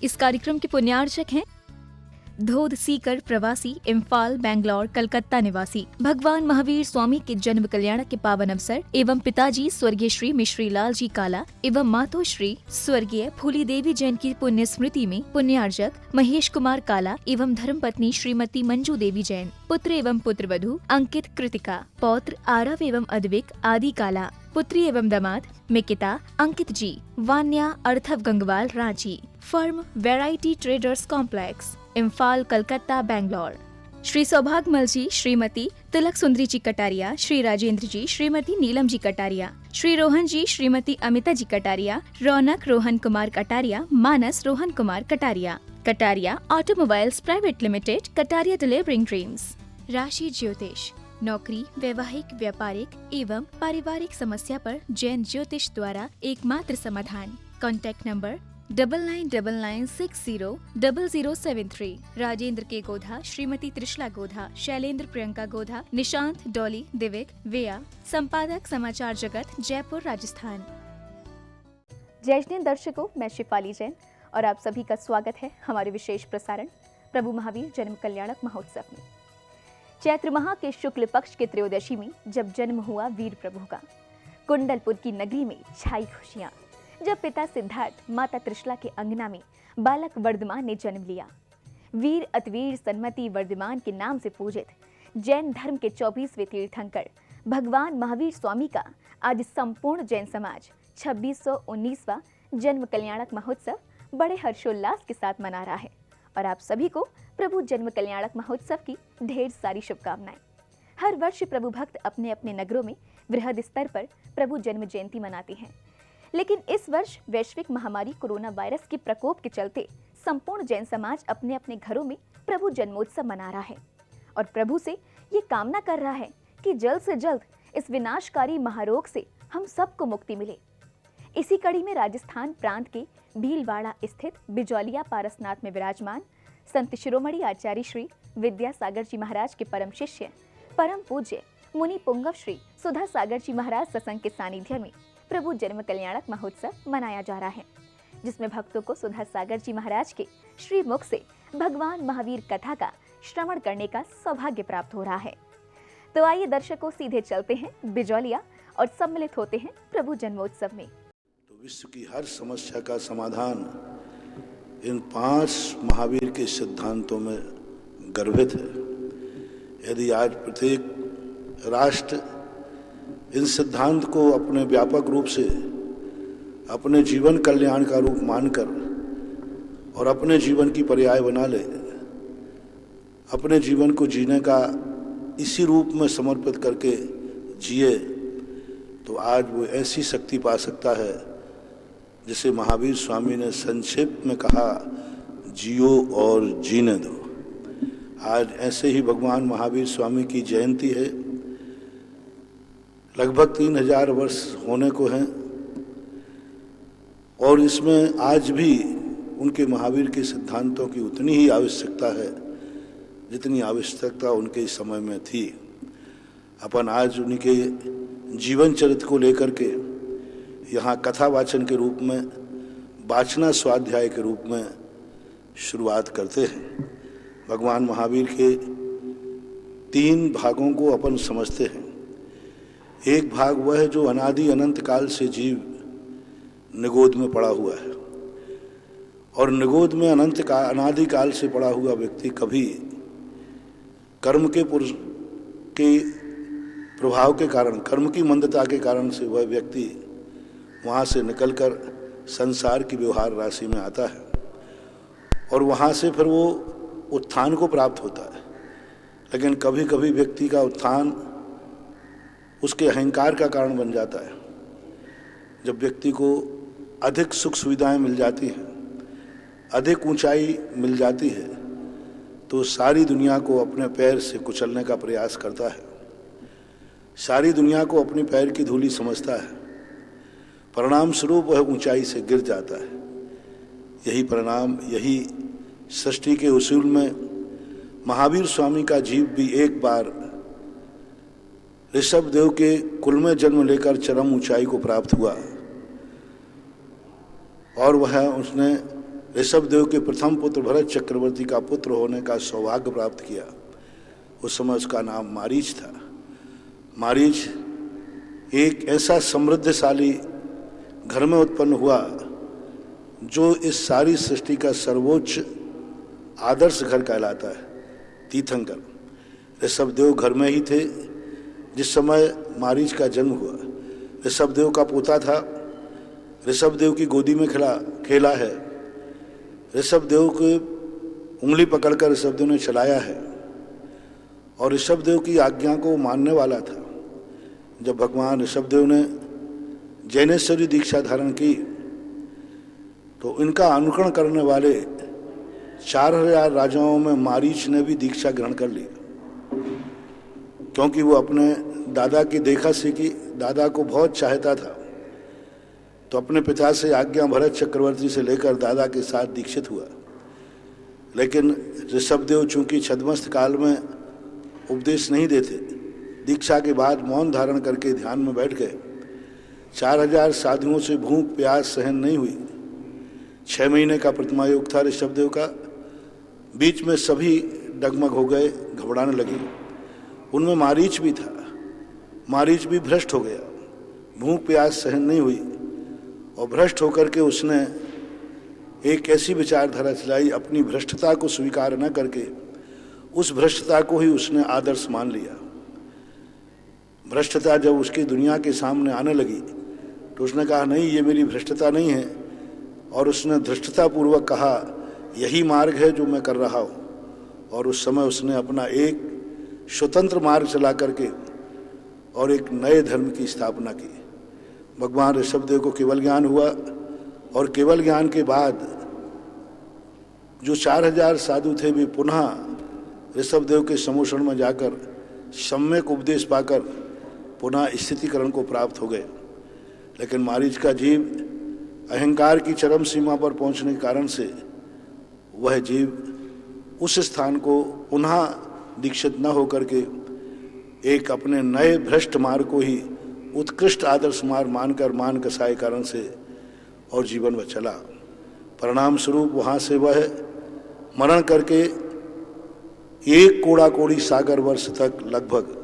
इस कार्यक्रम के पुण्यार्चक हैं धोध सीकर प्रवासी, इम्फाल, बैंगलोर, कलकत्ता निवासी भगवान महावीर स्वामी के जन्म कल्याण के पावन अवसर एवं पिताजी स्वर्गीय श्री मिश्री लाल जी काला एवं मातो श्री स्वर्गीय फूली देवी जैन की पुण्य स्मृति में पुण्यार्चक महेश कुमार काला एवं धर्मपत्नी श्रीमती मंजू देवी जैन, पुत्र एवं पुत्रवधू अंकित कृतिका, पौत्र आरव एवं अद्विक आदि काला, पुत्री एवं दामाद मिकिता अंकित जी, वान्या अर्थव Gangwal Ranchi, firm Variety Traders Complex, Imphal, Calcutta, Bangalore. Shri Saubhagyamal ji, Shrimati Tilak Sundari ji Kataria, Shri Rajendra ji, Shrimati Neelam ji Kataria, Shri Rohan ji, Shrimati Amita ji Kataria, Raunak Rohan Kumar Kataria, Manas Rohan Kumar Kataria, Kataria Automobiles Private Limited, Kataria delivering dreams. राशि ज्योतिष, नौकरी, वैवाहिक, व्यापारिक एवं पारिवारिक समस्या पर जैन ज्योतिष द्वारा एकमात्र समाधान। Contact number 9999600073। राजेंद्र के गोधा, श्रीमती त्रिशला गोधा, शैलेंद्र प्रियंका गोधा, निशांत डॉली दिविक वेया। संपादक समाचार जगत, जयपुर, राजस्थान। जय हिंद दर्शकों, मैं शिफाली जैन और आप सभी का स्वागत है हमारे विशेष प्रसारण प्रभु महावीर जन्म कल्याणक महोत्सव में। चैत्र माह के शुक्ल पक्ष के त्रयोदशी में जब जन्म हुआ वीर प्रभु का, कुंडलपुर की नगरी में छाई खुशियां। जब पिता सिद्धार्थ, माता त्रिशला के अंगना में बालक वर्धमान ने जन्म लिया। वीर अतवीर सन्मति वर्धमान के नाम से पूजित जैन धर्म के 24वें तीर्थंकर भगवान महावीर स्वामी का आज संपूर्ण जैन समाज 2619वां जन्म कल्याणक महोत्सव बड़े हर्षोल्लास के साथ मना रहा है और आप सभी को प्रभु जन्म कल्याणक महोत्सव की ढेर सारी शुभकामनाएं। हर वर्ष प्रभु भक्त अपने अपने नगरों में वृहद स्तर पर प्रभु जन्म जयंती मनाते हैं, लेकिन इस वर्ष वैश्विक महामारी कोरोना वायरस के प्रकोप के चलते संपूर्ण जैन समाज अपने अपने घरों में प्रभु जन्मोत्सव मना रहा है और प्रभु से ये कामना कर रहा है कि जल्द से जल्द इस विनाशकारी महारोग से हम सबको मुक्ति मिले। इसी कड़ी में राजस्थान प्रांत के भीलवाड़ा स्थित बिजौलिया पारसनाथ में विराजमान संत शिरोमणि आचार्य श्री विद्यासागर जी महाराज के परम शिष्य परम पूज्य मुनि पुंगव श्री सुधा सागर जी महाराज सत्संग के सानिध्य में प्रभु जन्म कल्याणक महोत्सव मनाया जा रहा है, जिसमें भक्तों को सुधा सागर जी महाराज के श्री मुख से भगवान महावीर कथा का श्रवण करने का सौभाग्य प्राप्त हो रहा है। तो आइए दर्शकों सीधे चलते हैं बिजौलिया और सम्मिलित होते हैं प्रभु जन्मोत्सव में। तो विश्व की हर समस्या का समाधान इन 5 महावीर के सिद्धांतों में गर्भित है। यदि आज प्रत्येक राष्ट्र इन सिद्धांत को अपने व्यापक रूप से अपने जीवन कल्याण का रूप मानकर और अपने जीवन की पर्याय बना ले, अपने जीवन को जीने का इसी रूप में समर्पित करके जिए, तो आज वो ऐसी शक्ति पा सकता है जिसे महावीर स्वामी ने संक्षेप में कहा, जियो और जीने दो। आज ऐसे ही भगवान महावीर स्वामी की जयंती है। लगभग 3000 वर्ष होने को हैं और इसमें आज भी उनके महावीर के सिद्धांतों की उतनी ही आवश्यकता है जितनी आवश्यकता उनके समय में थी। अपन आज उनके जीवन चरित्र को लेकर के यहाँ कथा वाचन के रूप में, वाचना स्वाध्याय के रूप में शुरुआत करते हैं। भगवान महावीर के 3 भागों को अपन समझते हैं। एक भाग वह है जो अनादि अनंत काल से जीव निगोद में पड़ा हुआ है और निगोद में अनादि काल से पड़ा हुआ व्यक्ति कभी कर्म के प्रभाव के कारण, कर्म की मंदता के कारण से वह व्यक्ति वहाँ से निकलकर संसार की व्यवहार राशि में आता है और वहाँ से फिर वो उत्थान को प्राप्त होता है। लेकिन कभी कभी व्यक्ति का उत्थान उसके अहंकार का कारण बन जाता है। जब व्यक्ति को अधिक सुख सुविधाएं मिल जाती हैं, अधिक ऊंचाई मिल जाती है, तो सारी दुनिया को अपने पैर से कुचलने का प्रयास करता है, सारी दुनिया को अपने पैर की धूली समझता है। परिणाम स्वरूप वह ऊंचाई से गिर जाता है। यही परिणाम, यही सृष्टि के उसूल में महावीर स्वामी का जीव भी एक बार ऋषभ देव के कुल में जन्म लेकर चरम ऊंचाई को प्राप्त हुआ और वह उसने ऋषभदेव के प्रथम पुत्र भरत चक्रवर्ती का पुत्र होने का सौभाग्य प्राप्त किया। उस समय उसका नाम मारीच था। मारीच एक ऐसा समृद्धशाली घर में उत्पन्न हुआ जो इस सारी सृष्टि का सर्वोच्च आदर्श घर कहलाता है, तीर्थंकर। ऋषभदेव घर में ही थे जिस समय मारीच का जन्म हुआ। ऋषभदेव का पोता था, ऋषभदेव की गोदी में खेला है, ऋषभदेव की उंगली पकड़कर ऋषभदेव ने चलाया है और ऋषभदेव की आज्ञा को मानने वाला था। जब भगवान ऋषभदेव ने जैनेश्वरी दीक्षा धारण की तो इनका अनुकरण करने वाले 4000 राजाओं में मारीच ने भी दीक्षा ग्रहण कर ली, क्योंकि वो अपने दादा की देखा सीखी, दादा को बहुत चाहता था। तो अपने पिता से आज्ञा भरत चक्रवर्ती से लेकर दादा के साथ दीक्षित हुआ। लेकिन ऋषभदेव चूंकि छद्मस्त काल में उपदेश नहीं देते, दीक्षा के बाद मौन धारण करके ध्यान में बैठ गए। 4000 साधुओं से भूख प्यास सहन नहीं हुई। 6 महीने का प्रतिमा योग था ऋषभदेव का। बीच में सभी डगमग हो गए, घबराने लगे। उनमें मारीच भी था। मारीच भी भ्रष्ट हो गया, भूख प्यास सहन नहीं हुई और भ्रष्ट होकर के उसने एक ऐसी विचारधारा चलाई, अपनी भ्रष्टता को स्वीकार न करके उस भ्रष्टता को ही उसने आदर्श मान लिया। भ्रष्टता जब उसकी दुनिया के सामने आने लगी तो उसने कहा नहीं, ये मेरी भ्रष्टता नहीं है, और उसने धृष्टतापूर्वक कहा यही मार्ग है जो मैं कर रहा हूँ। और उस समय उसने अपना एक स्वतंत्र मार्ग चला करके और एक नए धर्म की स्थापना की। भगवान ऋषभदेव को केवल ज्ञान हुआ और केवल ज्ञान के बाद जो 4000 साधु थे वे पुनः ऋषभदेव के समोषण में जाकर सम्यक उपदेश पाकर पुनः स्थितिकरण को प्राप्त हो गए। लेकिन मारीच का जीव अहंकार की चरम सीमा पर पहुंचने के कारण से वह जीव उस स्थान को पुनः दीक्षित न होकर के एक अपने नए भ्रष्ट मार्ग को ही उत्कृष्ट आदर्श मार्ग मानकर मान कसाए कारण से और जीवन में चला। परिणाम स्वरूप वहाँ से वह मरण करके 1 कोड़ा कोड़ी सागर वर्ष तक लगभग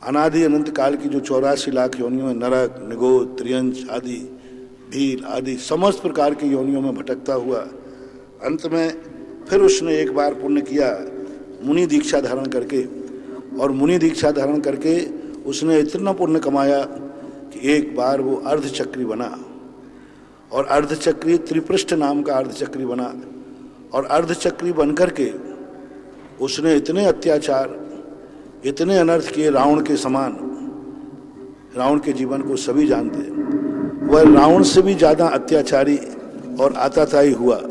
अनादि अनंत काल की जो 84 लाख योनियों में नरक, निगोद, त्रियंच आदि, भील आदि समस्त प्रकार की योनियों में भटकता हुआ अंत में फिर उसने एक बार पुण्य किया मुनि दीक्षा धारण करके, और मुनि दीक्षा धारण करके उसने इतना पुण्य कमाया कि एक बार वो अर्धचक्री बना, और अर्धचक्री त्रिपृष्ठ नाम का अर्धचक्री बना, और अर्धचक्री बनकर के उसने इतने अत्याचार, इतने अनर्थ किए रावण के समान। रावण के जीवन को सभी जानते हैं। वह रावण से भी ज्यादा अत्याचारी और आताताई हुआ,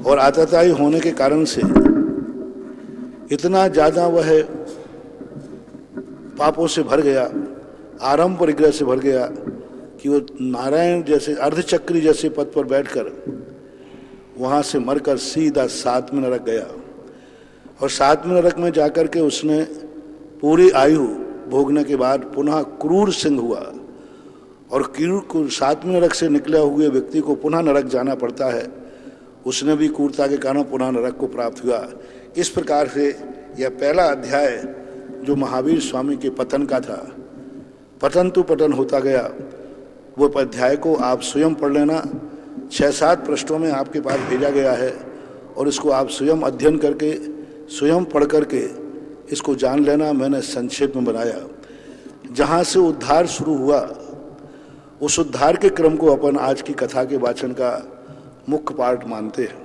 और आताताई होने के कारण से इतना ज्यादा वह पापों से भर गया, आरंभ परिग्रह से भर गया कि वो नारायण जैसे अर्धचक्री जैसे पद पर बैठकर वहां से मरकर सीधा 7वें नरक गया। और 7वें नरक में जाकर के उसने पूरी आयु भोगने के बाद पुनः क्रूर सिंह हुआ, और 7वें नरक से निकले हुए व्यक्ति को पुनः नरक जाना पड़ता है। उसने भी क्रूरता के कारण पुनः नरक को प्राप्त हुआ। इस प्रकार से यह पहला अध्याय जो महावीर स्वामी के पतन का था, पतन तो पतन होता गया। वो अध्याय को आप स्वयं पढ़ लेना, 6-7 पृष्ठों में आपके पास भेजा गया है, और इसको आप स्वयं अध्ययन करके स्वयं पढ़ करके इसको जान लेना। मैंने संक्षेप में बनाया। जहाँ से उद्धार शुरू हुआ उस उद्धार के क्रम को अपन आज की कथा के वाचन का मुख्य पार्ट मानते हैं,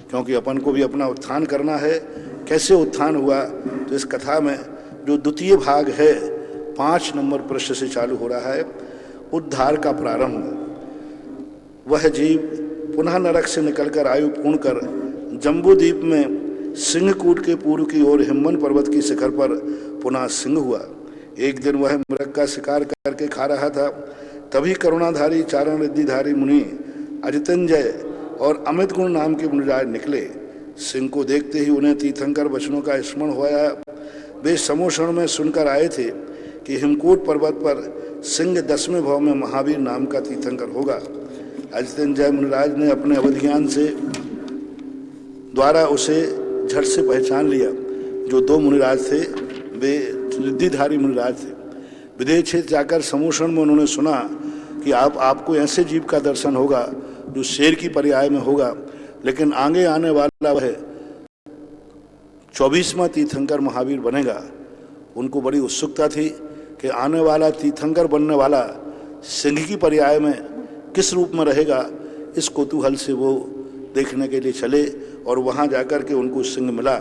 क्योंकि अपन को भी अपना उत्थान करना है। कैसे उत्थान हुआ, तो इस कथा में जो द्वितीय भाग है 5 नंबर पृष्ठ से चालू हो रहा है, उद्धार का प्रारंभ। वह जीव पुनः नरक से निकलकर आयु पूर्ण कर जम्बूद्वीप में सिंहकूट के पूर्व की ओर हिम्मन पर्वत की शिखर पर पुनः सिंह हुआ। एक दिन वह मृग का शिकार करके खा रहा था, तभी करुणाधारी चारण रिद्धिधारी मुनि अजितंजय और अमित गुण नाम के मुनिराज निकले। सिंह को देखते ही उन्हें तीर्थंकर वचनों का स्मरण हुआ। वे समोषण में सुनकर आए थे कि हिमकूट पर्वत पर सिंह 10वें भाव में महावीर नाम का तीर्थंकर होगा। अजितेंद्र मुनिराज ने अपने अवधिज्ञान से द्वारा उसे झट से पहचान लिया। जो दो मुनिराज थे वे रिद्धिधारी मुनिराज थे। विदेह क्षेत्र जाकर समूषण में उन्होंने सुना कि आपको ऐसे जीव का दर्शन होगा जो शेर की पर्याय में होगा, लेकिन आगे आने वाला वह 24वां तीर्थंकर महावीर बनेगा। उनको बड़ी उत्सुकता थी कि आने वाला तीर्थंकर बनने वाला सिंह की पर्याय में किस रूप में रहेगा। इस कौतूहल से वो देखने के लिए चले और वहाँ जाकर के उनको सिंह मिला,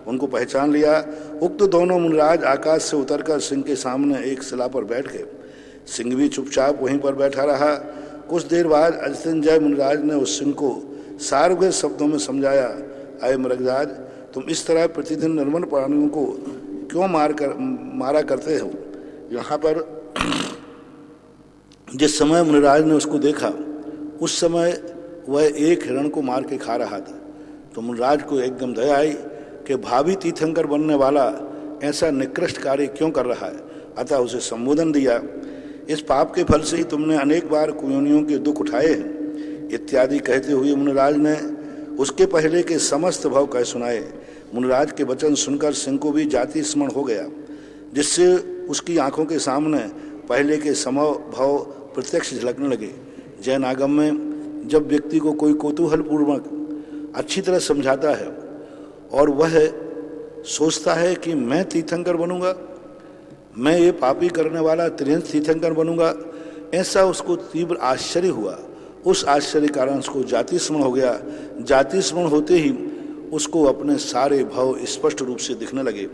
उनको पहचान लिया। उक्त दोनों मुनिराज आकाश से उतरकर सिंह के सामने एक शिला पर बैठ गए। सिंह भी चुपचाप वहीं पर बैठा रहा। कुछ देर बाद अजितेंद्र मुनिराज ने उस सिंह को सार्वगत शब्दों में समझाया, अय मृगराज, तुम इस तरह प्रतिदिन निर्मल प्राणियों को क्यों मारा करते हो। यहाँ पर जिस समय मुनिराज ने उसको देखा उस समय वह एक हिरण को मार के खा रहा था। तो मुनिराज को एकदम दया आई कि भावी तीर्थंकर बनने वाला ऐसा निकृष्ट कार्य क्यों कर रहा है। अतः उसे संबोधन दिया, इस पाप के फल से ही तुमने अनेक बार कुयोनियों के दुख उठाए हैं इत्यादि कहते हुए मुनिराज ने उसके पहले के समस्त भाव कह सुनाए। मुनिराज के वचन सुनकर सिंह को भी जाति स्मरण हो गया, जिससे उसकी आंखों के सामने पहले के समव भाव प्रत्यक्ष झलकने लगे। जैन आगम में जब व्यक्ति को कोई कौतूहल पूर्वक अच्छी तरह समझाता है और वह सोचता है कि मैं तीर्थंकर बनूंगा, मैं ये पापी करने वाला त्रियंश तीर्थंकर बनूंगा, ऐसा उसको तीव्र आश्चर्य हुआ। उस आश्चर्य कारण उसको जाति स्मरण हो गया। जाति स्मरण होते ही उसको अपने सारे भाव स्पष्ट रूप से दिखने लगे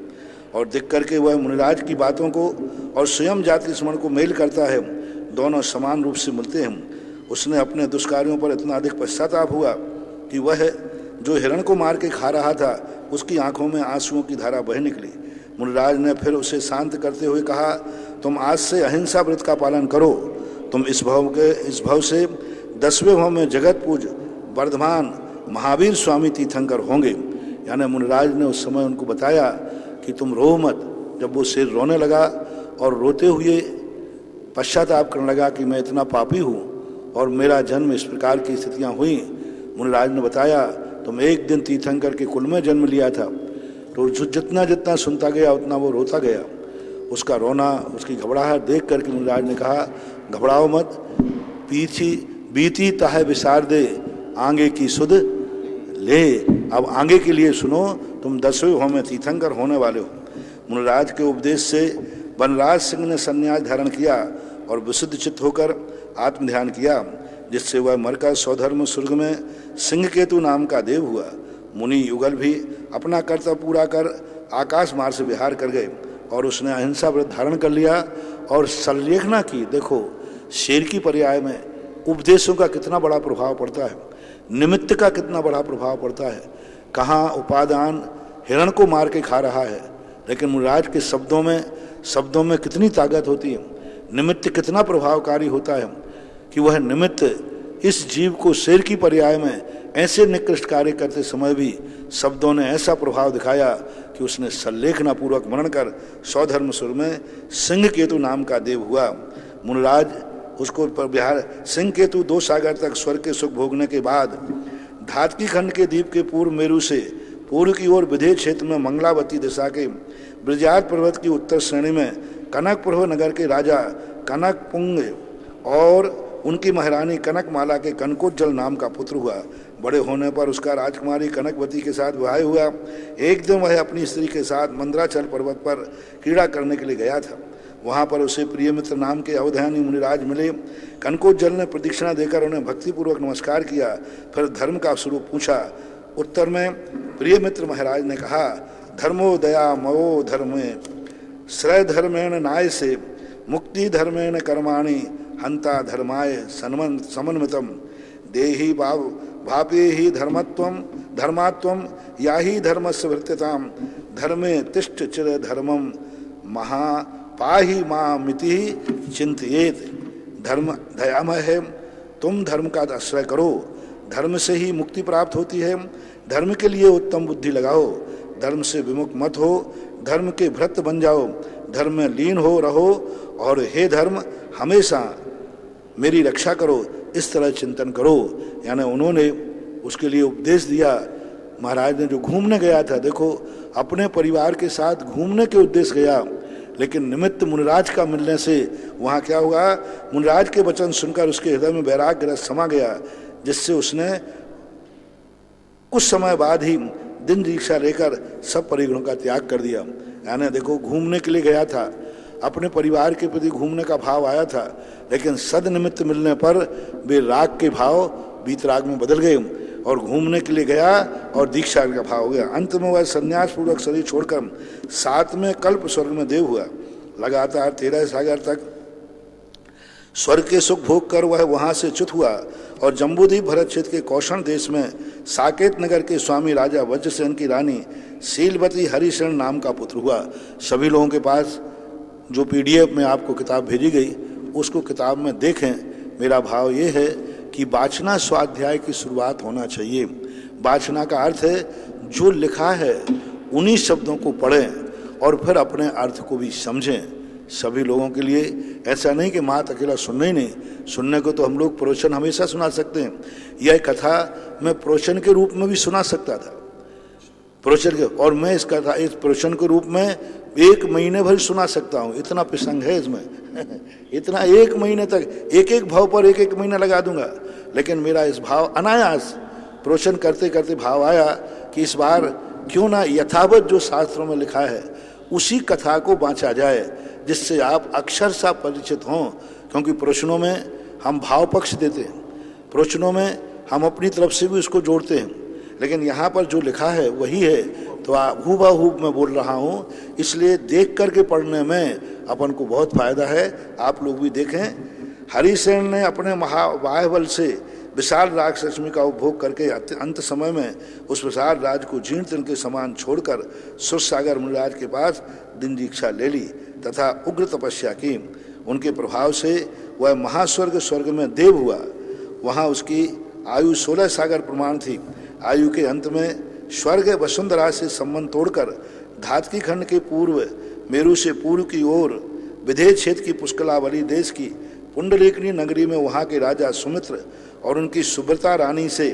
और दिख करके वह मुनिराज की बातों को और स्वयं जाति स्मरण को मेल करता है, दोनों समान रूप से मिलते हैं। उसने अपने दुष्कार्यों पर इतना अधिक पश्चाताप हुआ कि वह जो हिरण को मार के खा रहा था उसकी आंखों में आंसुओं की धारा बह निकली। मुनिराज ने फिर उसे शांत करते हुए कहा, तुम आज से अहिंसा व्रत का पालन करो। तुम इस भाव से 10वें भाव में जगत पूज वर्धमान महावीर स्वामी तीर्थंकर होंगे। यानी मुनिराज ने उस समय उनको बताया कि तुम रो मत। जब वो शेर रोने लगा और रोते हुए पश्चाताप करने लगा कि मैं इतना पापी हूँ और मेरा जन्म इस प्रकार की स्थितियाँ हुई, मुनिराज ने बताया तुम एक दिन तीर्थंकर के कुल में जन्म लिया था। तो जितना जितना सुनता गया उतना वो रोता गया। उसका रोना, उसकी घबराहट देख करके मुनिराज ने कहा, घबराओ मत, बीती ताहे विसार दे, आगे की सुध ले। अब आगे के लिए सुनो, तुम 10वें भाव में तीर्थंकर होने वाले हो। मुनिराज के उपदेश से वनराज सिंह ने संन्यास धारण किया और विशुद्ध चित्त होकर आत्मध्यान किया, जिससे वह मरकर स्वधर्म स्वर्ग में सिंह केतु नाम का देव हुआ। मुनि युगल भी अपना कर्तव्य पूरा कर आकाश मार्ग से विहार कर गए और उसने अहिंसा व्रत धारण कर लिया और सल्लेखना की। देखो, शेर की पर्याय में उपदेशों का कितना बड़ा प्रभाव पड़ता है, निमित्त का कितना बड़ा प्रभाव पड़ता है। कहाँ उपादान हिरण को मार के खा रहा है, लेकिन मुनिराज के शब्दों में कितनी ताकत होती है। निमित्त कितना प्रभावकारी होता है कि वह निमित्त इस जीव को शेर की पर्याय में ऐसे निकृष्ट कार्य करते समय भी शब्दों ने ऐसा प्रभाव दिखाया कि उसने सल्लेखना पूर्वक मनन कर स्वधर्म सुर में सिंह केतु नाम का देव हुआ। मुनिराज उसको बिहार सिंह केतु 2 सागर तक स्वर्ग के सुख भोगने के बाद धातकी खंड के द्वीप के पूर्व मेरु से पूर्व की ओर विदेह क्षेत्र में मंगलावती दिशा के ब्रजात पर्वत की उत्तर श्रेणी में कनकपुर नगर के राजा कनकपुंग और उनकी महारानी कनकमाला के कनकोज्जल नाम का पुत्र हुआ। बड़े होने पर उसका राजकुमारी कनकवती के साथ विवाह हुआ। एक दिन वह अपनी स्त्री के साथ मंदराचल पर्वत पर क्रीड़ा करने के लिए गया था। वहाँ पर उसे प्रियमित्र नाम के अवधानी मुनिराज मिले। कनकोज्जल ने प्रदक्षिणा देकर उन्हें भक्तिपूर्वक नमस्कार किया, फिर धर्म का स्वरूप पूछा। उत्तर में प्रियमित्र महाराज ने कहा, धर्मो दया मवो धर्मे श्रय धर्मेण नाय से मुक्ति धर्मेण कर्माणि हंता धर्माय समन्वितम देहि भापे ही धर्मात्वम या ही धर्मस्य वृत्तताम धर्मे तिष्ठ चिर धर्मम पाहि मामिति चिंतयेत। धर्म दयामय है, तुम धर्म का आश्रय करो, धर्म से ही मुक्ति प्राप्त होती है। धर्म के लिए उत्तम बुद्धि लगाओ, धर्म से विमुख मत हो, धर्म के भृत्य बन जाओ, धर्म में लीन हो रहो और हे धर्म हमेशा मेरी रक्षा करो। इस तरह चिंतन करो। यानी उन्होंने उसके लिए उपदेश दिया। महाराज ने जो घूमने गया था, देखो अपने परिवार के साथ घूमने के उद्देश्य गया, लेकिन निमित्त मुनिराज का मिलने से वहाँ क्या हुआ, मुनिराज के वचन सुनकर उसके हृदय में वैराग्य रस समा गया, जिससे उसने कुछ समय बाद ही दिन दीक्षा लेकर सब परिगणों का त्याग कर दिया। यानी देखो घूमने के लिए गया था, अपने परिवार के प्रति घूमने का भाव आया था, लेकिन सदनिमित्त मिलने पर वे राग के भाव वीतराग में बदल गए और घूमने के लिए गया और दीक्षा का भाव हो गया। अंत में वह संन्यास पूर्वक शरीर छोड़कर 7वें कल्प स्वर्ग में देव हुआ। लगातार 13 सागर तक स्वर्ग के सुख भोग कर वह वहां से च्युत हुआ और जम्बूद्वीप भरत क्षेत्र के कौशण देश में साकेत नगर के स्वामी राजा वज्रसेन की रानी शीलवती हरिशरण नाम का पुत्र हुआ। सभी लोगों के पास जो PDF में आपको किताब भेजी गई, उसको किताब में देखें। मेरा भाव ये है कि वाचना स्वाध्याय की शुरुआत होना चाहिए। वाचना का अर्थ है जो लिखा है उन्हीं शब्दों को पढ़ें और फिर अपने अर्थ को भी समझें। सभी लोगों के लिए ऐसा नहीं कि मात अकेला सुनना ही नहीं, सुनने को तो हम लोग प्रवचन हमेशा सुना सकते हैं। यह कथा मैं प्रवचन के रूप में भी सुना सकता था, प्रवचन के, और मैं इस कथा इस प्रवचन के रूप में 1 महीने भर सुना सकता हूँ। इतना प्रसंग है इसमें इतना 1 महीने तक एक भाव पर 1 महीना लगा दूंगा। लेकिन मेरा इस भाव अनायास प्रवचन करते करते भाव आया कि इस बार क्यों ना यथावत जो शास्त्रों में लिखा है उसी कथा को बांचा जाए, जिससे आप अक्षर सा परिचित हों। क्योंकि प्रवचनों में हम भाव पक्ष देते हैं, प्रवचनों में हम अपनी तरफ से भी उसको जोड़ते हैं, लेकिन यहाँ पर जो लिखा है वही है। तो हूबहू मैं बोल रहा हूँ, इसलिए देख करके पढ़ने में अपन को बहुत फायदा है। आप लोग भी देखें। हरिसेन ने अपने महाबाहुबल से विशाल राजरश्मि का उपभोग करके अंत समय में उस विशाल राज को जीर्ण तृण के समान छोड़कर सुरसागर मुनिराज के पास दिन दीक्षा ले ली तथा उग्र तपस्या की। उनके प्रभाव से वह महास्वर्ग स्वर्ग में देव हुआ। वहाँ उसकी आयु 16 सागर प्रमाण थी। आयु के अंत में स्वर्ग वसुंधरा से संबंध तोड़कर धातकी खंड के पूर्व मेरु से पूर्व की ओर विदेह क्षेत्र की पुष्कलावली देश की पुंडलीकनी नगरी में वहाँ के राजा सुमित्र और उनकी सुब्रता रानी से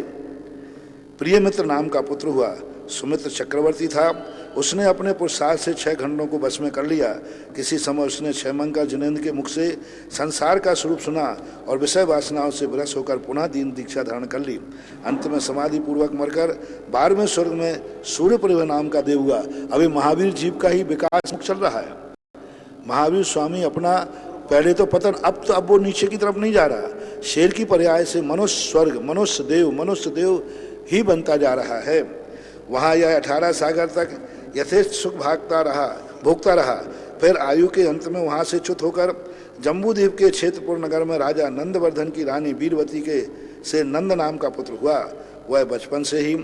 प्रियमित्र नाम का पुत्र हुआ। सुमित्र चक्रवर्ती था। उसने अपने पुरुषार्थ से 6 खंडों को बस में कर लिया। किसी समय उसने क्षयमंगल जिनेन्द्र के मुख से संसार का स्वरूप सुना और विषय वासनाओं से विरस होकर पुनः दीन दीक्षा धारण कर ली। अंत में समाधि पूर्वक मरकर 12वें स्वर्ग में सूर्य परिवह नाम का देव हुआ। अभी महावीर जीव का ही विकास मुख चल रहा है। महावीर स्वामी अपना पहले तो पतन, अब वो नीचे की तरफ नहीं जा रहा। शेर की पर्याय से मनुष्य स्वर्ग, मनुष्य देव ही बनता जा रहा है। वहाँ यह 18 सागर तक यथेष्ट सुख भोगता रहा। फिर आयु के अंत में वहाँ से च्युत होकर जम्बूद्वीप के क्षेत्रपुर नगर में राजा नंदवर्धन की रानी वीरवती के से नंद नाम का पुत्र हुआ। वह बचपन से ही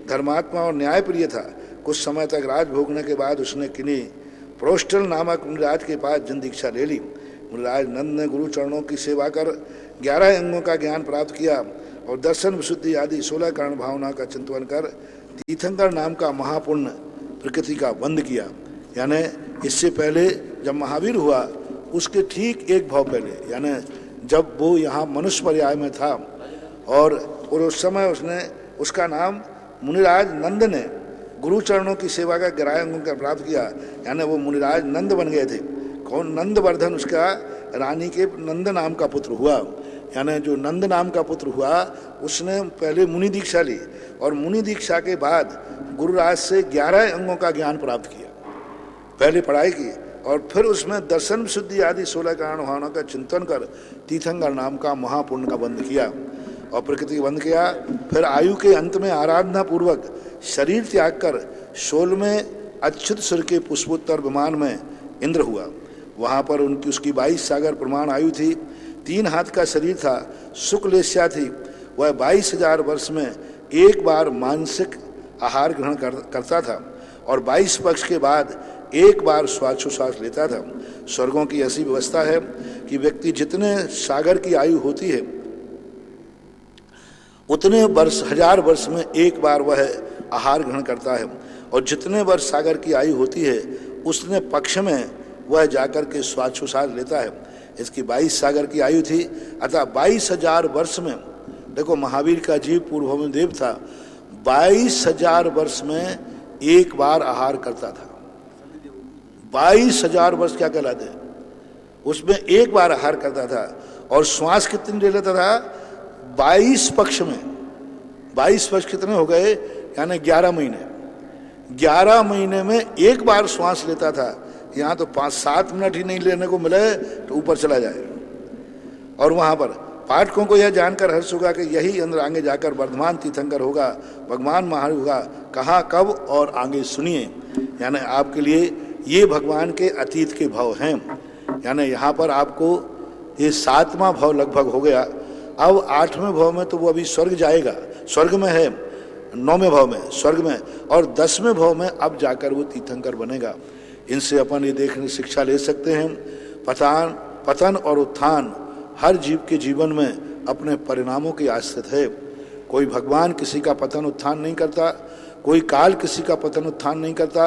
धर्मात्मा और न्यायप्रिय था। कुछ समय तक राज भोगने के बाद उसने किन्हीं प्रोष्टल नामक मुनिराज के पास जिन दीक्षा ले ली। मुनिराज नंद ने गुरु चरणों की सेवा कर 11 अंगों का ज्ञान प्राप्त किया और दर्शन विशुद्धि आदि 16 कारण भावना का चिंतन कर तीर्थंकर नाम का महापुण्य प्रकृति का बंद किया। यानी इससे पहले जब महावीर हुआ उसके ठीक 1 भाव पहले, यानी जब वो यहाँ मनुष्य पर्याय में था और उस समय उसने उसका नाम मुनिराज नंद ने गुरु चरणों की सेवा का 11 अंगों का प्राप्त किया। यानी वो मुनिराज नंद बन गए थे। कौन? नंदवर्धन उसका रानी के नंद नाम का पुत्र हुआ। यानी जो नंद नाम का पुत्र हुआ उसने पहले मुनि दीक्षा ली और मुनि दीक्षा के बाद गुरुराज से 11 अंगों का ज्ञान प्राप्त किया। पहले पढ़ाई की और फिर उसमें दर्शन शुद्धि आदि 16 कारण भावना का चिंतन कर तीर्थंकर नाम का महापुण्य का बंद किया और प्रकृति बंद किया। फिर आयु के अंत में आराधना पूर्वक शरीर त्याग कर 16वें अच्युत सुर के पुष्पोत्तर विमान में इंद्र हुआ। वहाँ पर उसकी 22 सागर प्रमाण आयु थी। 3 हाथ का शरीर था। शुक्लेश्या थी। वह 22,000 वर्ष में 1 बार मानसिक आहार ग्रहण करता था और 22 पक्ष के बाद 1 बार श्वासोच्छ्वास लेता था। स्वर्गों की ऐसी व्यवस्था है कि व्यक्ति जितने सागर की आयु होती है उतने वर्ष 1000 वर्ष में 1 बार वह आहार ग्रहण करता है और जितने वर्ष सागर की आयु होती है उतने पक्ष में वह जाकर के श्वासोच्छ्वास लेता है। इसकी 22 सागर की आयु थी। अतः 22,000 वर्ष में, देखो महावीर का जीव पूर्व में देव था, 22,000 वर्ष में एक बार आहार करता था। 22,000 वर्ष क्या कहलाते हैं, उसमें एक बार आहार करता था। और श्वास कितनी ले लेता था, 22 पक्ष में। 22 पक्ष कितने हो गए, यानी 11 महीने। 11 महीने में एक बार श्वास लेता था। यहाँ तो 5-7 मिनट ही नहीं लेने को मिले तो ऊपर चला जाए। और वहां पर पाठकों को यह जानकर हर्ष होगा कि यही इंद्र आगे जाकर वर्धमान तीर्थंकर होगा, भगवान महावीर होगा। कहाँ, कब और आगे सुनिए। यानी आपके लिए ये भगवान के अतीत के भाव हैं। यानी यहाँ पर आपको ये 7वां भाव लगभग हो गया। अब 8वें भाव में तो वो अभी स्वर्ग जाएगा, स्वर्ग में है, 9वें भाव में स्वर्ग में, और 10वें भाव में अब जाकर वो तीर्थंकर बनेगा। इनसे अपन ये देखने शिक्षा ले सकते हैं, पतन और उत्थान हर जीव के जीवन में अपने परिणामों के आश्रित है। कोई भगवान किसी का पतन उत्थान नहीं करता, कोई काल किसी का पतन उत्थान नहीं करता।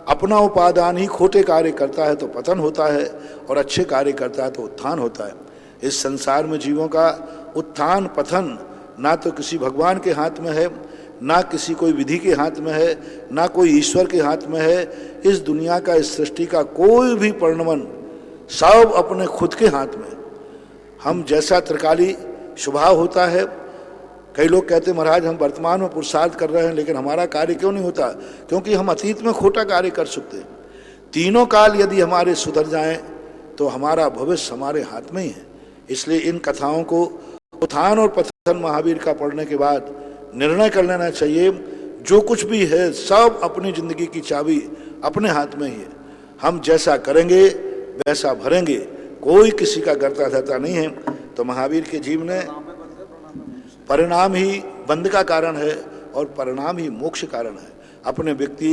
अपना उपादान ही खोटे कार्य करता है तो पतन होता है, और अच्छे कार्य करता है तो उत्थान होता है। इस संसार में जीवों का उत्थान पतन ना तो किसी भगवान के हाथ में है, ना किसी कोई विधि के हाथ में है, ना कोई ईश्वर के हाथ में है। इस दुनिया का, इस सृष्टि का कोई भी परिणमन सब अपने खुद के हाथ में। हम जैसा त्रिकाली स्वभाव होता है, कई लोग कहते हैं महाराज हम वर्तमान में पुरुषार्थ कर रहे हैं लेकिन हमारा कार्य क्यों नहीं होता, क्योंकि हम अतीत में खोटा कार्य कर सकते हैं। तीनों काल यदि हमारे सुधर जाएं तो हमारा भविष्य हमारे हाथ में ही है। इसलिए इन कथाओं को उत्थान और पतन महावीर का पढ़ने के बाद निर्णय कर लेना चाहिए, जो कुछ भी है सब अपनी जिंदगी की चाबी अपने हाथ में ही है। हम जैसा करेंगे वैसा भरेंगे, कोई किसी का करता धरता नहीं है। तो महावीर के जीव ने परिणाम ही बंध का कारण है और परिणाम ही मोक्ष कारण है। अपने व्यक्ति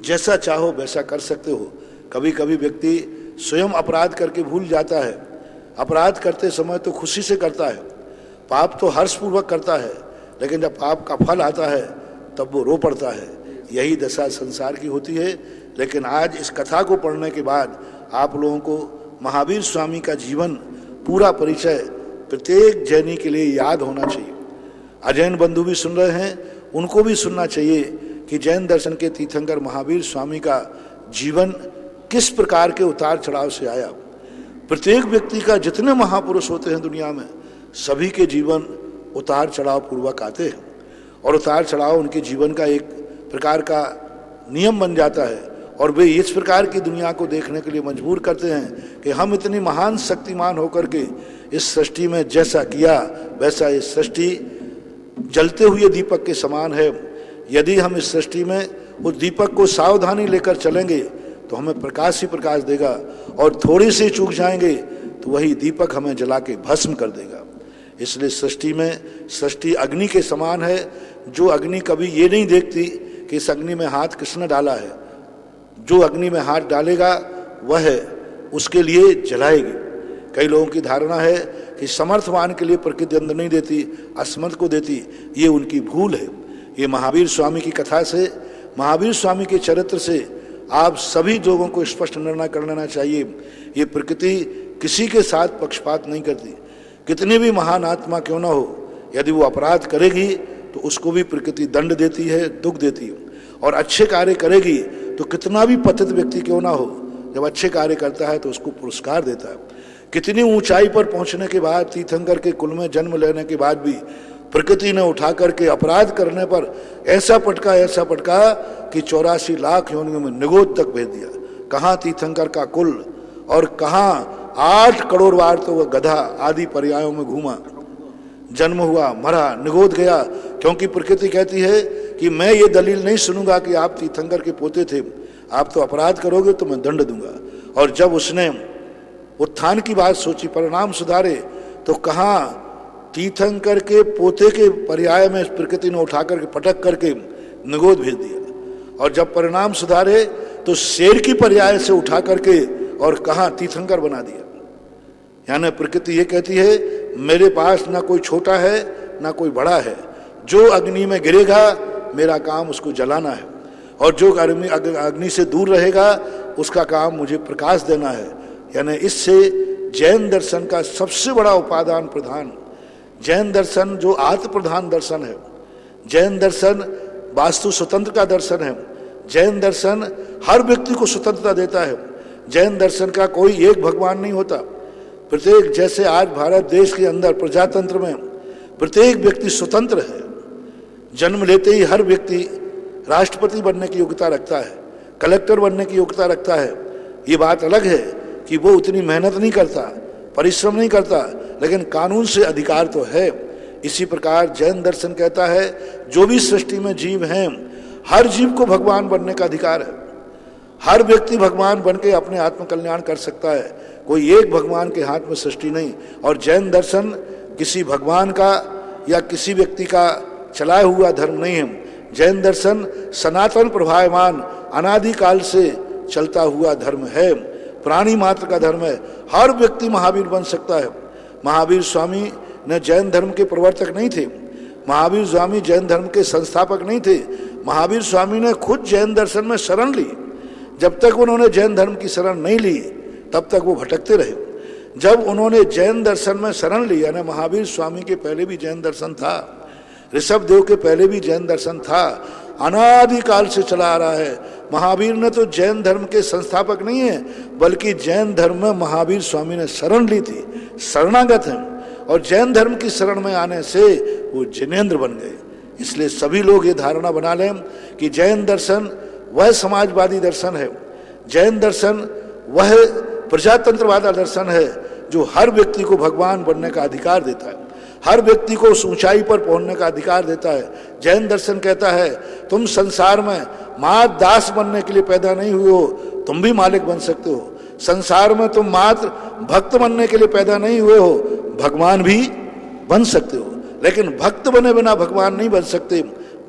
जैसा चाहो वैसा कर सकते हो। कभी कभी व्यक्ति स्वयं अपराध करके भूल जाता है। अपराध करते समय तो खुशी से करता है, पाप तो हर्षपूर्वक करता है, लेकिन जब पाप का फल आता है तब वो रो पड़ता है। यही दशा संसार की होती है। लेकिन आज इस कथा को पढ़ने के बाद आप लोगों को महावीर स्वामी का जीवन पूरा परिचय प्रत्येक जैनी के लिए याद होना चाहिए। अजैन बंधु भी सुन रहे हैं, उनको भी सुनना चाहिए कि जैन दर्शन के तीर्थंकर महावीर स्वामी का जीवन किस प्रकार के उतार चढ़ाव से आया। प्रत्येक व्यक्ति का, जितने महापुरुष होते हैं दुनिया में, सभी के जीवन उतार चढ़ाव पूर्वक आते हैं, और उतार चढ़ाव उनके जीवन का एक प्रकार का नियम बन जाता है, और वे इस प्रकार की दुनिया को देखने के लिए मजबूर करते हैं कि हम इतनी महान शक्तिमान होकर के इस सृष्टि में जैसा किया वैसा ये सृष्टि जलते हुए दीपक के समान है। यदि हम इस सृष्टि में उस दीपक को सावधानी लेकर चलेंगे तो हमें प्रकाश ही प्रकाश देगा, और थोड़ी सी चूक जाएंगे तो वही दीपक हमें जला के भस्म कर देगा। इसलिए सृष्टि अग्नि के समान है। जो अग्नि कभी ये नहीं देखती कि इस अग्नि में हाथ किसने डाला है, जो अग्नि में हाथ डालेगा वह उसके लिए जलाएगी। कई लोगों की धारणा है कि समर्थवान के लिए प्रकृति अन्न नहीं देती, असमर्थ को देती। ये उनकी भूल है। ये महावीर स्वामी की कथा से, महावीर स्वामी के चरित्र से आप सभी लोगों को स्पष्ट निर्णय कर लेना चाहिए। ये प्रकृति किसी के साथ पक्षपात नहीं करती। कितनी भी महान आत्मा क्यों ना हो, यदि वो अपराध करेगी तो उसको भी प्रकृति दंड देती है, दुख देती है। और अच्छे कार्य करेगी तो कितना भी पतित व्यक्ति क्यों ना हो, जब अच्छे कार्य करता है तो उसको पुरस्कार देता है। कितनी ऊंचाई पर पहुंचने के बाद, तीर्थंकर के कुल में जन्म लेने के बाद भी प्रकृति ने उठा करके अपराध करने पर ऐसा पटका कि 84 लाख योनियों में निगोद तक भेज दिया। कहाँ तीर्थंकर का कुल, और कहाँ 8 करोड़ बार तो वह गधा आदि पर्यायों में घूमा, जन्म हुआ, मरा, निगोद गया। क्योंकि प्रकृति कहती है कि मैं ये दलील नहीं सुनूंगा कि आप तीर्थंकर के पोते थे, आप तो अपराध करोगे तो मैं दंड दूंगा। और जब उसने उत्थान की बात सोची, परिणाम सुधारे, तो कहाँ तीर्थंकर के पोते के पर्याय में प्रकृति ने उठा करके पटक करके निगोद भेज दिया। और जब परिणाम सुधारे तो शेर की पर्याय से उठा करके और कहाँ तीर्थंकर बना दिया। यानी प्रकृति ये कहती है मेरे पास ना कोई छोटा है ना कोई बड़ा है, जो अग्नि में गिरेगा मेरा काम उसको जलाना है, और जो अग्नि से दूर रहेगा उसका काम मुझे प्रकाश देना है। यानी इससे जैन दर्शन का सबसे बड़ा उपादान प्रधान, जैन दर्शन जो आत्म प्रधान दर्शन है, जैन दर्शन वास्तु स्वतंत्र का दर्शन है, जैन दर्शन हर व्यक्ति को स्वतंत्रता देता है, जैन दर्शन का कोई एक भगवान नहीं होता। प्रत्येक, जैसे आज भारत देश के अंदर प्रजातंत्र में प्रत्येक व्यक्ति स्वतंत्र है, जन्म लेते ही हर व्यक्ति राष्ट्रपति बनने की योग्यता रखता है, कलेक्टर बनने की योग्यता रखता है। ये बात अलग है कि वो उतनी मेहनत नहीं करता, परिश्रम नहीं करता, लेकिन कानून से अधिकार तो है। इसी प्रकार जैन दर्शन कहता है जो भी सृष्टि में जीव हैं, हर जीव को भगवान बनने का अधिकार है। हर व्यक्ति भगवान बन के अपने आत्म कल्याण कर सकता है, कोई एक भगवान के हाथ में सृष्टि नहीं। और जैन दर्शन किसी भगवान का या किसी व्यक्ति का चलाया हुआ धर्म नहीं है। जैन दर्शन सनातन प्रभावमान अनादिकाल से चलता हुआ धर्म है, प्राणी मात्र का धर्म है। हर व्यक्ति महावीर बन सकता है। महावीर स्वामी न जैन धर्म के प्रवर्तक नहीं थे, महावीर स्वामी जैन धर्म के संस्थापक नहीं थे। महावीर स्वामी ने खुद जैन दर्शन में शरण ली। जब तक उन्होंने जैन धर्म की शरण नहीं ली तब तक वो भटकते रहे। जब उन्होंने जैन दर्शन में शरण ली, यानी महावीर स्वामी के पहले भी जैन दर्शन था, ऋषभ देव के पहले भी जैन दर्शन था, अनादिकाल से चला आ रहा है। महावीर ने तो जैन धर्म के संस्थापक नहीं है, बल्कि जैन धर्म में महावीर स्वामी ने शरण ली थी, शरणागत हैं। और जैन धर्म की शरण में आने से वो जिनेंद्र बन गए। इसलिए सभी लोग ये धारणा बना लें कि जैन दर्शन वह समाजवादी दर्शन है, जैन दर्शन वह प्रजातंत्रवादी दर्शन है जो हर व्यक्ति को भगवान बनने का अधिकार देता है, हर व्यक्ति को उस ऊंचाई पर पहुंचने का अधिकार देता है। जैन दर्शन कहता है तुम संसार में मात्र दास बनने के लिए पैदा नहीं हुए हो, तुम भी मालिक बन सकते हो। संसार में तुम मात्र भक्त बनने के लिए पैदा नहीं हुए हो, भगवान भी बन सकते हो। लेकिन भक्त बने बिना भगवान नहीं बन सकते,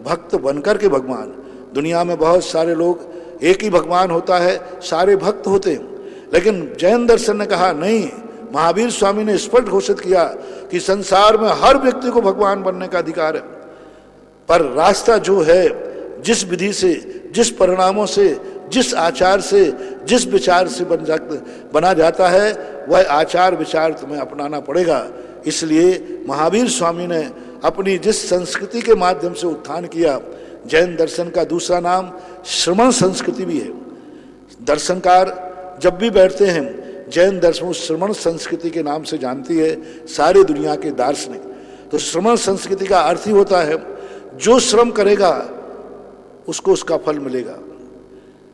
भक्त बनकर के भगवान। दुनिया में बहुत सारे लोग, एक ही भगवान होता है, सारे भक्त होते हैं। लेकिन जैन दर्शन ने कहा नहीं, महावीर स्वामी ने स्पष्ट घोषित किया कि संसार में हर व्यक्ति को भगवान बनने का अधिकार है। पर रास्ता जो है, जिस विधि से, जिस परिणामों से, जिस आचार से, जिस विचार से बना जाता है, वह आचार विचार तुम्हें अपनाना पड़ेगा। इसलिए महावीर स्वामी ने अपनी जिस संस्कृति के माध्यम से उत्थान किया, जैन दर्शन का दूसरा नाम श्रमण संस्कृति भी है। दर्शनकार जब भी बैठते हैं, जैन दर्शन श्रमण संस्कृति के नाम से जानती है सारी दुनिया के दार्शनिक। तो श्रमण संस्कृति का अर्थ ही होता है जो श्रम करेगा उसको उसका फल मिलेगा।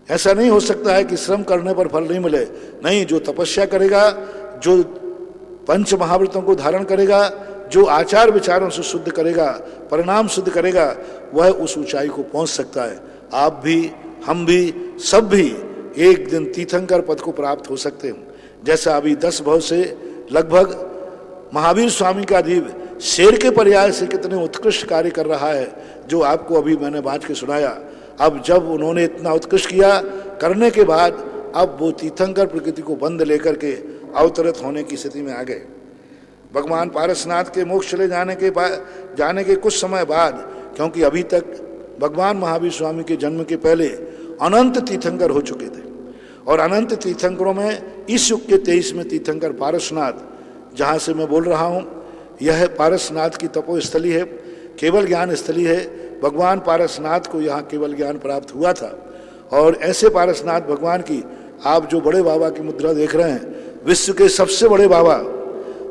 ऐसा नहीं हो सकता है कि श्रम करने पर फल नहीं मिले। नहीं, जो तपस्या करेगा, जो पंच महाव्रतों को धारण करेगा, जो आचार विचारों से शुद्ध करेगा, परिणाम शुद्ध करेगा, वह उस ऊंचाई को पहुंच सकता है। आप भी, हम भी, सब भी एक दिन तीर्थंकर पद को प्राप्त हो सकते हैं। जैसा अभी 10 भव से लगभग महावीर स्वामी का जीव शेर के पर्याय से कितने उत्कृष्ट कार्य कर रहा है, जो आपको अभी मैंने बात के सुनाया। अब जब उन्होंने इतना उत्कृष्ट किया करने के बाद, अब वो तीर्थंकर प्रकृति को बंद लेकर के अवतरित होने की स्थिति में आ गए। भगवान पारसनाथ के मोक्ष चले जाने के कुछ समय बाद, क्योंकि अभी तक भगवान महावीर स्वामी के जन्म के पहले अनंत तीर्थंकर हो चुके थे, और अनंत तीर्थंकरों में इस युग के 23वें तीर्थंकर पारसनाथ, जहाँ से मैं बोल रहा हूँ, यह पारसनाथ की तपोस्थली है, केवल ज्ञान स्थली है। भगवान पारसनाथ को यहाँ केवल ज्ञान प्राप्त हुआ था। और ऐसे पारसनाथ भगवान की, आप जो बड़े बाबा की मुद्रा देख रहे हैं, विश्व के सबसे बड़े बाबा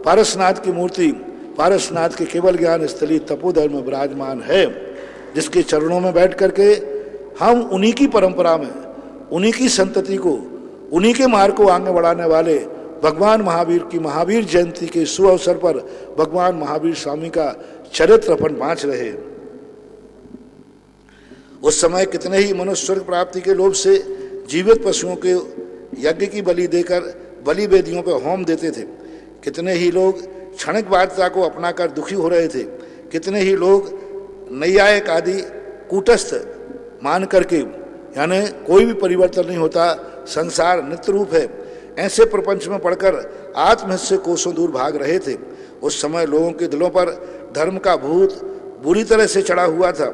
पारसनाथ की मूर्ति पारसनाथ के केवल ज्ञान स्थली तपोधर में विराजमान है, जिसके चरणों में बैठ करके हम उन्हीं की परंपरा में, उन्हीं की संतति को, उन्हीं के मार्ग को आगे बढ़ाने वाले भगवान महावीर की महावीर जयंती के शुभ अवसर पर भगवान महावीर स्वामी का चरित्र अपन बाँच रहे। उस समय कितने ही मनुष्य स्वर्ग प्राप्ति के लोभ से जीवित पशुओं के यज्ञ की बलि देकर बलि वेदियों पर होम देते थे। कितने ही लोग क्षणिकवादिता को अपनाकर दुखी हो रहे थे। कितने ही लोग नैयायिक आदि कूटस्थ मान करके, यानी कोई भी परिवर्तन नहीं होता, संसार नित्य रूप है, ऐसे प्रपंच में पढ़कर आत्महित से कोसों दूर भाग रहे थे। उस समय लोगों के दिलों पर धर्म का भूत बुरी तरह से चढ़ा हुआ था,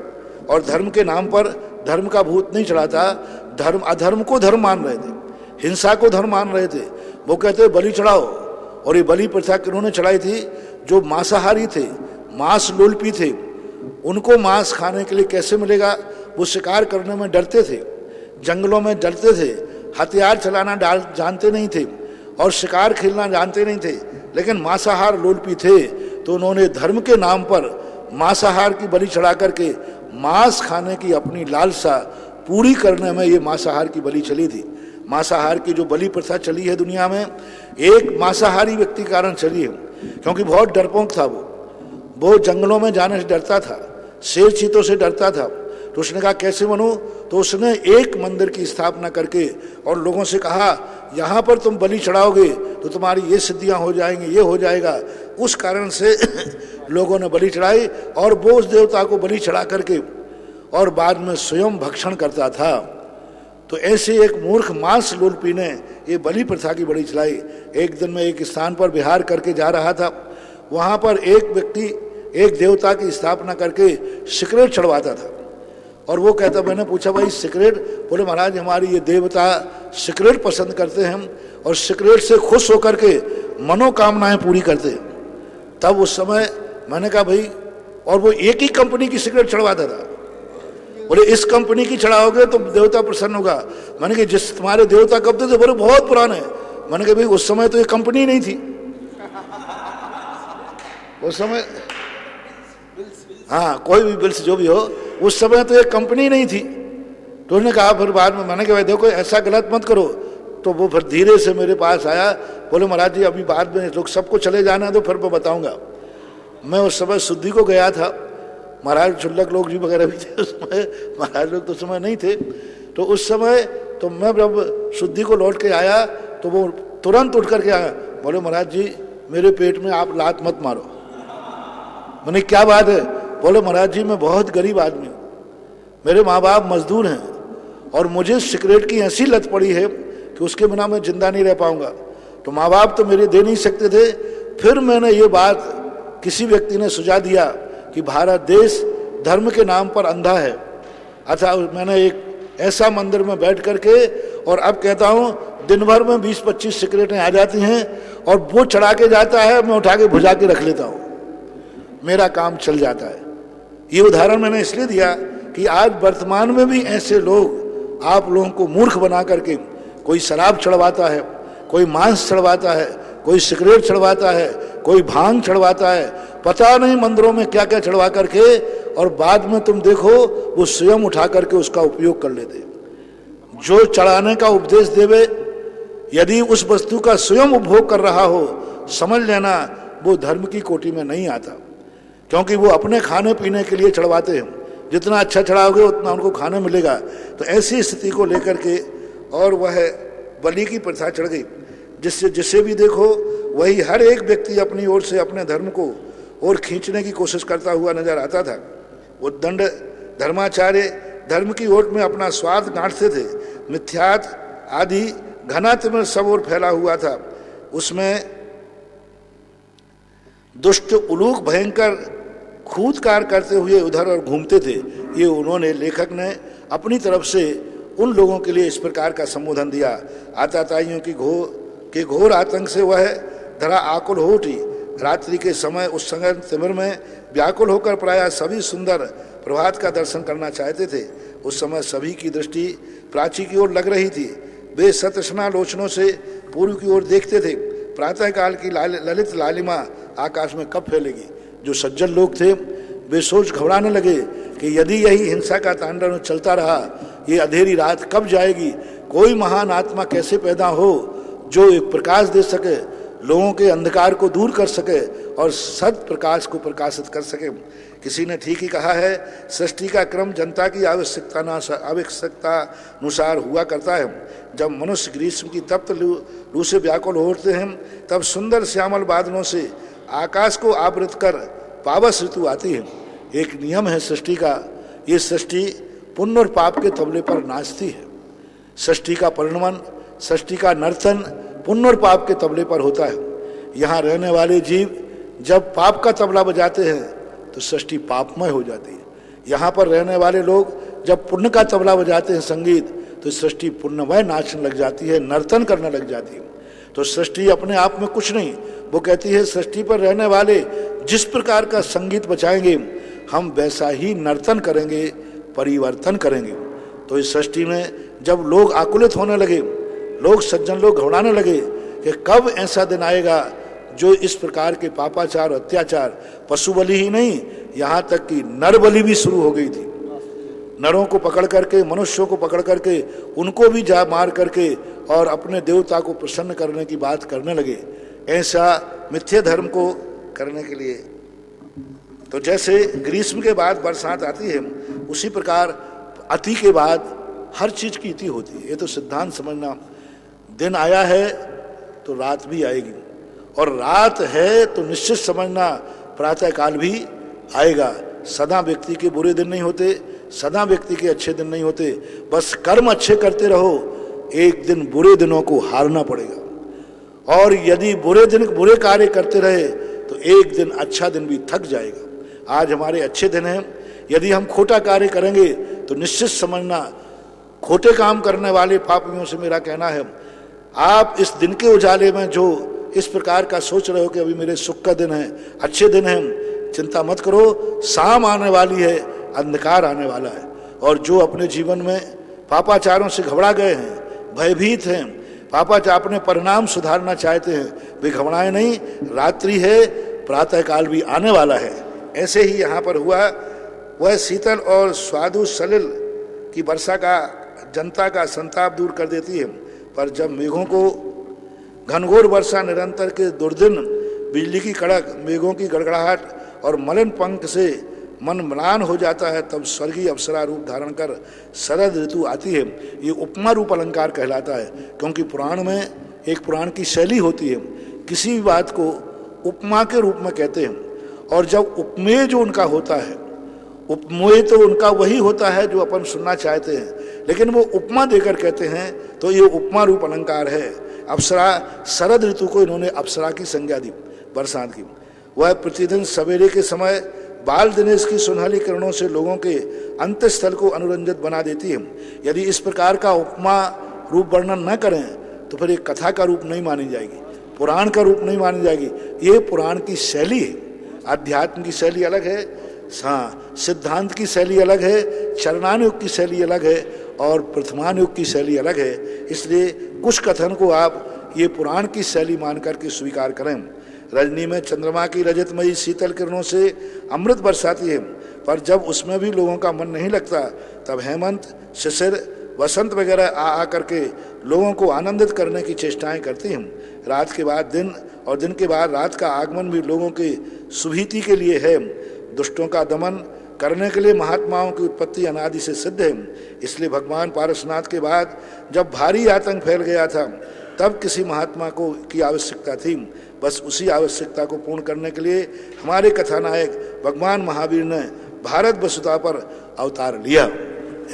और धर्म के नाम पर धर्म का भूत नहीं चढ़ा था, अधर्म को धर्म मान रहे थे, हिंसा को धर्म मान रहे थे। वो कहते बलि चढ़ाओ और ये बलि प्रथा किन्होंने चलाई थी? जो मांसाहारी थे, मांस लोलपी थे, उनको मांस खाने के लिए कैसे मिलेगा? वो शिकार करने में डरते थे, जंगलों में डरते थे, हथियार चलाना जानते नहीं थे और शिकार खेलना जानते नहीं थे, लेकिन मांसाहार लोलपी थे। तो उन्होंने धर्म के नाम पर मांसाहार की बलि चढ़ा करके मांस खाने की अपनी लालसा पूरी करने में ये मांसाहार की बलि चली थी। मांसाहार की जो बलि प्रथा चली है दुनिया में, एक मांसाहारी व्यक्ति के कारण चली है, क्योंकि बहुत डरपोक था वो जंगलों में जाने से डरता था, शेर चीतों से डरता था। तो उसने कहा कैसे बनूं? तो उसने एक मंदिर की स्थापना करके और लोगों से कहा यहाँ पर तुम बलि चढ़ाओगे तो तुम्हारी ये सिद्धियां हो जाएंगी, ये हो जाएगा। उस कारण से लोगों ने बलि चढ़ाई और वो उस देवता को बलि चढ़ा करके और बाद में स्वयं भक्षण करता था। तो ऐसे एक मूर्ख मांस लोलपी ने ये बलि प्रथा की बड़ी चलाई। एक दिन में एक स्थान पर विहार करके जा रहा था, वहाँ पर एक व्यक्ति एक देवता की स्थापना करके सिगरेट चढ़वाता था और वो कहता, मैंने पूछा भाई सिगरेट? बोले महाराज हमारी ये देवता सिगरेट पसंद करते हैं और सिगरेट से खुश होकर के मनोकामनाएं पूरी करते हैं। तब उस समय मैंने कहा भाई, और वो एक ही कंपनी की सिगरेट चढ़वाता था। बोले इस कंपनी की चढ़ाओगे तो देवता प्रसन्न होगा। मैंने कहा जिस तुम्हारे देवता कब थे? बोले बहुत पुराने। मैंने कहा भाई उस समय तो ये कंपनी नहीं थी, उस समय हाँ कोई भी बिल्स जो भी हो, उस समय तो ये कंपनी नहीं थी। तो उन्होंने कहा फिर बाद में, मैंने कहा भाई देखो ऐसा गलत मत करो। तो वो फिर धीरे से मेरे पास आया, बोले महाराज जी अभी बाद में लोग सबको चले जाना तो फिर मैं बताऊंगा। मैं उस समय शुद्धि को गया था, महाराज चुल्लक लोग जी वगैरह भी थे उस समय, महाराज लोग तो उस समय नहीं थे। तो उस समय तो मैं जब शुद्धि को लौट के आया तो वो तुरंत उठ करके आया, बोले महाराज जी मेरे पेट में आप लात मत मारो। मैंने क्या बात है? बोले महाराज जी मैं बहुत गरीब आदमी हूँ, मेरे माँ बाप मजदूर हैं और मुझे सिगरेट की ऐसी लत पड़ी है कि उसके बिना मैं जिंदा नहीं रह पाऊंगा। तो माँ बाप तो मेरे दे नहीं सकते थे। फिर मैंने ये बात किसी व्यक्ति ने सुझा दिया कि भारत देश धर्म के नाम पर अंधा है। अच्छा मैंने एक ऐसा मंदिर में बैठ करके और अब कहता हूँ दिन भर में 20-25 सिगरेटें आ जाती हैं और वो चढ़ा के जाता है, मैं उठा के भुजा के रख लेता हूँ, मेरा काम चल जाता है। ये उदाहरण मैंने इसलिए दिया कि आज वर्तमान में भी ऐसे लोग आप लोगों को मूर्ख बना करके कोई शराब चढ़वाता है, कोई मांस चढ़वाता है, कोई सिगरेट चढ़वाता है, कोई भांग चढ़वाता है, पता नहीं मंदिरों में क्या क्या चढ़वा करके, और बाद में तुम देखो वो स्वयं उठा करके उसका उपयोग कर लेते। जो चढ़ाने का उपदेश देवे यदि उस वस्तु का स्वयं उपभोग कर रहा हो, समझ लेना वो धर्म की कोटि में नहीं आता, क्योंकि वो अपने खाने पीने के लिए चढ़वाते हैं। जितना अच्छा चढ़ाओगे उतना उनको खाना मिलेगा। तो ऐसी स्थिति को लेकर के और वह बलि की प्रथा चढ़ गई, जिससे जिसे भी देखो वही हर एक व्यक्ति अपनी ओर से अपने धर्म को और खींचने की कोशिश करता हुआ नजर आता था। वो दंड धर्माचार्य धर्म की ओर में अपना स्वाद गांठते थे। मिथ्यात आदि घना तिमिर सब ओर फैला हुआ था। उसमें दुष्ट उलूक भयंकर खूदकार करते हुए उधर और घूमते थे। ये उन्होंने लेखक ने अपनी तरफ से उन लोगों के लिए इस प्रकार का संबोधन दिया। आताताइयों के घोर आतंक से वह धरा आकुल हो उठी। रात्रि के समय उस संगम तिमिर में व्याकुल होकर प्रायः सभी सुंदर प्रभात का दर्शन करना चाहते थे। उस समय सभी की दृष्टि प्राची की ओर लग रही थी। वे सतृष्णा लोचनों से पूर्व की ओर देखते थे। प्रातःकाल की ललित लालिमा आकाश में कब फैलेगी। जो सज्जन लोग थे वे सोच घबराने लगे कि यदि यही हिंसा का तांडव चलता रहा, ये अंधेरी रात कब जाएगी। कोई महान आत्मा कैसे पैदा हो जो एक प्रकाश दे सके, लोगों के अंधकार को दूर कर सके और सत प्रकाश को प्रकाशित कर सके। किसी ने ठीक ही कहा है, सृष्टि का क्रम जनता की आवश्यकता अनुसार हुआ करता है। जब मनुष्य ग्रीष्म की तप्त लू से व्याकुल होते हैं, तब सुंदर श्यामल बादलों से आकाश को आवृत कर पावस ऋतु आती है। एक नियम है सृष्टि का, ये सृष्टि पुण्य और पाप के तबले पर नाचती है। सृष्टि का परिणमन, सृष्टि का नर्तन पुण्य और पाप के तबले पर होता है। यहाँ रहने वाले जीव जब पाप का तबला बजाते हैं तो सृष्टि पापमय हो जाती है। यहाँ पर रहने वाले लोग जब पुण्य का तबला बजाते हैं संगीत, तो सृष्टि पुण्यमय नाचने लग जाती है, नर्तन करने लग जाती है। तो सृष्टि अपने आप में कुछ नहीं, वो कहती है सृष्टि पर रहने वाले जिस प्रकार का संगीत बजाएंगे हम वैसा ही नर्तन करेंगे, परिवर्तन करेंगे। तो इस सृष्टि में जब लोग आकुलित होने लगे, लोग सज्जन लोग घबराने लगे कि कब ऐसा दिन आएगा जो इस प्रकार के पापाचार अत्याचार, पशु बलि ही नहीं, यहाँ तक कि नर बलि भी शुरू हो गई थी। नरों को पकड़ करके, मनुष्यों को पकड़ करके उनको भी जा मार करके और अपने देवता को प्रसन्न करने की बात करने लगे, ऐसा मिथ्या धर्म को करने के लिए। तो जैसे ग्रीष्म के बाद बरसात आती है, उसी प्रकार अति के बाद हर चीज की इति होती है। ये तो सिद्धांत समझना, दिन आया है तो रात भी आएगी, और रात है तो निश्चित समझना प्रातः काल भी आएगा। सदा व्यक्ति के बुरे दिन नहीं होते, सदा व्यक्ति के अच्छे दिन नहीं होते, बस कर्म अच्छे करते रहो, एक दिन बुरे दिनों को हारना पड़ेगा। और यदि बुरे कार्य करते रहे तो एक दिन अच्छा दिन भी थक जाएगा। आज हमारे अच्छे दिन हैं, यदि हम खोटा कार्य करेंगे तो निश्चित समझना खोटे काम करने वाले पापियों से मेरा कहना है, आप इस दिन के उजाले में जो इस प्रकार का सोच रहे हो कि अभी मेरे सुख का दिन है, अच्छे दिन है, चिंता मत करो, शाम आने वाली है, अंधकार आने वाला है। और जो अपने जीवन में पापाचारों से घबरा गए हैं, भयभीत हैं, पापाचार अपने परिणाम सुधारना चाहते हैं, वे घबराए नहीं, रात्रि है, प्रातःकाल भी आने वाला है। ऐसे ही यहाँ पर हुआ, वह शीतल और स्वादु सलिल की वर्षा का जनता का संताप दूर कर देती है, पर जब मेघों को घनघोर वर्षा, निरंतर के दुर्दिन, बिजली की कड़क, मेघों की गड़गड़ाहट और मलिन पंख से मन म्लान हो जाता है, तब स्वर्गीय अप्सरा रूप धारण कर शरद ऋतु आती है। ये उपमा रूप अलंकार कहलाता है, क्योंकि पुराण में एक पुराण की शैली होती है, किसी भी बात को उपमा के रूप में कहते हैं। और जब उपमेय जो उनका होता है, उपमेय तो उनका वही होता है जो अपन सुनना चाहते हैं, लेकिन वो उपमा देकर कहते हैं, तो ये उपमा रूप अलंकार है। अप्सरा, शरद ऋतु को इन्होंने अप्सरा की संज्ञा दी, बरसात की। वह प्रतिदिन सवेरे के समय बाल दिनेश की सुनहली किरणों से लोगों के अंतस्थल को अनुरंजित बना देती है। यदि इस प्रकार का उपमा रूप वर्णन न करें तो फिर एक कथा का रूप नहीं मानी जाएगी, पुराण का रूप नहीं मानी जाएगी। ये पुराण की शैली है, अध्यात्म की शैली अलग है, हाँ, सिद्धांत की शैली अलग है, चरणानुयुग की शैली अलग है और प्रथमानुयुग की शैली अलग है। इसलिए कुछ कथन को आप ये पुराण की शैली मान करके स्वीकार करें। रजनी में चंद्रमा की रजतमयी शीतल किरणों से अमृत बरसाती है, पर जब उसमें भी लोगों का मन नहीं लगता, तब हेमंत, शिशिर, वसंत वगैरह आ करके लोगों को आनंदित करने की चेष्टाएं करती हैं। रात के बाद दिन और दिन के बाद रात का आगमन भी लोगों के सुभीति के लिए है। दुष्टों का दमन करने के लिए महात्माओं की उत्पत्ति अनादि से सिद्ध है। इसलिए भगवान पारसनाथ के बाद जब भारी आतंक फैल गया था, तब किसी महात्मा को की आवश्यकता थी। बस उसी आवश्यकता को पूर्ण करने के लिए हमारे कथानायक भगवान महावीर ने भारत वसुधा पर अवतार लिया।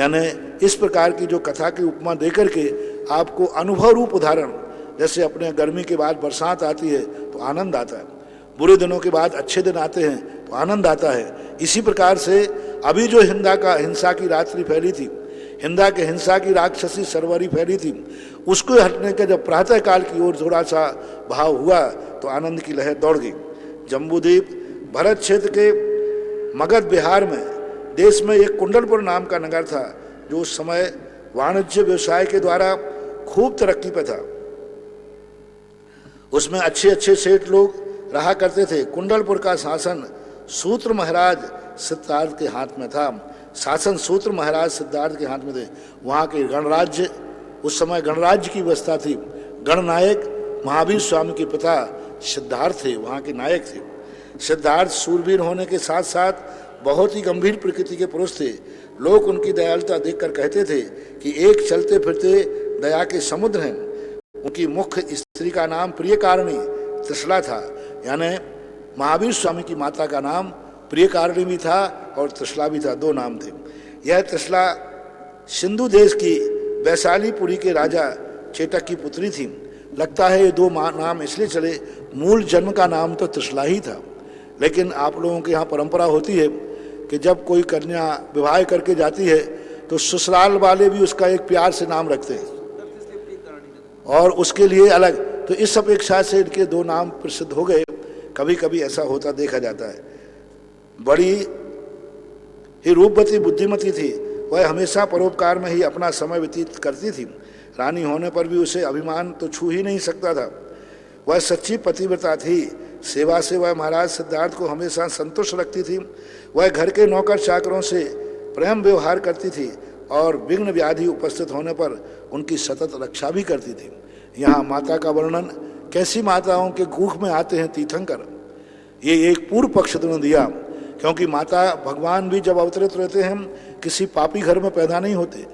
यानी इस प्रकार की जो कथा की उपमा देकर के आपको अनुभव रूप उदाहरण, जैसे अपने गर्मी के बाद बरसात आती है तो आनंद आता है, बुरे दिनों के बाद अच्छे दिन आते हैं तो आनंद आता है। इसी प्रकार से अभी जो हिंसा की रात्रि फैली थी, हिंसा की राक्षसी सरवरी फैली थी, उसको हटने के जब प्रातः काल की ओर थोड़ा सा भाव हुआ तो आनंद की लहर दौड़ गई। जम्बूद्वीप भरत क्षेत्र के मगध बिहार में देश में एक कुंडलपुर नाम का नगर था, जो उस समय वाणिज्य व्यवसाय के द्वारा खूब तरक्की पे था। उसमें अच्छे अच्छे सेठ लोग रहा करते थे। कुंडलपुर का शासन सूत्र महाराज सिद्धार्थ के हाथ में था। शासन सूत्र महाराज सिद्धार्थ के हाथ में थे। वहाँ के गणराज्य, उस समय गणराज्य की व्यवस्था थी। गणनायक महावीर स्वामी के पिता सिद्धार्थ थे, वहाँ के नायक थे। सिद्धार्थ सूरवीर होने के साथ साथ बहुत ही गंभीर प्रकृति के पुरुष थे। लोग उनकी दयालुता देखकर कहते थे कि एक चलते फिरते दया के समुद्र हैं। उनकी मुख्य स्त्री का नाम प्रियकारिणी त्रिशला था, यानी महावीर स्वामी की माता का नाम प्रियकारिणी भी था और त्रिशला भी था, दो नाम थे। यह त्रिशला सिंधु देश की वैशालीपुरी के राजा चेटक की पुत्री थी। लगता है ये दो नाम इसलिए चले, मूल जन्म का नाम तो त्रिशला ही था, लेकिन आप लोगों के यहाँ परंपरा होती है कि जब कोई कन्या विवाह करके जाती है तो ससुराल वाले भी उसका एक प्यार से नाम रखते हैं और उसके लिए अलग तो इस अपेक्षा से इनके 2 नाम प्रसिद्ध हो गए। कभी कभी ऐसा होता देखा जाता है। बड़ी ही रूपवती बुद्धिमती थी, वह हमेशा परोपकार में ही अपना समय व्यतीत करती थी। रानी होने पर भी उसे अभिमान तो छू ही नहीं सकता था। वह सच्ची पतिव्रता थी। सेवा से वह महाराज सिद्धार्थ को हमेशा संतुष्ट रखती थी। वह घर के नौकर चाकरों से प्रेम व्यवहार करती थी और विघ्न व्याधि उपस्थित होने पर उनकी सतत रक्षा भी करती थी। यहाँ माता का वर्णन कैसी माताओं के गुख में आते हैं तीर्थंकर, ये एक पूर्व पक्ष तुमने दिया, क्योंकि माता भगवान भी जब अवतरित रहते हैं किसी पापी घर में पैदा नहीं होते,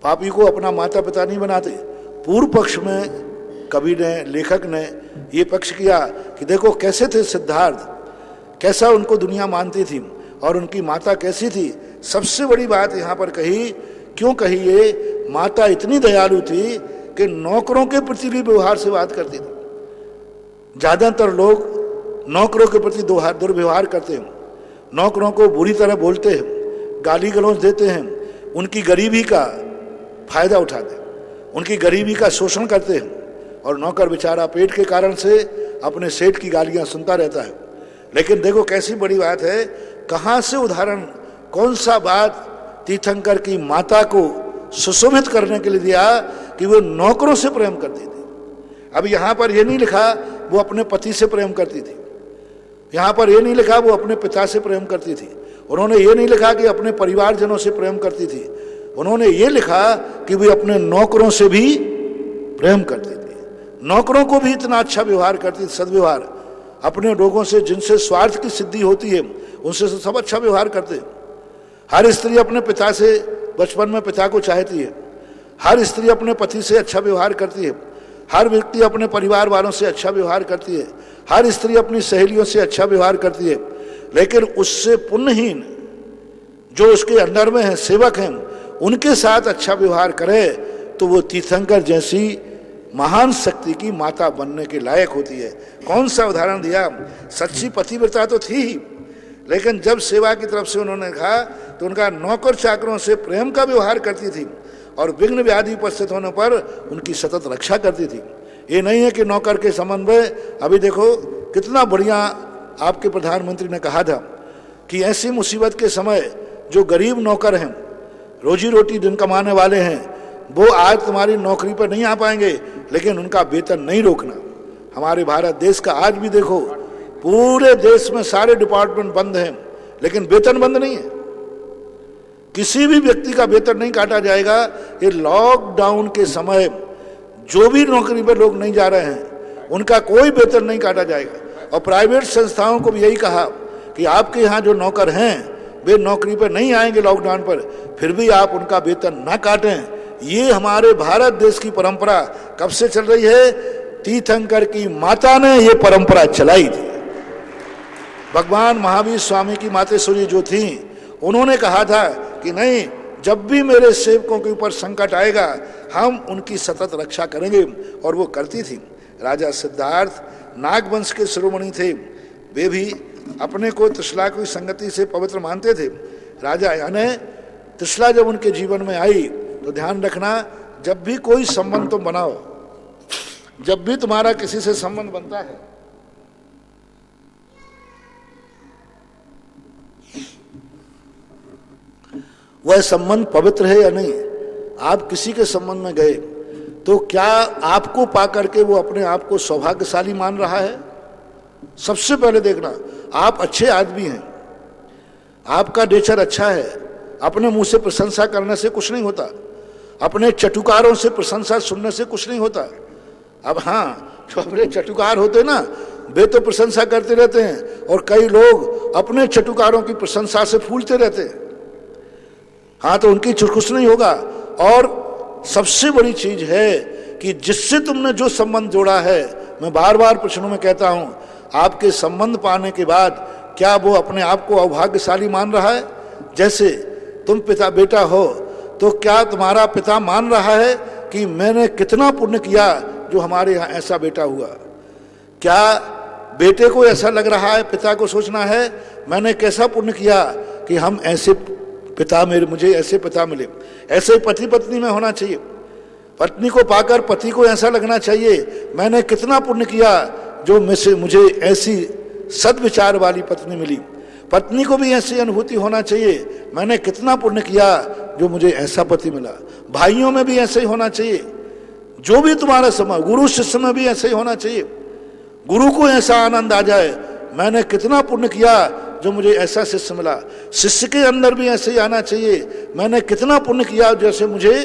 पापी को अपना माता पिता नहीं बनाते। पूर्व पक्ष में कवि ने, लेखक ने ये पक्ष किया कि देखो कैसे थे सिद्धार्थ, कैसा उनको दुनिया मानती थी और उनकी माता कैसी थी। सबसे बड़ी बात यहाँ पर कही, क्यों कही ये, माता इतनी दयालु थी कि नौकरों के प्रति भी व्यवहार से बात करती थी। ज्यादातर लोग नौकरों के प्रति दुर्व्यवहार करते हैं, नौकरों को बुरी तरह बोलते हैं, गाली गलौज देते हैं, उनकी गरीबी का फायदा उठाते हैं, उनकी गरीबी का शोषण करते हैं और नौकर बेचारा पेट के कारण से अपने सेठ की गालियां सुनता रहता है। लेकिन देखो कैसी बड़ी बात है, कहाँ से उदाहरण, कौन सा बात तीर्थंकर की माता को सुशोभित करने के लिए दिया कि वो नौकरों से प्रेम करती थी। अब यहाँ पर यह नहीं लिखा वो अपने पति से प्रेम करती थी, यहाँ पर यह नहीं लिखा वो अपने पिता से प्रेम करती थी, उन्होंने ये नहीं लिखा कि अपने परिवारजनों से प्रेम करती थी, उन्होंने ये लिखा कि वे अपने नौकरों से भी प्रेम करती थी। नौकरों को भी इतना अच्छा व्यवहार करती थी, सद्व्यवहार। अपने लोगों से जिनसे स्वार्थ की सिद्धि होती है उनसे सब अच्छा व्यवहार करते हैं। हर स्त्री अपने पिता से बचपन में पिता को चाहती है, हर स्त्री अपने पति से अच्छा व्यवहार करती है, हर व्यक्ति अपने परिवार वालों से अच्छा व्यवहार करती है, हर स्त्री अपनी सहेलियों से अच्छा व्यवहार करती है। लेकिन उससे पुण्यहीन जो उसके अंदर में है, सेवक हैं, उनके साथ अच्छा व्यवहार करे तो वो तीर्थंकर जैसी महान शक्ति की माता बनने के लायक होती है। कौन सा उदाहरण दिया, सच्ची पतिव्रता तो थी ही, लेकिन जब सेवा की तरफ से उन्होंने कहा तो उनका नौकर चाकरों से प्रेम का व्यवहार करती थी और विघ्न व्याधि उपस्थित होने पर उनकी सतत रक्षा करती थी। ये नहीं है कि नौकर के संबंध में, अभी देखो कितना बढ़िया आपके प्रधानमंत्री ने कहा था कि ऐसी मुसीबत के समय जो गरीब नौकर हैं, रोजी रोटी दिन कमाने वाले हैं, वो आज तुम्हारी नौकरी पर नहीं आ पाएंगे, लेकिन उनका वेतन नहीं रोकना। हमारे भारत देश का आज भी देखो, पूरे देश में सारे डिपार्टमेंट बंद हैं, लेकिन वेतन बंद नहीं है, किसी भी व्यक्ति का वेतन नहीं काटा जाएगा। ये लॉकडाउन के समय जो भी नौकरी पर लोग नहीं जा रहे हैं उनका कोई वेतन नहीं काटा जाएगा। और प्राइवेट संस्थाओं को भी यही कहा कि आपके यहाँ जो नौकर हैं वे नौकरी पर नहीं आएंगे लॉकडाउन पर, फिर भी आप उनका वेतन ना काटें। ये हमारे भारत देश की परंपरा कब से चल रही है, तीर्थंकर की माता ने ये परंपरा चलाई थी। भगवान महावीर स्वामी की मातेश्वरी जो थी, उन्होंने कहा था कि नहीं, जब भी मेरे सेवकों के ऊपर संकट आएगा हम उनकी सतत रक्षा करेंगे, और वो करती थी। राजा सिद्धार्थ नागवंश के शिरोमणि थे, वे भी अपने को त्रिशला की संगति से पवित्र मानते थे। राजा यानी त्रिशला जब उनके जीवन में आई तो ध्यान रखना, जब भी कोई संबंध तुम बनाओ, जब भी तुम्हारा किसी से संबंध बनता है, वह संबंध पवित्र है या नहीं। आप किसी के संबंध में गए तो क्या आपको पाकर के वो अपने आप को सौभाग्यशाली मान रहा है? सबसे पहले देखना, आप अच्छे आदमी हैं, आपका नेचर अच्छा है, अपने मुंह से प्रशंसा करने से कुछ नहीं होता, अपने चटुकारों से प्रशंसा सुनने से कुछ नहीं होता। अब हाँ, जो अपने चटुकार होते ना, वे तो प्रशंसा करते रहते हैं, और कई लोग अपने चटुकारों की प्रशंसा से फूलते रहते हैं। हाँ, तो उनकी कुछ नहीं होगा। और सबसे बड़ी चीज है कि जिससे तुमने जो संबंध जोड़ा है, मैं बार बार प्रश्नों में कहता हूं, आपके संबंध पाने के बाद क्या वो अपने आप को अभाग्यशाली मान रहा है? जैसे तुम पिता बेटा हो तो क्या तुम्हारा पिता मान रहा है कि मैंने कितना पुण्य किया जो हमारे यहाँ ऐसा बेटा हुआ? क्या बेटे को ऐसा लग रहा है, पिता को सोचना है मैंने कैसा पुण्य किया कि हम ऐसे पिता, मुझे ऐसे पिता मिले? ऐसे पति पत्नी में होना चाहिए। पत्नी को पाकर पति को ऐसा लगना चाहिए मैंने कितना पुण्य किया जो मुझे ऐसी सद्विचार वाली पत्नी मिली। पत्नी को भी ऐसी अनुभूति होना चाहिए मैंने कितना पुण्य किया जो मुझे ऐसा पति मिला। भाइयों में भी ऐसे ही होना चाहिए, जो भी तुम्हारा समय, गुरु शिष्य में भी ऐसे ही होना चाहिए। गुरु को ऐसा आनंद आ जाए मैंने कितना पुण्य किया जो मुझे ऐसा शिष्य मिला। शिष्य के अंदर भी ऐसे ही आना चाहिए मैंने कितना पुण्य किया जैसे मुझे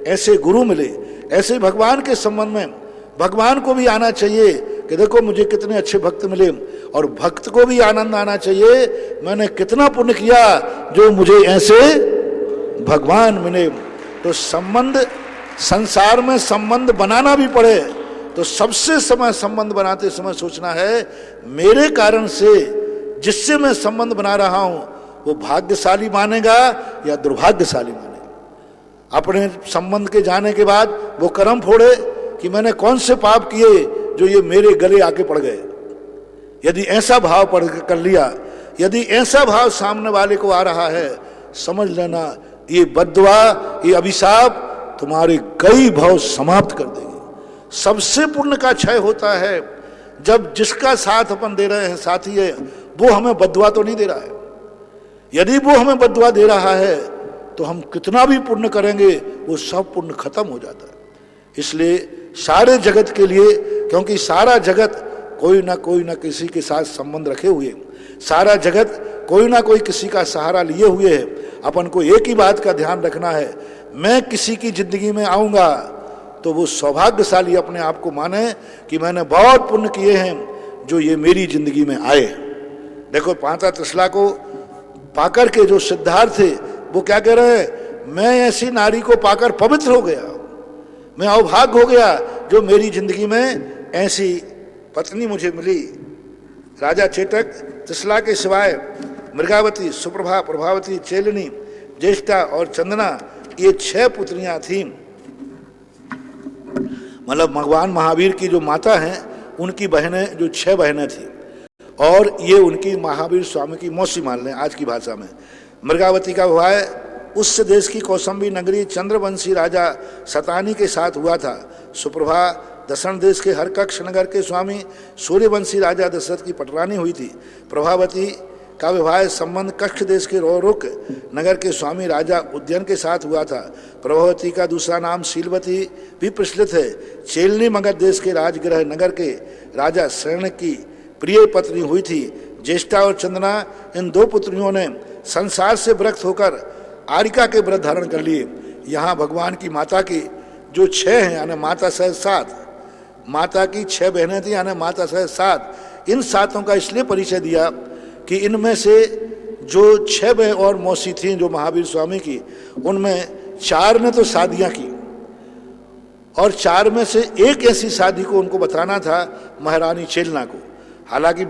ऐसे गुरु मिले। ऐसे ही भगवान के संबंध में भगवान को भी आना चाहिए कि देखो मुझे कितने अच्छे भक्त मिले, और भक्त को भी आनंद आना चाहिए मैंने कितना पुण्य किया जो मुझे ऐसे भगवान मिले। तो संबंध, संसार में संबंध बनाना भी पड़े तो सबसे समय संबंध बनाते समय सोचना है मेरे कारण से जिससे मैं संबंध बना रहा हूं वो भाग्यशाली मानेगा या दुर्भाग्यशाली मानेगा। अपने संबंध के जाने के बाद वो कर्म फोड़े कि मैंने कौन से पाप किए जो ये मेरे गले आके पड़ गए। यदि ऐसा भाव पड़ कर लिया, यदि ऐसा भाव सामने वाले को आ रहा है, समझ लेना ये बद्दुआ, ये अभिशाप तुम्हारे कई भाव समाप्त कर देगी। सबसे पुण्य का क्षय होता है जब जिसका साथ अपन दे रहे हैं, साथी है, वो हमें बद्दुआ तो नहीं दे रहा है। यदि वो हमें बद्दुआ दे रहा है तो हम कितना भी पुण्य करेंगे वो सब पुण्य खत्म हो जाता है। इसलिए सारे जगत के लिए, क्योंकि सारा जगत कोई ना किसी के साथ संबंध रखे हुए, सारा जगत कोई ना कोई किसी का सहारा लिए हुए है। अपन को एक ही बात का ध्यान रखना है, मैं किसी की जिंदगी में आऊंगा तो वो सौभाग्यशाली अपने आप को माने कि मैंने बहुत पुण्य किए हैं जो ये मेरी जिंदगी में आए। देखो पांता त्रिशला को पाकर के जो सिद्धार्थ थे वो क्या कह रहे हैं, मैं ऐसी नारी को पाकर पवित्र हो गया, मैं अभाग्य हो गया जो मेरी जिंदगी में ऐसी पत्नी मुझे मिली। राजा चेतक त्रिशला के सिवाय मृगावती, सुप्रभा, प्रभावती, चेलनी, ज्येष्ठा और चंदना, ये 6 पुत्रियां थीं। मतलब भगवान महावीर की जो माता हैं उनकी बहनें, जो 6 बहनें थी, और ये उनकी महावीर स्वामी की मौसी मान लें आज की भाषा में। मृगावती का विवाह उस देश की कौसंबी नगरी चंद्रवंशी राजा सतानी के साथ हुआ था। सुप्रभा दक्षिण देश के हरकक्ष नगर के स्वामी सूर्यवंशी राजा दशरथ की पटरानी हुई थी। प्रभावती का विवाह संबंध कक्ष देश के रोरुक नगर के स्वामी राजा उद्यन के साथ हुआ था। प्रभावती का दूसरा नाम शीलवती भी प्रचलित है। चेलनी मगध देश के राजगृह नगर के राजा शरण की प्रिय पत्नी हुई थी। ज्येष्ठा और चंदना, इन 2 पुत्रियों ने संसार से विरक्त होकर आरिका के व्रत धारण कर लिए। यहाँ भगवान की माता की जो 6 हैं यानी माता सहित 7, माता की 6 बहनें थी यानी माता सहित 7। इन 7 का इसलिए परिचय दिया कि इनमें से जो 6 बहन और मौसी थीं जो महावीर स्वामी की, उनमें 4 ने तो शादियां की और 4 में से एक ऐसी शादी को उनको बताना था महारानी चेलना को। हालांकि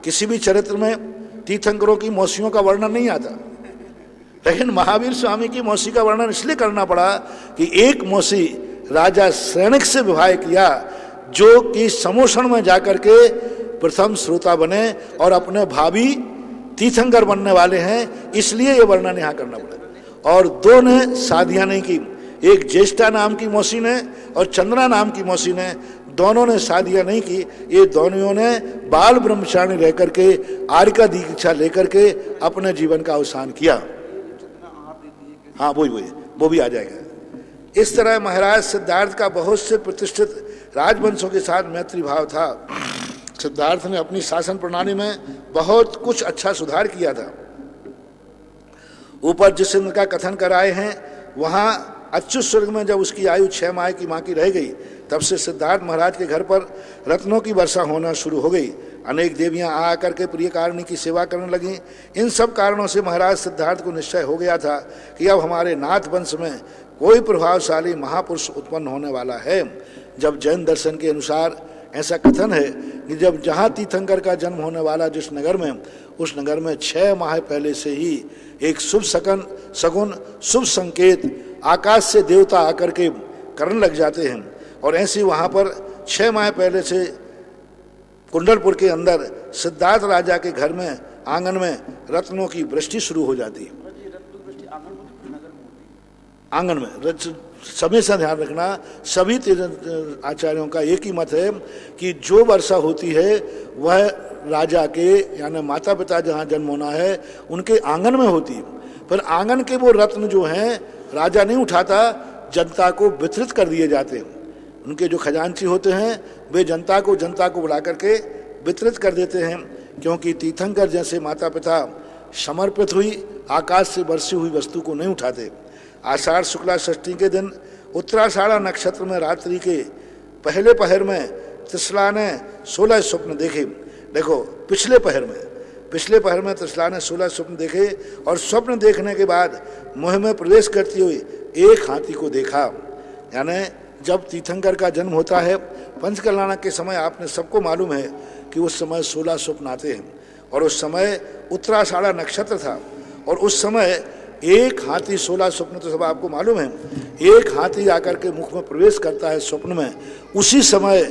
किसी भी चरित्र में तीर्थंकरों की मौसियों का वर्णन नहीं आता, लेकिन महावीर स्वामी की मौसी का वर्णन इसलिए करना पड़ा कि एक मौसी राजा श्रेणिक से विवाह किया जो कि समोषण में जाकर के प्रथम श्रोता बने और अपने भाभी तीर्थंकर बनने वाले हैं, इसलिए ये वर्णन यहाँ करना पड़ा। और 2 ने शादियां नहीं की, एक ज्येष्ठा नाम की मौसी ने और चंद्रा नाम की मौसी ने, दोनों ने शादियां नहीं की। ये दोनों ने बाल ब्रह्मचारी रह करके आर्य दीक्षा लेकर के अपने जीवन का अवसान किया। हाँ वो भी आ जाएगा। इस तरह महाराज सिद्धार्थ का बहुत से प्रतिष्ठित राजवंशों के साथ मैत्री भाव था। सिद्धार्थ ने अपनी शासन प्रणाली में बहुत कुछ अच्छा सुधार किया था। ऊपर जिस इंद्र का कथन कराए हैं, वहां अच्युत स्वर्ग में जब उसकी आयु 6 माह की मां की रह गई, तब से सिद्धार्थ महाराज के घर पर रत्नों की वर्षा होना शुरू हो गई। अनेक देवियां आ करके प्रिय कारिणी की सेवा करने लगी। इन सब कारणों से महाराज सिद्धार्थ को निश्चय हो गया था कि अब हमारे नाथ वंश में कोई प्रभावशाली महापुरुष उत्पन्न होने वाला है। जब जैन दर्शन के अनुसार ऐसा कथन है कि जब जहाँ तीर्थंकर का जन्म होने वाला जिस नगर में, उस नगर में 6 माह पहले से ही एक शुभ सगुन शुभ संकेत आकाश से देवता आकर के करने लग जाते हैं। और ऐसे वहाँ पर 6 माह पहले से कुंडलपुर के अंदर सिद्धार्थ राजा के घर में आंगन में रत्नों की वृष्टि शुरू हो जाती है। आंगन में हमेशा ध्यान रखना, सभी आचार्यों का एक ही मत है कि जो वर्षा होती है वह राजा के यानी माता पिता जहाँ जन्म होना है उनके आंगन में होती है, पर आंगन के वो रत्न जो हैं राजा नहीं उठाता, जनता को वितरित कर दिए जाते हैं। उनके जो खजांची होते हैं वे जनता को बुला करके वितरित कर देते हैं, क्योंकि तीर्थंकर जैसे माता पिता समर्पित हुई आकाश से बरसी हुई वस्तु को नहीं उठाते। आषाढ़ शुक्ला षष्ठी के दिन उत्तराषाढ़ा नक्षत्र में रात्रि के पहले पहर में त्रिशला ने 16 स्वप्न देखे। देखो पिछले पहर में त्रिशला ने 16 स्वप्न देखे और स्वप्न देखने के बाद मुह में प्रवेश करते हुए एक हाथी को देखा। यानी जब तीर्थंकर का जन्म होता है पंचकल्याण के समय, आपने सबको मालूम है कि उस समय 16 स्वप्न आते हैं और उस समय उत्तराषाढ़ा नक्षत्र था और उस समय एक हाथी 16 स्वप्न तो सब आपको मालूम है, एक हाथी आकर के मुख में प्रवेश करता है स्वप्न में। उसी समय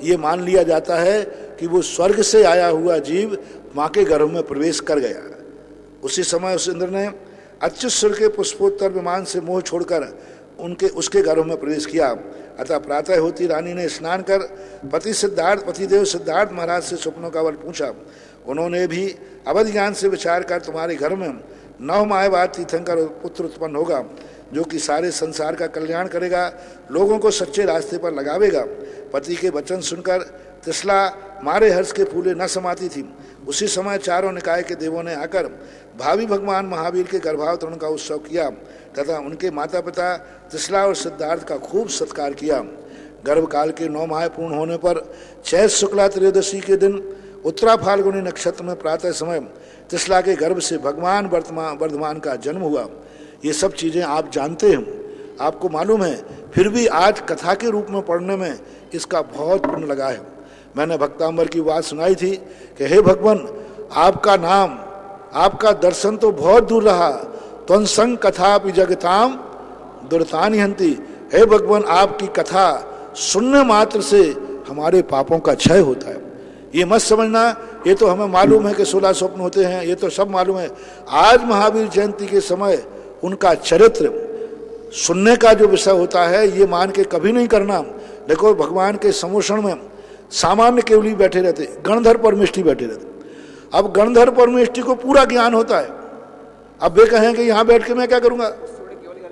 ये मान लिया जाता है कि वो स्वर्ग से आया हुआ जीव माँ के गर्भ में प्रवेश कर गया। उसी समय उस इंद्र ने अच्युत के पुष्पोत्तर विमान से मोह छोड़कर उसके गर्भ में प्रवेश किया। अतः प्रातः होती रानी ने स्नान कर पतिदेव सिद्धार्थ महाराज से स्वप्नों का बल पूछा। उन्होंने भी अवध ज्ञान से विचार कर तुम्हारे घर में 9 माह बाद तीर्थंकर पुत्र उत्पन्न होगा, जो कि सारे संसार का कल्याण करेगा, लोगों को सच्चे रास्ते पर लगावेगा। पति के वचन सुनकर त्रिशला मारे हर्ष के फूले न समाती थी। उसी समय चारों निकाय के देवों ने आकर भावी भगवान महावीर के गर्भावतरण का उत्सव किया तथा उनके माता पिता त्रिशला और सिद्धार्थ का खूब सत्कार किया। गर्भकाल के 9 माह पूर्ण होने पर चैत शुक्ला त्रयोदशी के दिन उत्तरा फाल्गुनी नक्षत्र में प्रातः समय त्रिशला के गर्भ से भगवान वर्धमान का जन्म हुआ। ये सब चीज़ें आप जानते हैं, आपको मालूम है, फिर भी आज कथा के रूप में पढ़ने में इसका बहुत पुण्य लगा है। मैंने भक्तांबर की बात सुनाई थी कि हे भगवान, आपका नाम, आपका दर्शन तो बहुत दूर रहा, त्वंसंग कथा पि जगताम दुर्तानि हंति। हे भगवान, आपकी कथा सुनने मात्र से हमारे पापों का क्षय होता है। ये मत समझना, ये तो हमें मालूम है कि 16 स्वप्न होते हैं, ये तो सब मालूम है। आज महावीर जयंती के समय उनका चरित्र सुनने का जो विषय होता है ये मान के कभी नहीं करना। देखो भगवान के समोषण में सामान्य केवली बैठे रहते, गणधर परमेष्ठी बैठे रहते। अब गणधर परमेष्ठी को पूरा ज्ञान होता है। अब वे कहें कि यहाँ बैठ के मैं क्या करूँगा,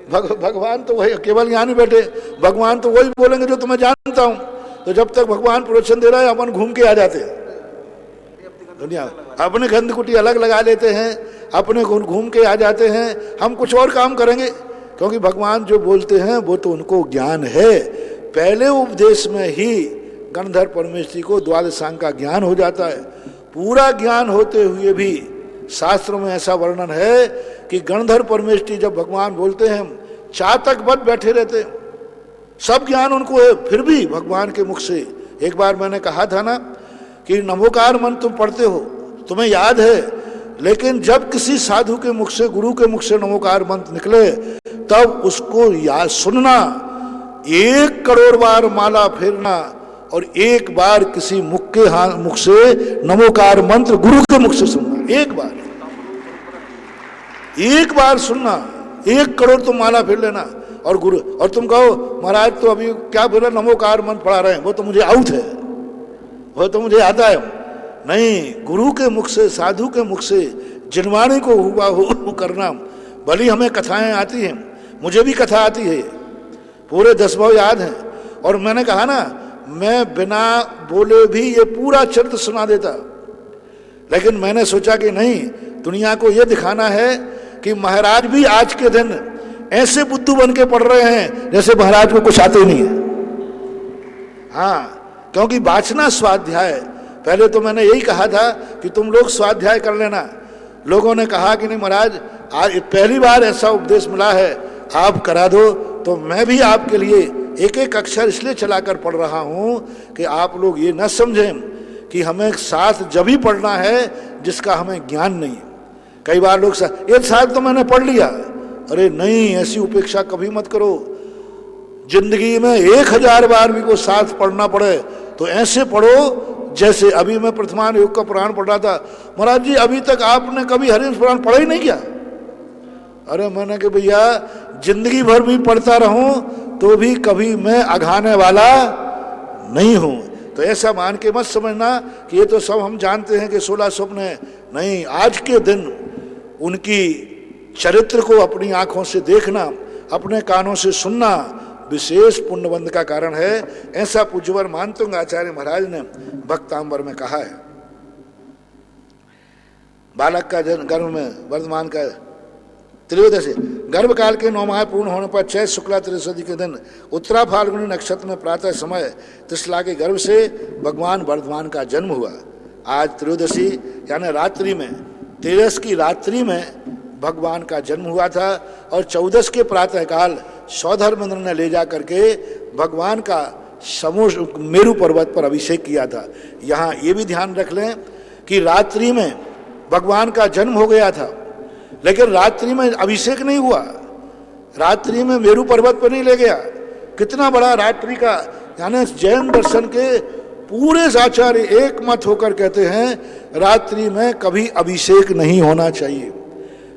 भगवान तो वही केवल यहाँ नहीं बैठे, भगवान तो वही बोलेंगे जो तुम्हें जानता हूँ। तो जब तक भगवान प्रवचन दे रहा है अपन घूम के आ जाते हैं दुनिया, अपने गंध कुटी अलग लगा लेते हैं, अपने घूम के आ जाते हैं, हम कुछ और काम करेंगे, क्योंकि भगवान जो बोलते हैं वो तो उनको ज्ञान है। पहले उपदेश में ही गणधर परमेष्ठी को द्वादशांग का ज्ञान हो जाता है। पूरा ज्ञान होते हुए भी शास्त्रों में ऐसा वर्णन है कि गणधर परमेष्ठी जब भगवान बोलते हैं चातक बद बैठे रहते, सब ज्ञान उनको है, फिर भी भगवान के मुख से। एक बार मैंने कहा था ना कि नमोकार मंत्र तुम पढ़ते हो, तुम्हें याद है, लेकिन जब किसी साधु के मुख से, गुरु के मुख से नमोकार मंत्र निकले तब उसको याद सुनना, 1 करोड़ बार माला फेरना और एक बार किसी मुख से नमोकार मंत्र गुरु के मुख से सुनना, एक बार सुनना, 1 करोड़ तुम माला फेर लेना और गुरु, और तुम कहो महाराज तो अभी क्या बोला नमोकार मंत्र पढ़ा रहे हैं, वो तो मुझे आउट है, वो तो मुझे आता है। नहीं, गुरु के मुख से, साधु के मुख से जिनवाणी को हुआ हो करना। भली हमें कथाएं आती हैं, मुझे भी कथा आती है, पूरे 10 भाव याद हैं, और मैंने कहा ना मैं बिना बोले भी ये पूरा चरित्र सुना देता, लेकिन मैंने सोचा कि नहीं, दुनिया को ये दिखाना है कि महाराज भी आज के दिन ऐसे बुद्धू बन के पढ़ रहे हैं जैसे महाराज को कुछ आते नहीं है। हाँ, क्योंकि वाचना स्वाध्याय, पहले तो मैंने यही कहा था कि तुम लोग स्वाध्याय कर लेना, लोगों ने कहा कि नहीं महाराज आज पहली बार ऐसा उपदेश मिला है, आप करा दो। तो मैं भी आपके लिए एक एक अक्षर इसलिए चलाकर पढ़ रहा हूँ कि आप लोग ये न समझें कि हमें साथ जब ही पढ़ना है जिसका हमें ज्ञान नहीं है। कई बार लोग एक साथ तो मैंने पढ़ लिया, अरे नहीं, ऐसी उपेक्षा कभी मत करो। जिंदगी में 1000 बार भी को साथ पढ़ना पड़े तो ऐसे पढ़ो जैसे अभी मैं प्रथमान योग का पुराण पढ़ रहा था। महाराज जी अभी तक आपने कभी हरिवंश पुराण पढ़ा ही नहीं क्या? अरे मैंने कि भैया जिंदगी भर भी पढ़ता रहूं तो भी कभी मैं अघाने वाला नहीं हूं। तो ऐसा मान के मत समझना कि ये तो सब हम जानते हैं कि 16 स्वप्न है। नहीं, आज के दिन उनकी चरित्र को अपनी आंखों से देखना, अपने कानों से सुनना विशेष पुण्यबंध का कारण है। ऐसा पूज्यवर मानतुंग आचार्य महाराज ने भक्तांबर में कहा है। बालक का जन्म गर्भ में वर्धमान का त्रयोदशी गर्भ काल के 9 माह पूर्ण होने पर चैत शुक्ला त्रयोदशी के दिन उत्तरा फाल्गुनी नक्षत्र में प्रातः समय त्रिशला के गर्भ से भगवान वर्धमान का जन्म हुआ। आज त्रयोदशी यानी रात्रि में, 13 की रात्रि में भगवान का जन्म हुआ था और 14 के प्रातःकाल सौधर्मेंद्र ने ले जा करके भगवान का समूह मेरु पर्वत पर अभिषेक किया था। यहाँ ये भी ध्यान रख लें कि रात्रि में भगवान का जन्म हो गया था, लेकिन रात्रि में अभिषेक नहीं हुआ, रात्रि में मेरु पर्वत पर नहीं ले गया। कितना बड़ा रात्रि का, यानी जैन दर्शन के पूरे आचार्य एक मत होकर कहते हैं रात्रि में कभी अभिषेक नहीं होना चाहिए,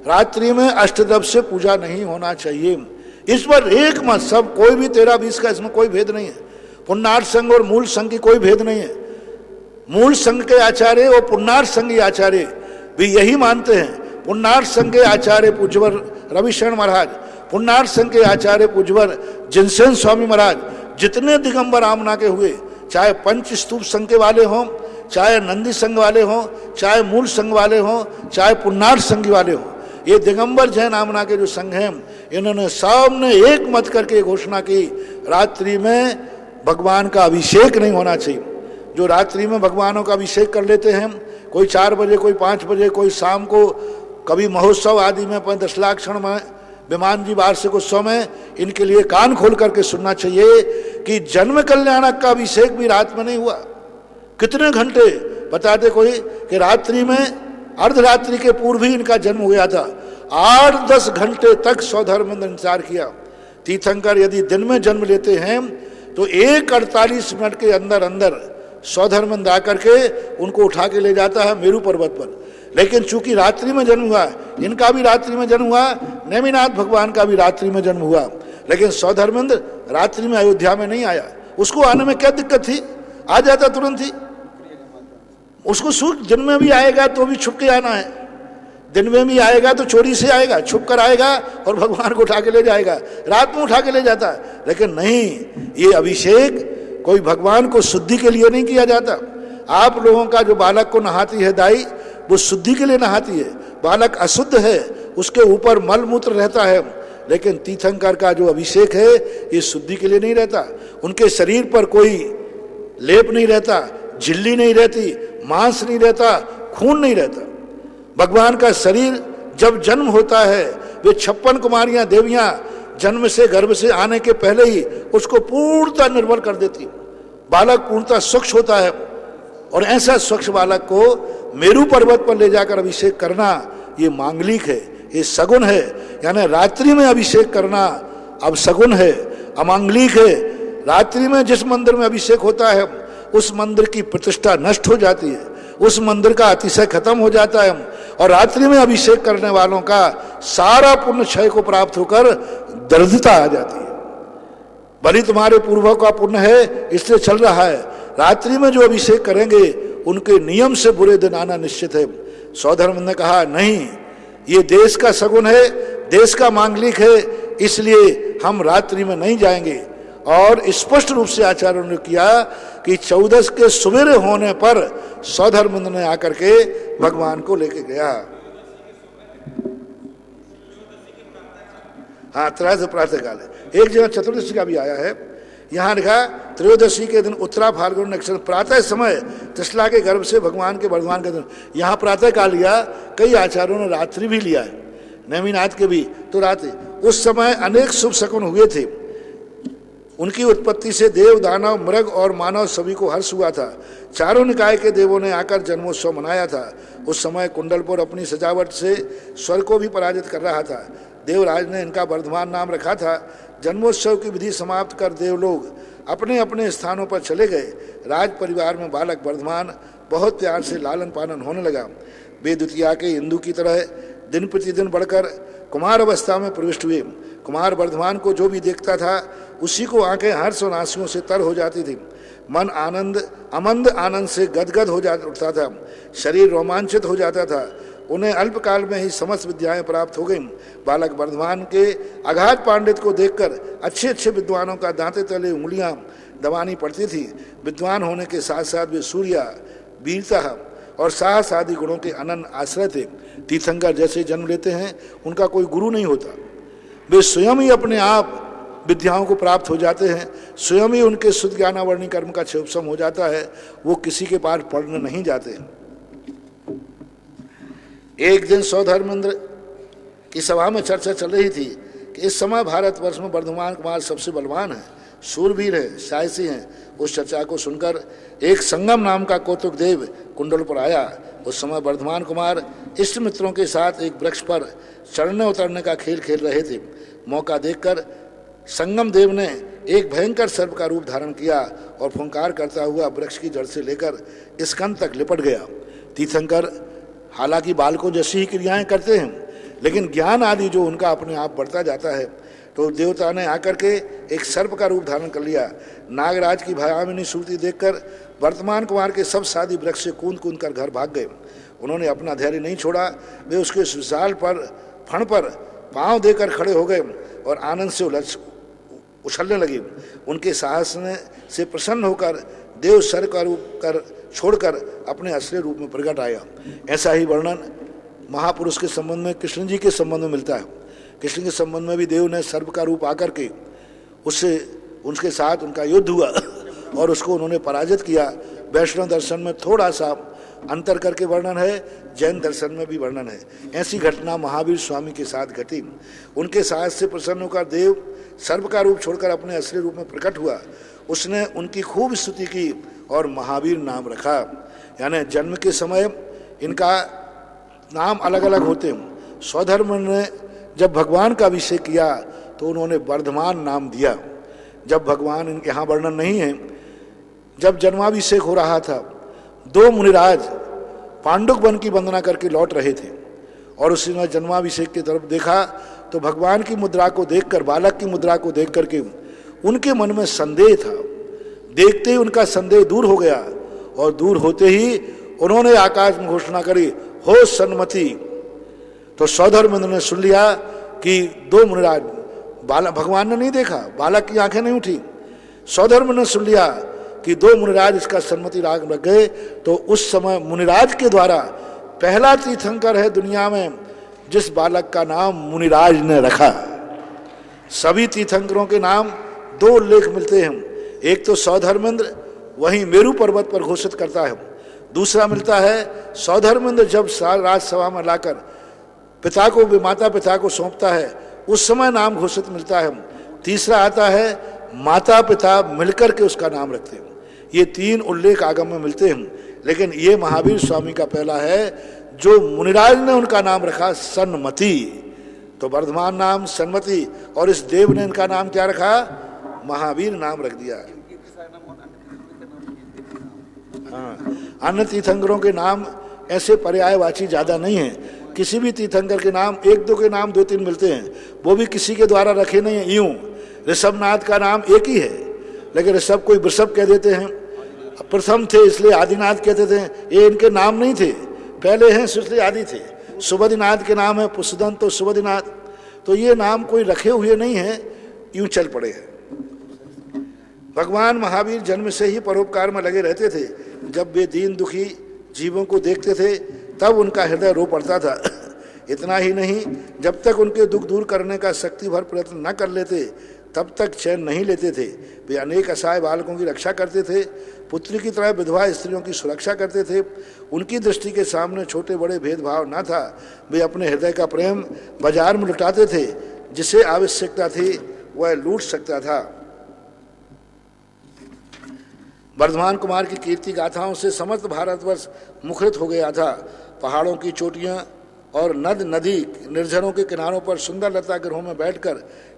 रात्रि में अष्टदव से पूजा नहीं होना चाहिए। इस पर एक मत, सब कोई भी 13-20 का इसमें कोई भेद नहीं है। पुण्यार्थ संघ और मूल संघ की कोई भेद नहीं है। मूल संघ के आचार्य और पुण्यार्थ संघ आचार्य भी यही मानते हैं। पुण्यार्थ संघ के आचार्य पूज्यवर रविशरण महाराज, पुण्यार्थ संघ के आचार्य पूज्यवर जिनसेन स्वामी महाराज, जितने दिगंबर आमना के हुए, चाहे पंच स्तूप संघ के वाले हों, चाहे नंदी संघ वाले हों, चाहे मूल संघ वाले हों, चाहे पुण्यार्थ संघ वाले हों, ये दिगंबर जैन आमना के जो संघ हैं, इन्होंने सबने एक मत करके घोषणा की रात्रि में भगवान का अभिषेक नहीं होना चाहिए। जो रात्रि में भगवानों का अभिषेक कर लेते हैं, कोई 4 बजे, कोई 5 बजे, कोई शाम को, कभी महोत्सव आदि में, 10,00,000 में, विमान जी वार्षिक उत्सव में, इनके लिए कान खोल करके सुनना चाहिए कि जन्म कल्याणक का अभिषेक भी रात में नहीं हुआ। कितने घंटे बताते कोई कि रात्रि में, अर्धरात्रि के पूर्व ही इनका जन्म हो गया था। 8-10 घंटे तक सौधर्मेंद्र इंतजार किया। तीर्थंकर यदि दिन में जन्म लेते हैं तो 1:48 मिनट के अंदर अंदर सौधर्मेंद्र आकर के उनको उठा के ले जाता है मेरु पर्वत पर। लेकिन चूंकि रात्रि में जन्म हुआ, इनका भी रात्रि में जन्म हुआ, नेमिनाथ भगवान का भी रात्रि में जन्म हुआ, लेकिन सौधर्मेंद्र रात्रि में अयोध्या में नहीं आया। उसको आने में क्या दिक्कत थी, आ जाता तुरंत ही। उसको सुख दिन में भी आएगा तो भी छुप के आना है, दिन में भी आएगा तो चोरी से आएगा, छुप कर आएगा और भगवान को उठा के ले जाएगा, रात में उठा के ले जाता। लेकिन नहीं, ये अभिषेक कोई भगवान को शुद्धि के लिए नहीं किया जाता। आप लोगों का जो बालक को नहाती है दाई, वो शुद्धि के लिए नहाती है। बालक अशुद्ध है, उसके ऊपर मल मूत्र रहता है, लेकिन तीर्थंकर का जो अभिषेक है ये शुद्धि के लिए नहीं रहता। उनके शरीर पर कोई लेप नहीं रहता, झिल्ली नहीं रहती, मांस नहीं रहता, खून नहीं रहता। भगवान का शरीर जब जन्म होता है, वे 56 कुमारियां देवियां जन्म से, गर्भ से आने के पहले ही उसको पूर्णतः निर्मल कर देती। बालक पूर्णतः स्वच्छ होता है, और ऐसा स्वच्छ बालक को मेरु पर्वत पर ले जाकर अभिषेक करना ये मांगलिक है, ये सगुन है। यानी रात्रि में अभिषेक करना अब सगुन है, अमांगलिक है। रात्रि में जिस मंदिर में अभिषेक होता है उस मंदिर की प्रतिष्ठा नष्ट हो जाती है, उस मंदिर का अतिशय खत्म हो जाता है, और रात्रि में अभिषेक करने वालों का सारा पुण्य क्षय को प्राप्त होकर दरिद्रता आ जाती है। भले तुम्हारे पूर्वों का पुण्य है इसलिए चल रहा है, रात्रि में जो अभिषेक करेंगे उनके नियम से बुरे दिन आना निश्चित है। सौधर्मेंद्र ने कहा नहीं, ये देश का सगुन है, देश का मांगलिक है, इसलिए हम रात्रि में नहीं जाएंगे। और स्पष्ट रूप से आचार्यों ने किया कि 14 के सवेरे होने पर सौधर्मेंद्र ने आकर के भगवान को लेके गया। हाँ, त्रयोदशी प्रातःकाल है। एक जगह चतुर्दशी का भी आया है, यहाँ लिखा त्रयोदशी के दिन उत्तरा फाल्गुन नक्षत्र प्रातः समय त्रिशला के गर्भ से भगवान के वर्धमान के दिन। यहाँ प्रातः काल लिया, कई आचार्यों ने रात्रि भी लिया है, नेमिनाथ के भी तो रात्रि। उस समय अनेक शुभ शकुन हुए थे। उनकी उत्पत्ति से देव, दानव, मृग और मानव सभी को हर्ष हुआ था। चारों निकाय के देवों ने आकर जन्मोत्सव मनाया था। उस समय कुंडलपुर अपनी सजावट से स्वर्ग को भी पराजित कर रहा था। देवराज ने इनका वर्धमान नाम रखा था। जन्मोत्सव की विधि समाप्त कर देवलोग अपने अपने स्थानों पर चले गए। राज परिवार में बालक वर्धमान बहुत प्यार से लालन पालन होने लगा। वे द्वितीया के इंदु की तरह दिन प्रतिदिन बढ़कर कुमार अवस्था में प्रविष्ट हुए। कुमार वर्धमान को जो भी देखता था उसी को आंखें हर्ष और आंसुओं से तर हो जाती थी। मन अमंद आनंद से गदगद हो जा उठता था, शरीर रोमांचित हो जाता था। उन्हें अल्पकाल में ही समस्त विद्याएं प्राप्त हो गईं। बालक वर्धमान के अगाध पांडित्य को देखकर अच्छे अच्छे विद्वानों का दांते तले उंगलियां दबानी पड़ती थी। विद्वान होने के साथ साथ वे सूर्या, वीरता और साहस आदि गुणों के अनन्य आश्रय थे। तीर्थंकर जैसे जन्म लेते हैं उनका कोई गुरु नहीं होता, वे स्वयं ही अपने आप विद्याओं को प्राप्त हो जाते हैं, स्वयं ही उनके शुद्ध ज्ञानावरणी कर्म का क्षयोपशम हो जाता है, वो किसी के पास पढ़ने नहीं जाते हैं। एक दिन सौधर्मेंद्र की सभा में चर्चा चल रही थी कि इस समय भारतवर्ष में वर्धमान कुमार सबसे बलवान है, शूरवीर है, साहसी हैं। उस चर्चा को सुनकर एक संगम नाम का कौतुक देव कुंडल पर आया। उस समय वर्धमान कुमार इष्ट मित्रों के साथ एक वृक्ष पर चढ़ने उतरने का खेल खेल रहे थे। मौका देखकर संगम देव ने एक भयंकर सर्प का रूप धारण किया और फुंकार करता हुआ वृक्ष की जड़ से लेकर स्कंद तक लिपट गया। तीर्थंकर हालांकि बालकों जैसी ही क्रियाएं करते हैं, लेकिन ज्ञान आदि जो उनका अपने आप बढ़ता जाता है, तो देवता ने आकर के एक सर्प का रूप धारण कर लिया। नागराज की भयावनी सूरती देखकर वर्धमान कुमार के सब साथी वृक्ष से कूद कूद कर घर भाग गए। उन्होंने अपना धैर्य नहीं छोड़ा, वे उसके विशाल पर फण पर पांव देकर खड़े हो गए और आनंद से उछलने लगे। उनके साहस से प्रसन्न होकर देव सर का रूप कर छोड़कर अपने असली रूप में प्रकट आया। ऐसा ही वर्णन महापुरुष के संबंध में कृष्ण जी के संबंध में मिलता है। कृष्ण के संबंध में भी देव ने सर्प का रूप आकर के उससे उनके साथ उनका युद्ध हुआ और उसको उन्होंने पराजित किया। वैष्णव दर्शन में थोड़ा सा अंतर करके वर्णन है, जैन दर्शन में भी वर्णन है। ऐसी घटना महावीर स्वामी के साथ घटी। उनके साहस से प्रसन्न होकर देव सर्प का रूप छोड़कर अपने असली रूप में प्रकट हुआ। उसने उनकी खूब स्तुति की और महावीर नाम रखा। यानी जन्म के समय इनका नाम अलग अलग होते हैं। सौधर्म ने जब भगवान का अभिषेक किया तो उन्होंने वर्धमान नाम दिया। जब भगवान इनके यहाँ वर्णन नहीं है, जब जन्माभिषेक हो रहा था, दो मुनिराज पांडुक वन की वंदना करके लौट रहे थे और उसने जन्माभिषेक की तरफ देखा तो भगवान की मुद्रा को देखकर, बालक की मुद्रा को देख करके उनके मन में संदेह था। देखते ही उनका संदेह दूर हो गया और दूर होते ही उन्होंने आकाश में घोषणा करी, हो सन्मति। तो सौधर्मेंद्र ने सुन लिया कि दो मुनिराज, भगवान ने नहीं देखा, बालक की आंखें नहीं उठी, सौधर्म ने सुन लिया कि दो मुनिराज इसका सन्मति राग रख गए। तो उस समय मुनिराज के द्वारा पहला तीर्थंकर है दुनिया में जिस बालक का नाम मुनिराज ने रखा। सभी तीर्थंकरों के नाम दो उल्लेख मिलते हैं, एक तो सौधर्मेंद्र वहीं मेरू पर्वत पर घोषित करता है, दूसरा मिलता है सौधर्मेंद्र जब राजसभा में लाकर पिता को, माता पिता को सौंपता है उस समय नाम घोषित मिलता है, तीसरा आता है माता पिता मिलकर के उसका नाम रखते हैं। ये तीन उल्लेख आगम में मिलते हैं, लेकिन ये महावीर स्वामी का पहला है जो मुनिराज ने उनका नाम रखा सन्मति। तो वर्धमान नाम सन्मति और इस देव ने इनका नाम क्या रखा, महावीर नाम रख दिया। हाँ, अन्य तीर्थंकरों के नाम ऐसे पर्यायवाची ज्यादा नहीं है। किसी भी तीर्थंकर के नाम एक दो के नाम दो तीन मिलते हैं, वो भी किसी के द्वारा रखे नहीं है। यूं ऋषभनाथ का नाम एक ही है, लेकिन ऋषभ कोई वृषभ कह देते हैं, प्रथम थे इसलिए आदिनाथ कहते थे, ये इनके नाम नहीं थे, पहले हैं इसलिए आदि थे। सुबोधिनाथ के नाम है पुष्पदंत तो सुबोधिनाथ, तो ये नाम कोई रखे हुए नहीं है, यूं चल पड़े हैं। भगवान महावीर जन्म से ही परोपकार में लगे रहते थे। जब वे दीन दुखी जीवों को देखते थे तब उनका हृदय रो पड़ता था। इतना ही नहीं, जब तक उनके दुख दूर करने का शक्ति भर प्रयत्न न कर लेते तब तक चैन नहीं लेते थे। वे अनेक असहाय बालकों की रक्षा करते थे, पुत्री की तरह विधवा स्त्रियों की सुरक्षा करते थे। उनकी दृष्टि के सामने छोटे बड़े भेदभाव न था। वे अपने हृदय का प्रेम बाजार में लुटाते थे, जिसे आवश्यकता थी वह लूट सकता था। वर्धमान कुमार की कीर्ति गाथाओं से समस्त भारतवर्ष मुखरित हो गया था। पहाड़ों की चोटियां और नद नदी निर्झरों के किनारों पर सुंदर लता गृहों में बैठकर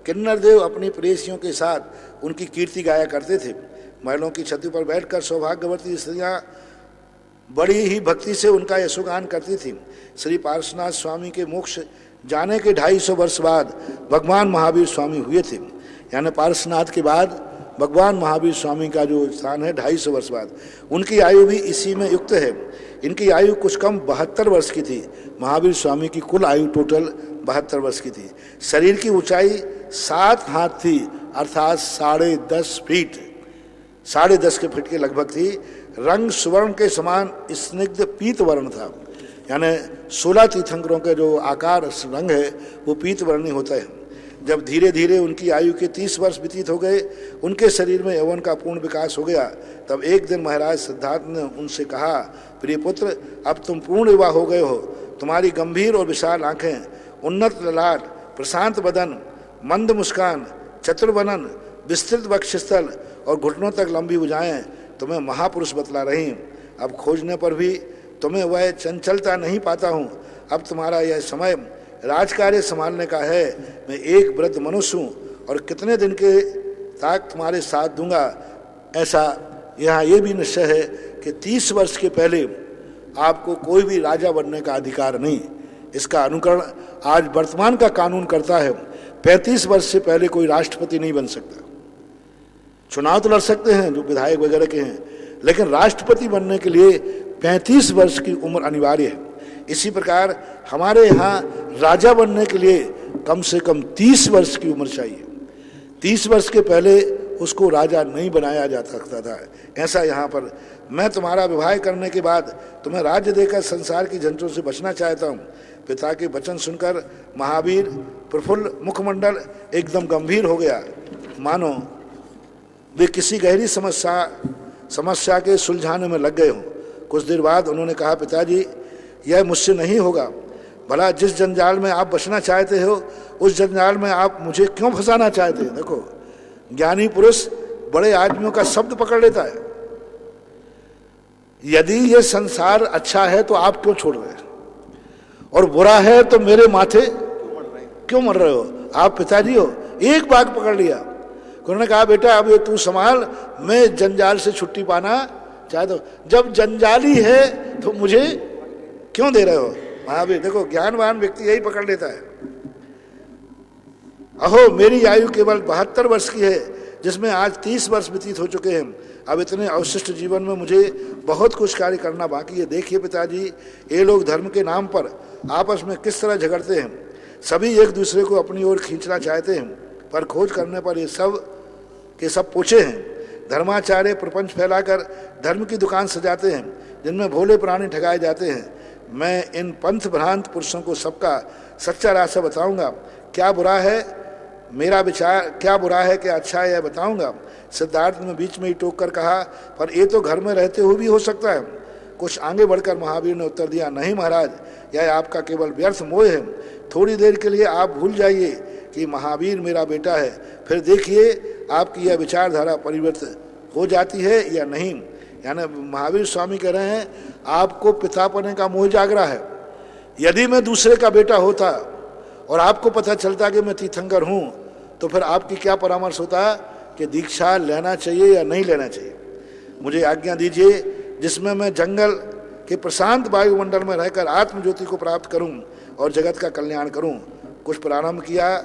किन्नर देव अपनी प्रेयसियों के साथ उनकी कीर्ति गाया करते थे। महलों की छतों पर बैठकर सौभाग्यवती स्त्रियां बड़ी ही भक्ति से उनका यशोगान करती थीं। श्री पार्श्वनाथ स्वामी के मोक्ष जाने के 250 वर्ष बाद भगवान महावीर स्वामी हुए थे। यानी पारसनाथ के बाद भगवान महावीर स्वामी का जो स्थान है 250 वर्ष बाद, उनकी आयु भी इसी में युक्त है। इनकी आयु कुछ कम 72 वर्ष की थी। महावीर स्वामी की कुल आयु टोटल 72 वर्ष की थी। शरीर की ऊंचाई 7 हाथ थी, अर्थात 10.5 फीट, 10.5 के फीट के लगभग थी। रंग सुवर्ण के समान स्निग्ध पीत वर्ण था। यानी 16 तीर्थंकरों के जो आकार रंग है वो पीत वर्णी होता है। जब धीरे धीरे उनकी आयु के 30 वर्ष व्यतीत हो गए, उनके शरीर में यौवन का पूर्ण विकास हो गया, तब एक दिन महाराज सिद्धार्थ ने उनसे कहा, प्रिय पुत्र, अब तुम पूर्ण युवा हो गए हो। तुम्हारी गंभीर और विशाल आंखें, उन्नत ललाट, प्रशांत बदन, मंद मुस्कान, चतुर्वनन, विस्तृत वक्षस्थल और घुटनों तक लंबी भुजाएं तुम्हें महापुरुष बतला रही। अब खोजने पर भी तुम्हें वह चंचलता नहीं पाता हूँ। अब तुम्हारा यह समय राजकार्य संभालने का है। मैं एक वृद्ध मनुष्य हूँ और कितने दिन के तक तुम्हारे साथ दूंगा। ऐसा यहाँ ये भी निश्चय है कि 30 वर्ष के पहले आपको कोई भी राजा बनने का अधिकार नहीं। इसका अनुकरण आज वर्तमान का कानून करता है। 35 वर्ष से पहले कोई राष्ट्रपति नहीं बन सकता। चुनाव तो लड़ सकते हैं जो विधायक वगैरह के हैं, लेकिन राष्ट्रपति बनने के लिए 35 वर्ष की उम्र अनिवार्य है। इसी प्रकार हमारे यहाँ राजा बनने के लिए कम से कम 30 वर्ष की उम्र चाहिए। 30 वर्ष के पहले उसको राजा नहीं बनाया जा सकता था। ऐसा यहाँ पर मैं तुम्हारा विवाह करने के बाद तुम्हें राज्य देकर संसार की झंझटों से बचना चाहता हूँ। पिता के वचन सुनकर महावीर प्रफुल्ल मुखमंडल एकदम गंभीर हो गया, मानो वे किसी गहरी समस्या के सुलझाने में लग गए हों। कुछ देर बाद उन्होंने कहा, पिताजी, यह मुझसे नहीं होगा। भला जिस जंजाल में आप बचना चाहते हो, उस जंजाल में आप मुझे क्यों फंसाना चाहते हैं? देखो, ज्ञानी पुरुष बड़े आदमियों का शब्द पकड़ लेता है। यदि ये संसार अच्छा है तो आप क्यों छोड़ रहे हैं, और बुरा है तो मेरे माथे क्यों मर रहे हो? आप पिताजी हो, एक बात पकड़ लिया। उन्होंने कहा, बेटा अब ये तू संभाल, मैं जंजाल से छुट्टी पाना चाहता हूं। जब जंजाली है तो मुझे क्यों दे रहे हो? महावीर, देखो, ज्ञानवान व्यक्ति यही पकड़ लेता है। अहो, मेरी आयु केवल 72 वर्ष की है, जिसमें आज 30 वर्ष व्यतीत हो चुके हैं। अब इतने अवशिष्ट जीवन में मुझे बहुत कुछ कार्य करना बाकी है। देखिए पिताजी, ये लोग धर्म के नाम पर आपस में किस तरह झगड़ते हैं। सभी एक दूसरे को अपनी ओर खींचना चाहते हैं, पर खोज करने पर ये सब के सब पूछे हैं। धर्माचार्य प्रपंच फैलाकर धर्म की दुकान सजाते हैं, जिनमें भोले प्राणी ठगाए जाते हैं। मैं इन पंथ भ्रांत पुरुषों को सबका सच्चा रास्ता बताऊंगा। क्या बुरा है मेरा विचार, क्या बुरा है, क्या अच्छा है, यह बताऊंगा। सिद्धार्थ ने बीच में ही टोक कर कहा, पर ये तो घर में रहते हुए भी हो सकता है। कुछ आगे बढ़कर महावीर ने उत्तर दिया, नहीं महाराज, यह आपका केवल व्यर्थ मोह है। थोड़ी देर के लिए आप भूल जाइए कि महावीर मेरा बेटा है, फिर देखिए आपकी यह विचारधारा परिवर्तित हो जाती है या नहीं। यानी महावीर स्वामी कह रहे हैं, आपको पितापने का मोह जाग रहा है। यदि मैं दूसरे का बेटा होता और आपको पता चलता कि मैं तीर्थंकर हूँ, तो फिर आपकी क्या परामर्श होता कि दीक्षा लेना चाहिए या नहीं लेना चाहिए। मुझे आज्ञा दीजिए, जिसमें मैं जंगल के प्रशांत वायुमंडल में रहकर आत्मज्योति को प्राप्त करूं और जगत का कल्याण करूं। कुछ प्रारंभ किया,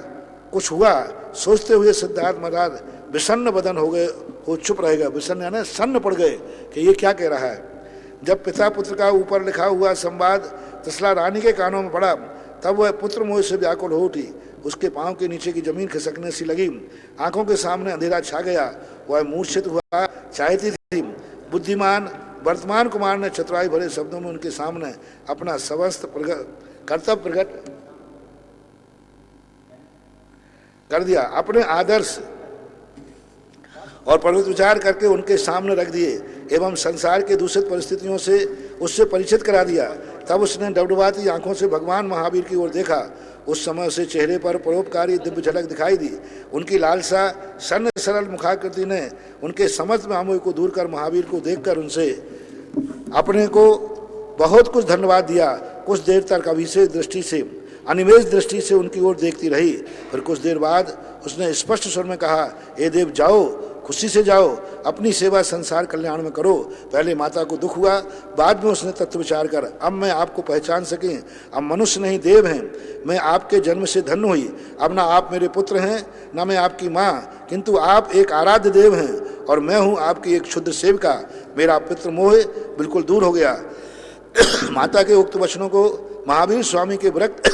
कुछ हुआ। सोचते हुए सिद्धार्थ महाराज विषन्न बदन हो गए, हो चुप रह गए। विषन्न यानी सन्न पड़ गए कि ये क्या कह रहा है। जब पिता पुत्र का ऊपर लिखा हुआ संवाद तसला रानी के कानों में पड़ा, तब वह पुत्र मोह से व्याकुल हो उठी। उसके पांव के नीचे की जमीन खिसकने सी लगी, आंखों के सामने अंधेरा छा गया। वह मूर्छित हुआ चाहती थी। बुद्धिमान वर्तमान कुमार ने चतुराई भरे शब्दों में उनके सामने अपना समस्त कर्तव्य प्रकट कर दिया। अपने आदर्श और प्रभुत्व विचार करके उनके सामने रख दिए एवं संसार के दूषित परिस्थितियों से उससे परिचित करा दिया। तब उसने डबडबाती आंखों से भगवान महावीर की ओर देखा। उस समय उसे चेहरे पर परोपकारी दिव्य झलक दिखाई दी। उनकी लालसा सन्न सरल मुखाकृति ने उनके समस्त व्यामोह को दूर कर महावीर को देखकर उनसे अपने को बहुत कुछ धन्यवाद दिया। कुछ देर तक अभिषेक दृष्टि से, अनिमेष दृष्टि से उनकी ओर देखती रही। फिर कुछ देर बाद उसने स्पष्ट स्वर में कहा, हे देव, जाओ, खुशी से जाओ, अपनी सेवा संसार कल्याण में करो। पहले माता को दुख हुआ, बाद में उसने तत्व विचार कर अब मैं आपको पहचान सके, अब मनुष्य नहीं देव हैं, मैं आपके जन्म से धन्य हुई। अब ना आप मेरे पुत्र हैं ना मैं आपकी माँ, किंतु आप एक आराध्य देव हैं और मैं हूँ आपकी एक क्षुद्र सेविका। मेरा पितृ मोह बिल्कुल दूर हो गया। माता के उक्त वचनों को महावीर स्वामी के विरक्त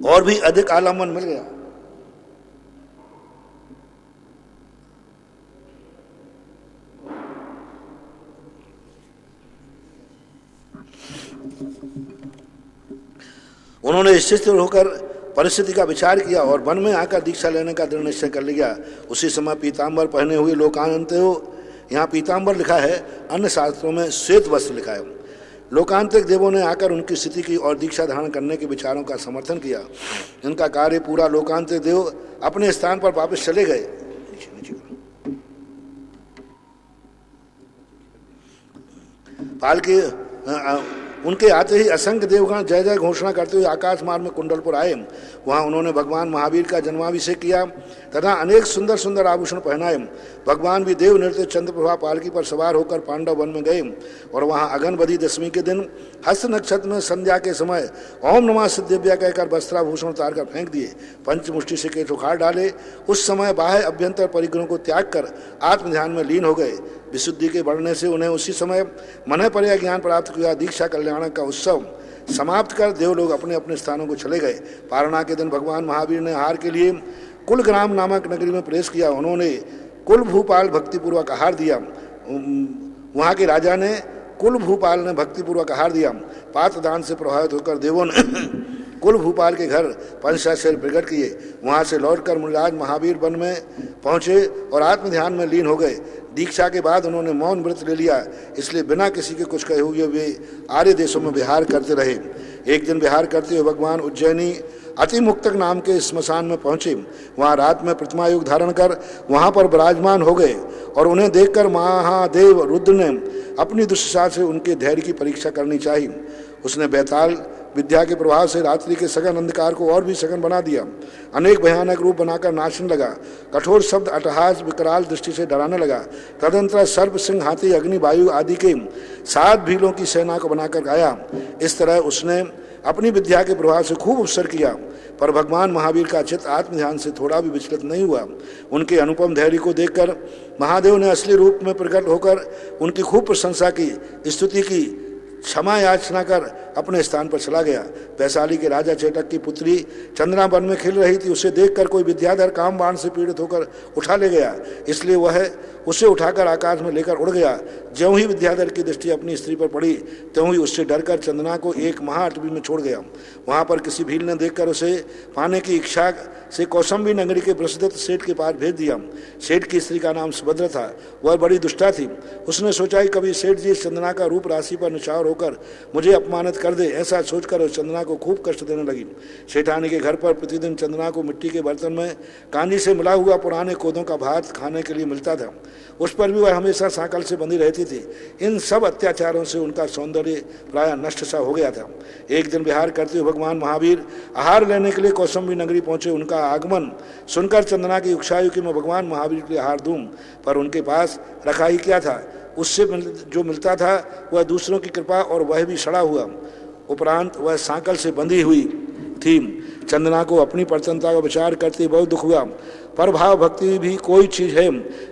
और भी अधिक आलम्बन मिल गया। उन्होंने स्थिर होकर परिस्थिति का विचार किया और वन में आकर दीक्षा लेने का दृढ़ निश्चय कर लिया। उसी समय पीताम्बर पहने हुए लोकांतयो, यहाँ पीताम्बर लिखा है, अन्य शास्त्रों में श्वेत वस्त्र लिखा है। लोकांतिक देवों ने आकर उनकी स्थिति की और दीक्षा धारण करने के विचारों का समर्थन किया। इनका कार्य पूरा, लोकांतिक देव अपने स्थान पर वापस चले गए। पाल के उनके आते ही असंख्य देवगण जय जय घोषणा करते हुए आकाश मार्ग में कुंडलपुर आए। वहां उन्होंने भगवान महावीर का जन्माभिषेक किया तथा अनेक सुंदर सुंदर आभूषण पहनाए। भगवान भी देव नृत्य चंद्रप्रभा पालकी पर सवार होकर पांडव वन में गए और वहां अगनबदी दशमी के दिन हस्त नक्षत्र में संध्या के समय ओम नमः सिद्धिव्या कहकर वस्त्राभूषण उतार कर फेंक दिए, पंचमुष्टि से केश उखाड़ डाले। उस समय बाह्य अभ्यंतर परिग्रहों को त्याग कर आत्म ध्यान में लीन हो गए। विशुद्धि के बढ़ने से उन्हें उसी समय मन पर ज्ञान प्राप्त किया। दीक्षा कल्याण का उत्सव समाप्त कर देवलोग अपने अपने स्थानों को चले गए। पारणा के दिन भगवान महावीर ने आहार के लिए कुलग्राम नामक नगरी में प्रवेश किया। उन्होंने कुल भूपाल भक्तिपूर्वक आहार दिया। वहां के राजा ने कुल भूपाल ने भक्तिपूर्वक आहार दिया। पात्र दान से प्रभावित होकर देवों ने कुल भूपाल के घर पंचाशर प्रकट किए। वहां से लौटकर मुनिराज महावीर वन में पहुंचे और आत्म ध्यान में लीन हो गए। दीक्षा के बाद उन्होंने मौन व्रत ले लिया, इसलिए बिना किसी के कुछ कहे हुए वे आर्य देशों में विहार करते रहे। एक दिन विहार करते हुए भगवान उज्जैनी अतिमुक्तक नाम के स्मशान में पहुंचे। वहां रात में प्रतिमा योग धारण कर वहां पर विराजमान हो गए और उन्हें देखकर महादेव रुद्र ने अपनी दुष्टा से उनके धैर्य की परीक्षा करनी चाहिए। उसने बैताल विद्या के प्रभाव से रात्रि के सघन अंधकार को और भी सघन बना दिया। अनेक भयानक रूप बनाकर नाचने लगा। कठोर शब्द अट्टहास विकराल दृष्टि से डराने लगा। तदंतर सर्प, सिंह, हाथी, अग्नि, वायु आदि के 7 भीलों की सेना को बनाकर गाया। इस तरह उसने अपनी विद्या के प्रभाव से खूब अवसर किया, पर भगवान महावीर का चित्त आत्म ध्यान से थोड़ा भी विचलित नहीं हुआ। उनके अनुपम धैर्य को देखकर महादेव ने असली रूप में प्रकट होकर उनकी खूब प्रशंसा की, स्तुति की, क्षमा याचना कर अपने स्थान पर चला गया। वैशाली के राजा चेटक की पुत्री चंद्रा वन में खेल रही थी। उसे देखकर कोई विद्याधर काम बाण से पीड़ित होकर उठा ले गया, इसलिए वह उसे उठाकर आकाश में लेकर उड़ गया। ज्यों ही विद्याधर की दृष्टि अपनी स्त्री पर पड़ी त्यों ही उससे डरकर चंद्रमा को एक महाअटवी में छोड़ गया। वहां पर किसी भील ने देखकर उसे पाने की इच्छा से कौसंबी नगरी के प्रसिद्ध सेठ के पास भेज दिया। सेठ की स्त्री का नाम सुभद्रा था। वह बड़ी दुष्टा थी। उसने सोचा कि कभी सेठ जी चंद्रमा का रूप राशि पर निछावर होकर मुझे अपमानित कर दे। ऐसा सोचकर उस चंद्रमा को खूब कष्ट देने लगी। सेठानी के घर पर प्रतिदिन चंद्रमा को मिट्टी के बर्तन में कांजी से मिला हुआ पुराने कोदों का भात खाने के लिए मिलता था। उस पर भी वह हमेशा सांकल से बंधी रहती थी। इन सब अत्याचारों से उनका सौंदर्य प्राय नष्ट सा हो गया था। एक दिन विहार करते हुए भगवान महावीर आहार लेने के लिए कौसंबी नगरी पहुंचे। उनका आगमन सुनकर चंदना की इच्छा हुई कि मैं भगवान महावीर के लिए आहार दूं, पर उनके पास रखा ही क्या था। उससे जो मिलता था वह दूसरों की कृपा और वह भी सड़ा हुआ। उपरांत वह सांकल से बंधी हुई थी। चंदना को अपनी प्रसन्नता का विचार करते बहुत दुख हुआ। पर भाव भक्ति भी कोई चीज है।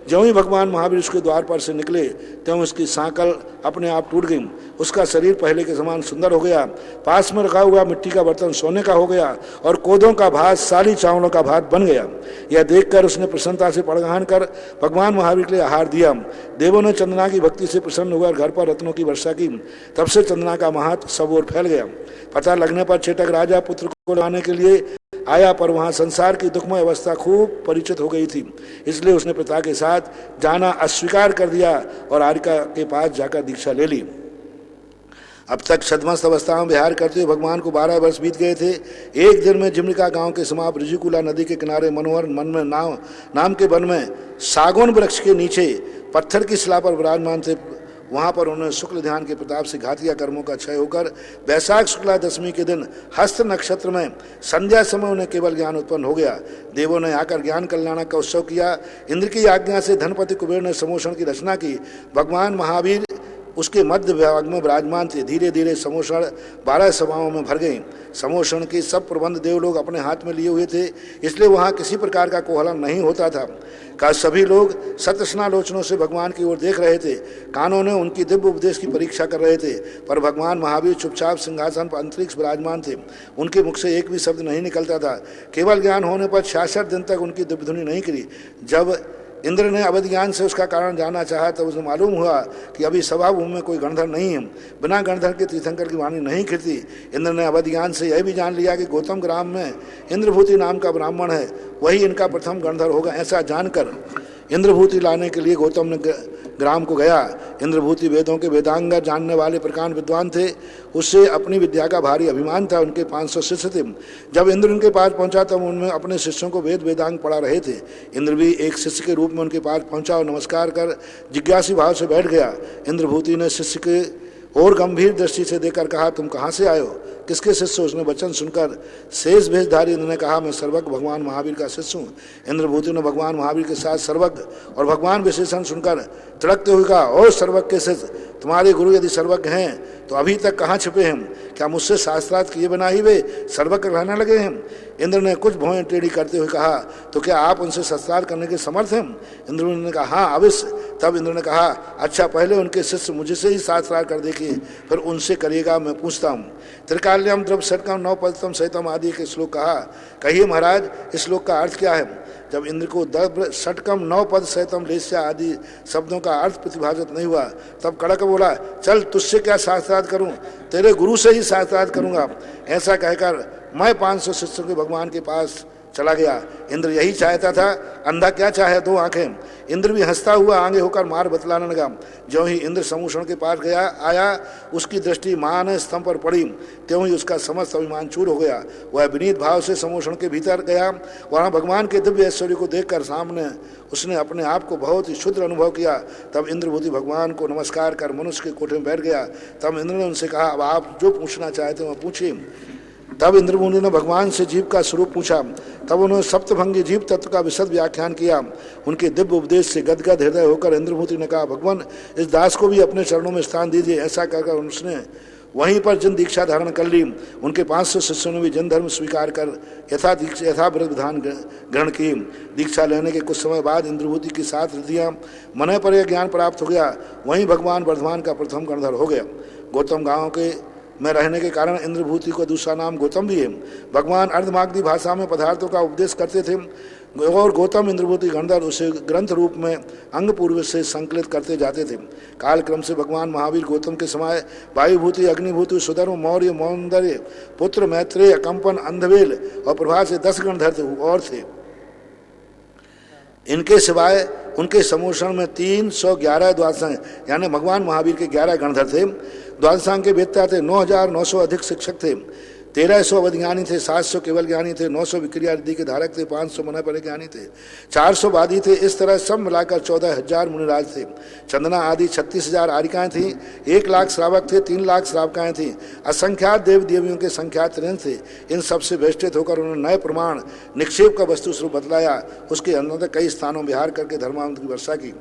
ज्यों ही भगवान महावीर उसके द्वार पर से निकले त्यों उसकी सांकल अपने आप टूट गई। उसका शरीर पहले के समान सुंदर हो गया। पास में रखा हुआ मिट्टी का बर्तन सोने का हो गया और कोदों का भात साली चावलों का भात बन गया। यह देखकर उसने प्रसन्नता से पड़गान कर भगवान महावीर के लिए आहार दिया। देवों ने चंदना की भक्ति से प्रसन्न होकर घर पर रत्नों की वर्षा की। तब से चंदना का महत्व सब ओर फैल गया। पता लगने पर चेटक राजा पुत्र को लाने के लिए आया, पर वहां संसार की दुखमय अवस्था खूब परिचित हो गई थी। इसलिए उसने पिता के साथ जाना अस्वीकार कर दिया और आर्यका के पास जाकर दीक्षा ले ली। अब तक छद्मस्त अवस्था में विहार करते हुए भगवान को 12 वर्ष बीत गए थे। एक दिन में जिमलिका गांव के समाप ऋषिकुला नदी के किनारे मनोहर मन में नाम के वन में सागौन वृक्ष के नीचे पत्थर की शिला पर विराजमान थे वहाँ पर उन्होंने शुक्ल ध्यान के प्रताप से घातिया कर्मों का क्षय होकर वैशाख शुक्ला दशमी के दिन हस्त नक्षत्र में संध्या समय उन्हें केवल ज्ञान उत्पन्न हो गया। देवों ने आकर ज्ञान कल्याणक का उत्सव किया। इंद्र की आज्ञा से धनपति कुबेर ने समोषण की रचना की। भगवान महावीर उसके मध्य भाग में विराजमान थे। धीरे धीरे समोषण 12 सभाओं में भर गई। समोषण के सब प्रबंध देवलोग अपने हाथ में लिए हुए थे, इसलिए वहाँ किसी प्रकार का कोहलन नहीं होता था। का सभी लोग सतस्नालोचनों से भगवान की ओर देख रहे थे। कानों ने उनकी दिव्य उपदेश की परीक्षा कर रहे थे, पर भगवान महावीर चुपचाप सिंहासन पर अंतरिक्ष विराजमान थे। उनके मुख से एक भी शब्द नहीं निकलता था। केवल ज्ञान होने पर 66 दिन तक उनकी दिव्य ध्वनि नहीं करी। जब इंद्र ने अवध ज्ञान से उसका कारण जानना चाहा तो उसे मालूम हुआ कि अभी सभाभूमि में कोई गणधर नहीं है। बिना गणधर के तीर्थंकर की वाणी नहीं खिलती। इंद्र ने अवध ज्ञान से यह भी जान लिया कि गौतम ग्राम में इंद्रभूति नाम का ब्राह्मण है, वही इनका प्रथम गणधर होगा। ऐसा जानकर इंद्रभूति लाने के लिए गौतम ने ग्राम को गया। इंद्रभूति वेदों के वेदांग जानने वाले प्रकांड विद्वान थे। उससे अपनी विद्या का भारी अभिमान था। उनके 500 शिष्य थे। जब इंद्र उनके पास पहुंचा तब उनमें अपने शिष्यों को वेद वेदांग पढ़ा रहे थे। इंद्र भी एक शिष्य के रूप में उनके पास पहुंचा और नमस्कार कर जिज्ञासी भाव से बैठ गया। इंद्रभूति ने शिष्य के और गंभीर दृष्टि से देखकर कहा, तुम कहाँ से आए हो, किसके शिष्य? उसने वचन सुनकर शेष भेषधारी इंद्र ने कहा, मैं सर्वज्ञ भगवान महावीर का शिष्य हूँ। इंद्रभूति ने भगवान महावीर के साथ सर्वज्ञ और भगवान विशेषण सुनकर तड़कते हुए कहा, और सर्वज्ञ के शिष्य, तुम्हारे गुरु यदि सर्वज्ञ हैं तो अभी तक कहाँ छिपे हैं? क्या मुझसे शास्त्रार्थ किए बिना ही वे सर्वज्ञ रहने लगे हैं? इंद्र ने कुछ भौहें टेढ़ी करते हुए कहा, तो क्या आप उनसे शास्त्रार्थ करने के समर्थ हैं? इंद्र ने कहा, हाँ अवश्य। तब इंद्र ने कहा, अच्छा पहले उनके शिष्य मुझसे ही शास्त्रार्थ कर देखिए, फिर उनसे करिएगा, मैं पूछता हूँ। त्रिकाल्यम द्रव षटकम नवपदतम सहितम आदि के श्लोक कहा। कहिए महाराज, इस श्लोक का अर्थ क्या है? जब इंद्र को द्रव षटकम नवपद सहितम लेस्या आदि शब्दों का अर्थ प्रतिभाषित नहीं हुआ तब कड़क बोला, चल तुझसे क्या शास्त्रार्थ करूं, तेरे गुरु से ही शास्त्रार्थ करूंगा। ऐसा कहकर मैं 500 शिष्यों के भगवान के पास चला गया। इंद्र यही चाहता था, अंधा क्या चाहे, 2 आंखें। इंद्र भी हंसता हुआ आगे होकर मार बतलाने लगा। ज्यों ही इंद्र समूषण के पास आया उसकी दृष्टि मान स्तंभ पर पड़ी, त्यों ही उसका समस्त अभिमान चूर हो गया। वह विनीत भाव से समूषण के भीतर गया। वहाँ भगवान के दिव्य ऐश्वर्य को देखकर सामने उसने अपने आप को बहुत ही शुद्ध अनुभव किया। तब इंद्रभूति भगवान को नमस्कार कर मनुष्य के कोठे में बैठ गया। तब इंद्र ने उनसे कहा, अब आप जो पूछना चाहते हैं वह पूछिए। तब इंद्रमुनि ने भगवान से जीव का स्वरूप पूछा। तब उन्होंने सप्तभंगी जीव तत्व का विशद व्याख्यान किया। उनके दिव्य उपदेश से गदगद हृदय होकर इंद्रभूति ने कहा, भगवान इस दास को भी अपने चरणों में स्थान दीजिए। ऐसा कहकर उसने वहीं पर जिन दीक्षा धारण कर ली। उनके 500 शिष्यों ने भी जन धर्म स्वीकार कर यथाव्रत विधान ग्रहण की। दीक्षा लेने के कुछ समय बाद इंद्रभूति की 7 रिद्धियां मन पर यह ज्ञान प्राप्त हो गया। वहीं भगवान वर्धमान का प्रथम गणधर हो गया। गौतम गांव के में रहने के कारण इंद्रभूति को दूसरा नाम गौतम भी है। भगवान अर्धमागधी भाषा में पदार्थों का उपदेश करते थे और गौतम इंद्रभूति गणधर उसे ग्रंथ रूप में अंग पूर्व से संकलित करते जाते थे। कालक्रम से भगवान महावीर गौतम के समय वायुभूति, अग्निभूति, सुधर्म, मौर्य, मौंदर्य, पुत्र, मैत्रेय, कंपन, अंधवेल और प्रभा से 10 गणधर और थे। इनके सिवाय उनके समूषण में 311 द्वादशांग यानी भगवान महावीर के 11 गणधर थे। द्वादशांग के वेत्ता थे। 9,900 अधिक शिक्षक थे। 1300 अवध ज्ञानी थे। 700 केवल ज्ञानी थे। 900 विक्रिया रिद्धि के धारक थे। 500 मन पर ज्ञानी थे। 400 वादी थे। इस तरह सब मिलाकर 14,000 मुनिराज थे। चंदना आदि 36,000 आरिकाएं थी। 1 लाख श्रावक थे। 3 लाख श्रावकाएं थी। असंख्यात देव देवियों के संख्यात ऋण थे। इन सबसे बेष्टित होकर उन्होंने नए प्रमाण निक्षेप का वस्तु स्वरूप बतलाया। उसके अंदर कई स्थानों विहार करके धर्मामृत की वर्षा की।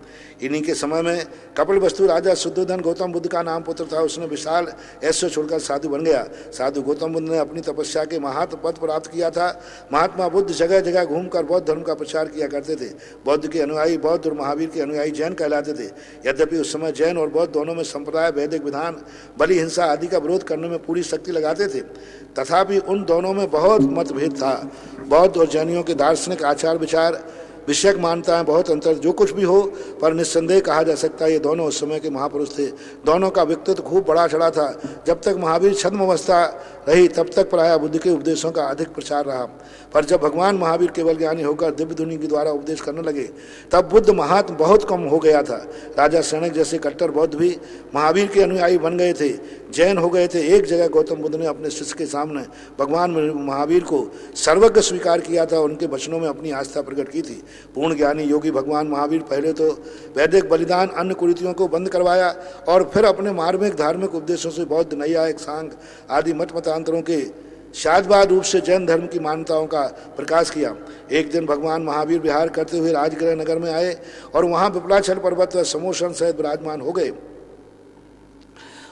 इन्हीं के समय में कपिल वस्तु राजा शुद्धोधन गौतम बुद्ध का नाम पुत्र था। उसने विशाल ऐश्वर्य छोड़कर साधु बन गया। साधु गौतम बुद्ध ने अपनी तपस्या के महात्म पद प्राप्त किया था। महात्मा बुद्ध जगह जगह घूमकर बौद्ध धर्म का प्रचार किया करते थे। बौद्ध के अनुयायी बौद्ध और महावीर के अनुयायी जैन कहलाते थे। यद्यपि उस समय जैन और बौद्ध दोनों में संप्रदाय, वैदिक विधान, बलि, हिंसा आदि का विरोध करने में पूरी शक्ति लगाते थे, तथापि उन दोनों में बहुत मतभेद था। बौद्ध और जैनियों के दार्शनिक आचार विचार, विषयक मान्यताएं बहुत अंतर जो कुछ भी हो, पर निस्संदेह कहा जा सकता है ये दोनों उस समय के महापुरुष थे। दोनों का व्यक्तित्व खूब बड़ा चढ़ा था। जब तक महावीर छद्म अवस्था रही तब तक प्रायः बुद्ध के उपदेशों का अधिक प्रचार रहा, पर जब भगवान महावीर केवल ज्ञानी होकर दिव्य ध्वनि के द्वारा उपदेश करने लगे तब बुद्ध महात्म बहुत कम हो गया था। राजा सैनिक जैसे कट्टर बौद्ध भी महावीर के अनुयायी बन गए थे, जैन हो गए थे। एक जगह गौतम बुद्ध ने अपने शिष्य के सामने भगवान महावीर को सर्वज्ञ स्वीकार किया था। उनके वचनों में अपनी आस्था प्रकट की थी। पूर्ण ज्ञानी योगी भगवान महावीर पहले तो वैदिक बलिदान अन्य कुरीतियों को बंद करवाया और फिर अपने मार्मिक धार्मिक उपदेशों से बौद्ध, नैयायिक, सांख्य आदि मत मतांतरों के शादवाद रूप से जैन धर्म की मान्यताओं का प्रकाश किया। एक दिन भगवान महावीर विहार करते हुए राजगृह नगर में आए और वहां विपलाचल पर्वत व समोषण सहित विराजमान हो गए।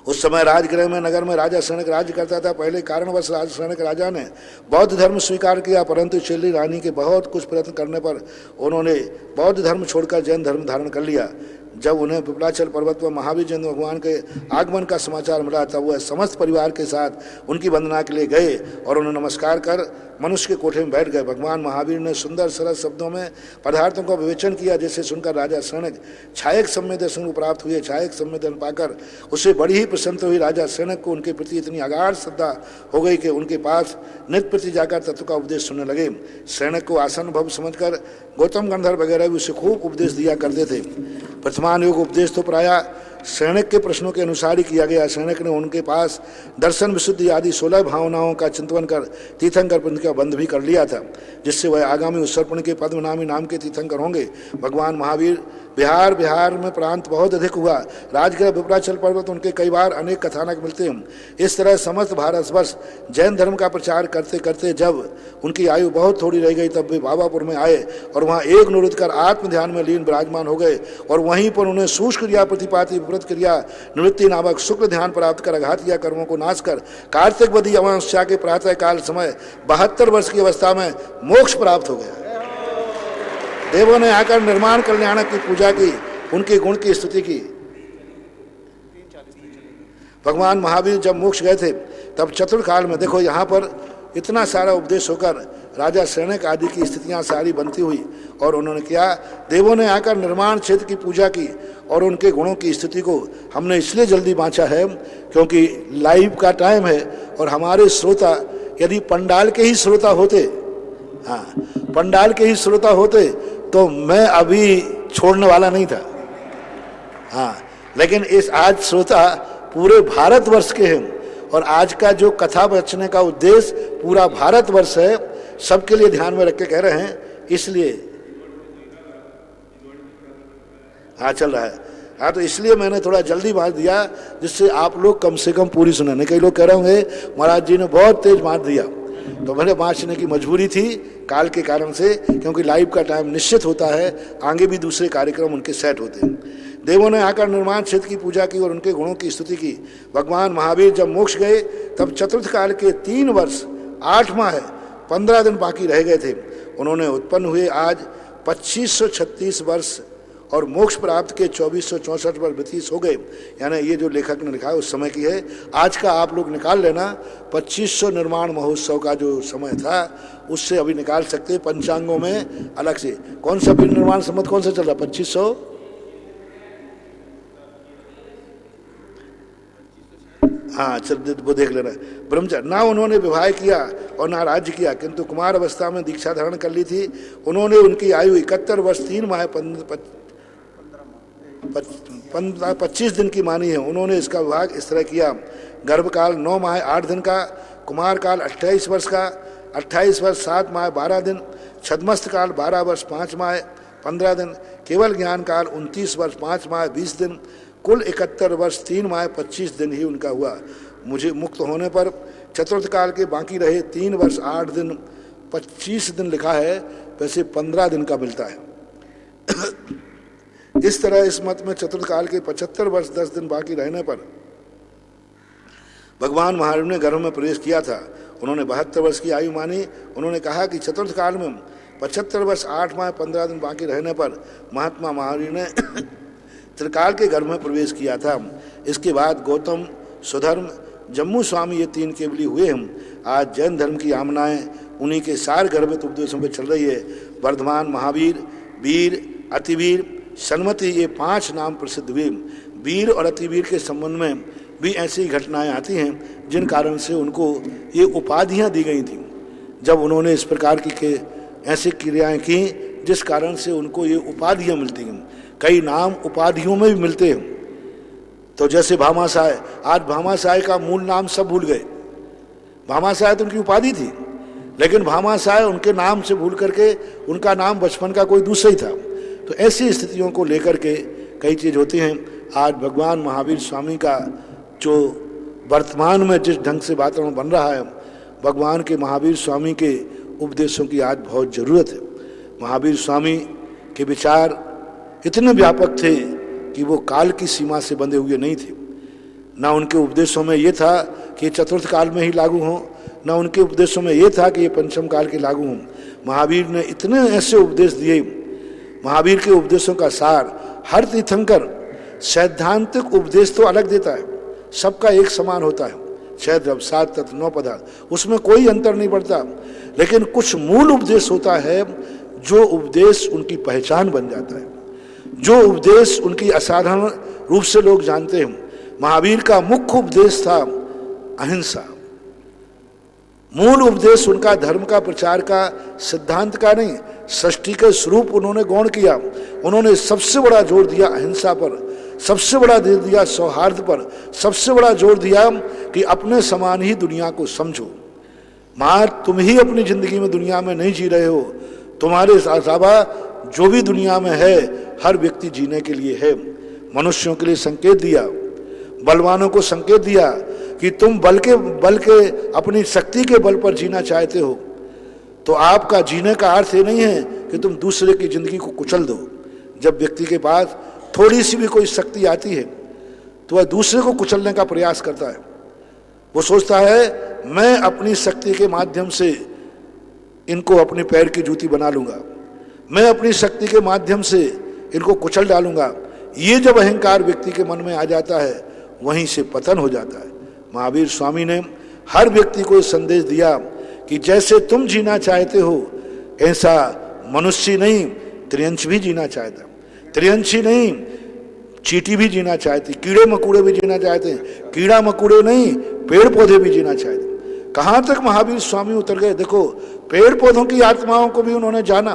उस समय राजगृह में नगर में राजा शनक राज्य करता था। पहले कारणवश राजा शनक राजा ने बौद्ध धर्म स्वीकार किया, परंतु शैली रानी के बहुत कुछ प्रयत्न करने पर उन्होंने बौद्ध धर्म छोड़कर जैन धर्म धारण कर लिया। जब उन्हें विपलाचल पर्वत पर महावीर जैन भगवान के आगमन का समाचार मिला तब वह समस्त परिवार के साथ उनकी वंदना के लिए गए और उन्हें नमस्कार कर मनुष्य के कोठे में बैठ गए। भगवान महावीर ने सुंदर सरल शब्दों में पदार्थों का विवेचन किया, जिसे सुनकर राजा शनक छायक सम्य दर्शन को प्राप्त हुए। छायक सम्य दर्शन पाकर उसे बड़ी ही प्रसन्नता हुई। राजा शनक को उनके प्रति इतनी अगाध श्रद्धा हो गई कि उनके पास नित्य प्रति जाकर तत्व का उपदेश सुनने लगे। शनक को आसन भव समझकर गौतम गंधर्व वगैरह भी उसे खूब उपदेश दिया करते थे। प्रथमान योग उपदेश तो प्रायः शैनक के प्रश्नों के अनुसार ही किया गया। शैनक ने उनके पास दर्शन, विशुद्धि आदि 16 भावनाओं का चिंतन कर तीर्थंकर पद का बंध भी कर लिया था, जिससे वह आगामी उत्सर्पण के पद्मनामी नाम के तीर्थंकर होंगे। भगवान महावीर बिहार में प्रांत बहुत अधिक हुआ। राजगृह विपलाचल पर्वत उनके कई बार अनेक कथानक मिलते हैं। इस तरह समस्त भारतवर्ष जैन धर्म का प्रचार करते करते जब उनकी आयु बहुत थोड़ी रह गई तब वे बाबापुर में आए और वहाँ एक निवृत्त कर आत्म ध्यान में लीन विराजमान हो गए और वहीं पर उन्हें सूक्ष्म क्रिया, प्रतिपाती, विपरीत क्रिया, निवृत्ति नामक शुक्ल ध्यान प्राप्त कर आघात या कर्मों को नाश कर कार्तिक वधी अमावस्या के प्रातः काल समय 72 वर्ष की अवस्था में मोक्ष प्राप्त हो गया। देवों ने आकर निर्माण कल्याणक की पूजा की, उनके गुण की स्तुति की। भगवान महावीर जब मोक्ष गए थे तब चतुर्थ काल में देखो यहाँ पर इतना सारा उपदेश होकर राजा शैनक आदि की स्थितियाँ सारी बनती हुई और उन्होंने क्या, देवों ने आकर निर्माण क्षेत्र की पूजा की और उनके गुणों की स्थिति को हमने इसलिए जल्दी बांचा है क्योंकि लाइव का टाइम है और हमारे श्रोता यदि पंडाल के ही श्रोता होते, हाँ पंडाल के ही श्रोता होते तो मैं अभी छोड़ने वाला नहीं था। हाँ, लेकिन इस आज श्रोता पूरे भारतवर्ष के हैं और आज का जो कथा बचने का उद्देश्य पूरा भारतवर्ष है, सबके लिए ध्यान में रख के कह रहे हैं, इसलिए हाँ चल रहा है। हाँ, तो इसलिए मैंने थोड़ा जल्दी मार दिया जिससे आप लोग कम से कम पूरी सुने। नहीं, कई लोग कह रहे होंगे महाराज जी ने बहुत तेज मार दिया, तो मैंने बाँचने की मजबूरी थी काल के कारण से, क्योंकि लाइव का टाइम निश्चित होता है, आगे भी दूसरे कार्यक्रम उनके सेट होते हैं। देवों ने आकर निर्माण क्षेत्र की पूजा की और उनके गुणों की स्तुति की। भगवान महावीर जब मोक्ष गए तब चतुर्थ काल के 3 वर्ष 8 माह 15 दिन बाकी रह गए थे। उन्होंने उत्पन्न हुए आज 2536 वर्ष और मोक्ष प्राप्त के 2464 वर्ष व्यतीत हो गए। यानी ये जो लेखक ने लिखा है उस समय की है। आज का आप लोग निकाल लेना, 2500 निर्माण महोत्सव का जो समय था उससे अभी निकाल सकते पंचांगों में अलग से। कौन सा भी निर्माण संबंध कौन सा चल रहा, 2500, हाँ चल वो देख लेना। ब्रह्मचारी ना उन्होंने विवाह किया और ना राज्य किया, किंतु कुमार अवस्था में दीक्षा धारण कर ली थी। उन्होंने उनकी आयु 71 वर्ष 3 माह 25 दिन की मानी है। उन्होंने इसका विभाग इस तरह किया, गर्भकाल 9 माह 8 दिन का, कुमार काल 28 वर्ष का, 28 वर्ष 7 माह 12 दिन, छद्मस्त काल 12 वर्ष 5 माह 15 दिन, केवल ज्ञान काल 29 वर्ष 5 माह 20 दिन, कुल 71 वर्ष 3 माह 25 दिन ही उनका हुआ। मुझे मुक्त होने पर चतुर्थ काल के बाकी रहे 3 वर्ष 8 दिन 25 दिन लिखा है, वैसे 15 दिन का मिलता है। इस तरह इस मत में चतुर्थ काल के 75 वर्ष 10 दिन बाकी रहने पर भगवान महावीर ने गर्भ में प्रवेश किया था। उन्होंने 72 वर्ष की आयु मानी। उन्होंने कहा कि चतुर्थ काल में 75 वर्ष 8 माह 15 दिन बाकी रहने पर महात्मा महावीर ने त्रिकाल के गर्भ में प्रवेश किया था। इसके बाद गौतम, सुधर्म, जम्मू स्वामी ये 3 केवली हुए हैं। आज जैन धर्म की आमनाएं उन्हीं के सार गर्भित उपदेशों पर चल रही है। वर्धमान, महावीर, वीर, अतिवीर, सन्मति ये 5 नाम प्रसिद्ध हुए। वीर और अतिवीर के संबंध में भी ऐसी घटनाएं आती हैं जिन कारण से उनको ये उपाधियां दी गई थी। जब उन्होंने इस प्रकार की ऐसी क्रियाएं की जिस कारण से उनको ये उपाधियां मिलती हैं। कई नाम उपाधियों में भी मिलते हैं। तो जैसे भामाशाह, आज भामाशाह का मूल नाम सब भूल गए। भामाशाह तो उनकी उपाधि थी, लेकिन भामाशाह उनके नाम से भूल करके उनका नाम बचपन का कोई दूसरा ही था। तो ऐसी स्थितियों को लेकर के कई चीज़ होती हैं। आज भगवान महावीर स्वामी का जो वर्तमान में जिस ढंग से वातावरण बन रहा है, भगवान के महावीर स्वामी के उपदेशों की आज बहुत ज़रूरत है। महावीर स्वामी के विचार इतने व्यापक थे कि वो काल की सीमा से बंधे हुए नहीं थे। ना उनके उपदेशों में ये था कि चतुर्थ काल में ही लागू हों, ना उनके उपदेशों में ये था कि ये पंचम काल के लागू हों। महावीर ने इतने ऐसे उपदेश दिए। महावीर के उपदेशों का सार हर तीर्थंकर सैद्धांतिक उपदेश तो अलग देता है, सबका एक समान होता है, 6 द्रव्य 7 तत्व 9 पदार्थ, उसमें कोई अंतर नहीं पड़ता। लेकिन कुछ मूल उपदेश होता है जो उपदेश उनकी पहचान बन जाता है, जो उपदेश उनकी असाधारण रूप से लोग जानते हैं। महावीर का मुख्य उपदेश था अहिंसा। मूल उपदेश उनका धर्म का प्रचार का सिद्धांत का नहीं, सृष्टि के स्वरूप उन्होंने गौण किया। उन्होंने सबसे बड़ा जोर दिया अहिंसा पर, सबसे बड़ा दे दिया सौहार्द पर, सबसे बड़ा जोर दिया कि अपने समान ही दुनिया को समझो। मां, तुम ही अपनी जिंदगी में दुनिया में नहीं जी रहे हो, तुम्हारे अलावा जो भी दुनिया में है हर व्यक्ति जीने के लिए है। मनुष्यों के लिए संकेत दिया, बलवानों को संकेत दिया कि तुम बल के अपनी शक्ति के बल पर जीना चाहते हो तो आपका जीने का अर्थ ये नहीं है कि तुम दूसरे की जिंदगी को कुचल दो। जब व्यक्ति के पास थोड़ी सी भी कोई शक्ति आती है तो वह दूसरे को कुचलने का प्रयास करता है। वो सोचता है मैं अपनी शक्ति के माध्यम से इनको अपने पैर की जूती बना लूंगा, मैं अपनी शक्ति के माध्यम से इनको कुचल डालूंगा। ये जब अहंकार व्यक्ति के मन में आ जाता है वहीं से पतन हो जाता है। महावीर स्वामी ने हर व्यक्ति को संदेश दिया कि जैसे तुम जीना चाहते हो ऐसा मनुष्य नहीं त्रियंश भी जीना चाहता, त्रियंशी नहीं चींटी भी जीना चाहती, कीड़े मकोड़े भी जीना चाहते हैं, कीड़ा मकोड़े नहीं पेड़ पौधे भी जीना चाहते। कहाँ तक महावीर स्वामी उतर गए देखो, पेड़ पौधों की आत्माओं को भी उन्होंने जाना।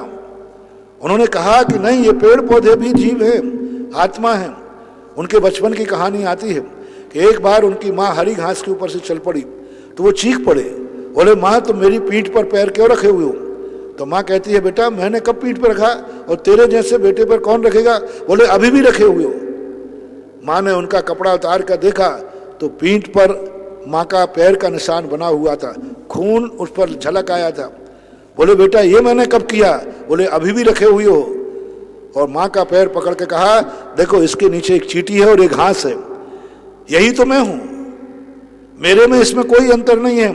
उन्होंने कहा कि नहीं ये पेड़ पौधे भी जीव है, आत्मा है। उनके बचपन की कहानी आती है कि एक बार उनकी माँ हरी घास के ऊपर से चल पड़ी तो वो चीख पड़े, बोले माँ तुम मेरी पीठ पर पैर क्यों रखे हुए हो? तो माँ कहती है बेटा मैंने कब पीठ पर रखा और तेरे जैसे बेटे पर कौन रखेगा? बोले अभी भी रखे हुए हो। माँ ने उनका कपड़ा उतार कर देखा तो पीठ पर माँ का पैर का निशान बना हुआ था, खून उस पर झलक आया था। बोले बेटा ये मैंने कब किया? बोले अभी भी रखे हुए हो। और माँ का पैर पकड़ के कहा देखो इसके नीचे एक चींटी है और एक घास है, यही तो मैं हूं, मेरे में इसमें कोई अंतर नहीं है।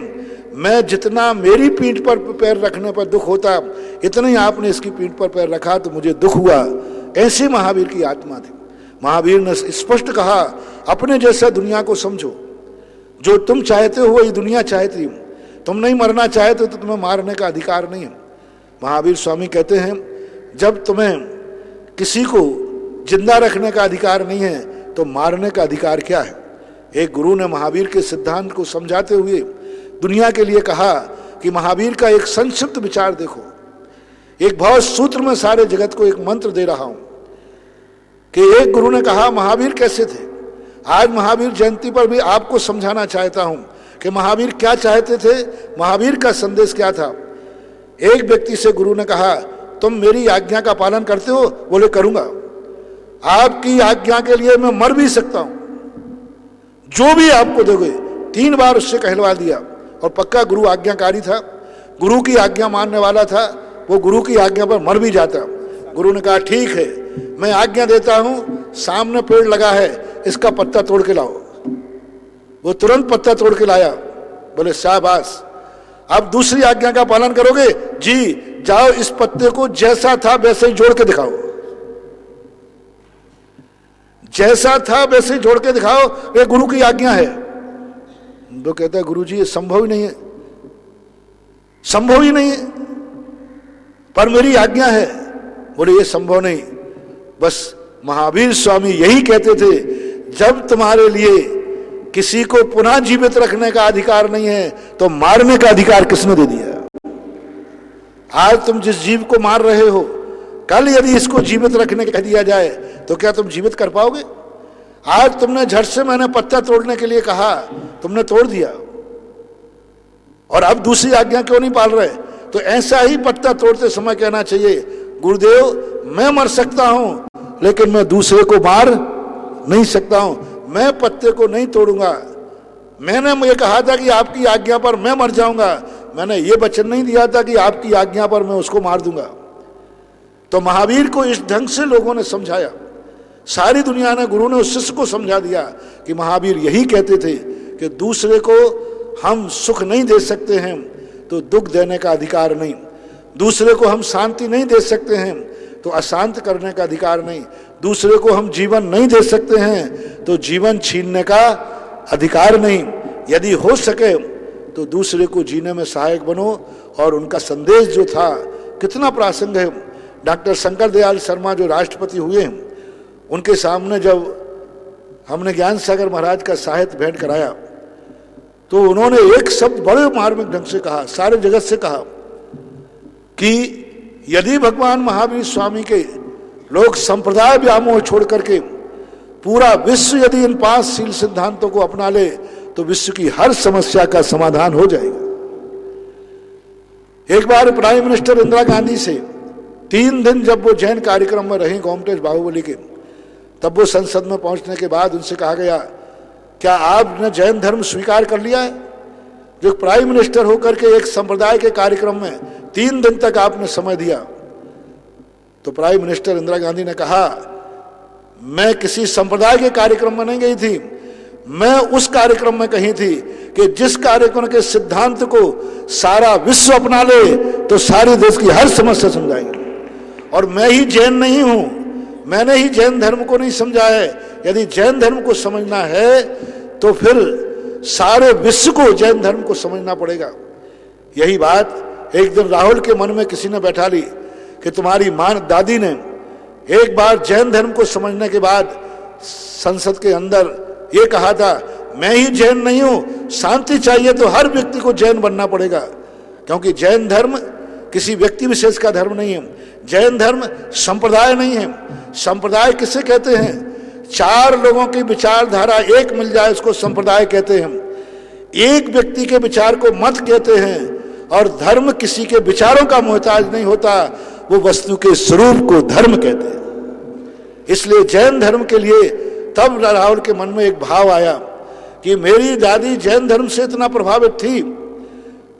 मैं जितना मेरी पीठ पर पैर रखने पर दुख होता इतना ही आपने इसकी पीठ पर पैर रखा तो मुझे दुख हुआ। ऐसी महावीर की आत्मा थी। महावीर ने स्पष्ट कहा अपने जैसा दुनिया को समझो, जो तुम चाहते हो वही दुनिया चाहती। तुम नहीं मरना चाहते तो तुम्हें मारने का अधिकार नहीं है। महावीर स्वामी कहते हैं जब तुम्हें किसी को जिंदा रखने का अधिकार नहीं है तो मारने का अधिकार क्या है? एक गुरु ने महावीर के सिद्धांत को समझाते हुए दुनिया के लिए कहा कि महावीर का एक संक्षिप्त विचार देखो, एक बहुत सूत्र में सारे जगत को एक मंत्र दे रहा हूं कि एक गुरु ने कहा महावीर कैसे थे। आज महावीर जयंती पर भी आपको समझाना चाहता हूं कि महावीर क्या चाहते थे, महावीर का संदेश क्या था। एक व्यक्ति से गुरु ने कहा तुम मेरी आज्ञा का पालन करते हो? बोले करूंगा। आपकी आज्ञा के लिए मैं मर भी सकता हूं, जो भी आपको दोगे। 3 बार उससे कहलवा दिया और पक्का गुरु आज्ञाकारी था, गुरु की आज्ञा मानने वाला था, वो गुरु की आज्ञा पर मर भी जाता। गुरु ने कहा ठीक है मैं आज्ञा देता हूं, सामने पेड़ लगा है इसका पत्ता तोड़ के लाओ। वो तुरंत पत्ता तोड़ के लाया। बोले शाबाश, अब दूसरी आज्ञा का पालन करोगे? जी, जाओ इस पत्ते को जैसा था वैसे ही जोड़ के दिखाओ, जैसा था वैसे ही जोड़ के दिखाओ, ये गुरु की आज्ञा है। तो कहता है गुरु जी ये संभव ही नहीं है, संभव ही नहीं है, पर मेरी आज्ञा है। बोले ये संभव नहीं। बस महावीर स्वामी यही कहते थे जब तुम्हारे लिए किसी को पुनः जीवित रखने का अधिकार नहीं है तो मारने का अधिकार किसने दे दिया? आज तुम जिस जीव को मार रहे हो, कल यदि इसको जीवित रखने कह दिया जाए तो क्या तुम जीवित कर पाओगे? आज तुमने झट से मैंने पत्ता तोड़ने के लिए कहा, तुमने तोड़ दिया और अब दूसरी आज्ञा क्यों नहीं पाल रहे? तो ऐसा ही पत्ता तोड़ते समय कहना चाहिए, गुरुदेव मैं मर सकता हूं लेकिन मैं दूसरे को मार नहीं सकता हूं, मैं पत्ते को नहीं तोड़ूंगा। मैंने ये कहा था कि आपकी आज्ञा पर मैं मर जाऊंगा, मैंने ये वचन नहीं दिया था कि आपकी आज्ञा पर मैं उसको मार दूंगा। तो महावीर को इस ढंग से लोगों ने समझाया, सारी दुनिया ने, गुरु ने उस शिष्य को समझा दिया कि महावीर यही कहते थे कि दूसरे को हम सुख नहीं दे सकते हैं तो दुख देने का अधिकार नहीं, दूसरे को हम शांति नहीं दे सकते हैं तो अशांत करने का अधिकार नहीं, दूसरे को हम जीवन नहीं दे सकते हैं तो जीवन छीनने का अधिकार नहीं। यदि हो सके तो दूसरे को जीने में सहायक बनो। और उनका संदेश जो था कितना प्रासंगिक है। डॉक्टर शंकर दयाल शर्मा जो राष्ट्रपति हुए, उनके सामने जब हमने ज्ञान सागर महाराज का साहित्य भेंट कराया तो उन्होंने एक शब्द बड़े मार्मिक ढंग से कहा, सारे जगत से कहा कि यदि भगवान महावीर स्वामी के लोग संप्रदाय व्यामोह छोड़ करके पूरा विश्व यदि इन 5 शील सिद्धांतों को अपना ले तो विश्व की हर समस्या का समाधान हो जाएगा। एक बार प्राइम मिनिस्टर इंदिरा गांधी से 3 दिन जब वो जैन कार्यक्रम में रही गोमटेश बाहुबली के, तब वो संसद में पहुंचने के बाद उनसे कहा गया, क्या आपने जैन धर्म स्वीकार कर लिया है? जो प्राइम मिनिस्टर होकर के एक संप्रदाय के कार्यक्रम में 3 दिन तक आपने समय दिया। तो प्राइम मिनिस्टर इंदिरा गांधी ने कहा, मैं किसी संप्रदाय के कार्यक्रम में नहीं गई थी, मैं उस कार्यक्रम में कही थी कि जिस कार्यक्रम के सिद्धांत को सारा विश्व अपना ले तो सारे देश की हर समस्या समझाएंगे। और मैं ही जैन नहीं हूं, मैंने ही जैन धर्म को नहीं समझा है। यदि जैन धर्म को समझना है तो फिर सारे विश्व को जैन धर्म को समझना पड़ेगा। यही बात एक दिन राहुल के मन में किसी ने बैठा ली कि तुम्हारी मां दादी ने एक बार जैन धर्म को समझने के बाद संसद के अंदर ये कहा था, मैं ही जैन नहीं हूं, शांति चाहिए तो हर व्यक्ति को जैन बनना पड़ेगा। क्योंकि जैन धर्म किसी व्यक्ति विशेष का धर्म नहीं है, जैन धर्म संप्रदाय नहीं है। संप्रदाय किसे कहते हैं? 4 लोगों की विचारधारा एक मिल जाए उसको संप्रदाय कहते हैं। एक व्यक्ति के विचार को मत कहते हैं। और धर्म किसी के विचारों का मोहताज नहीं होता, वो वस्तु के स्वरूप को धर्म कहते हैं। इसलिए जैन धर्म के लिए तब राहुल के मन में एक भाव आया कि मेरी दादी जैन धर्म से इतना प्रभावित थी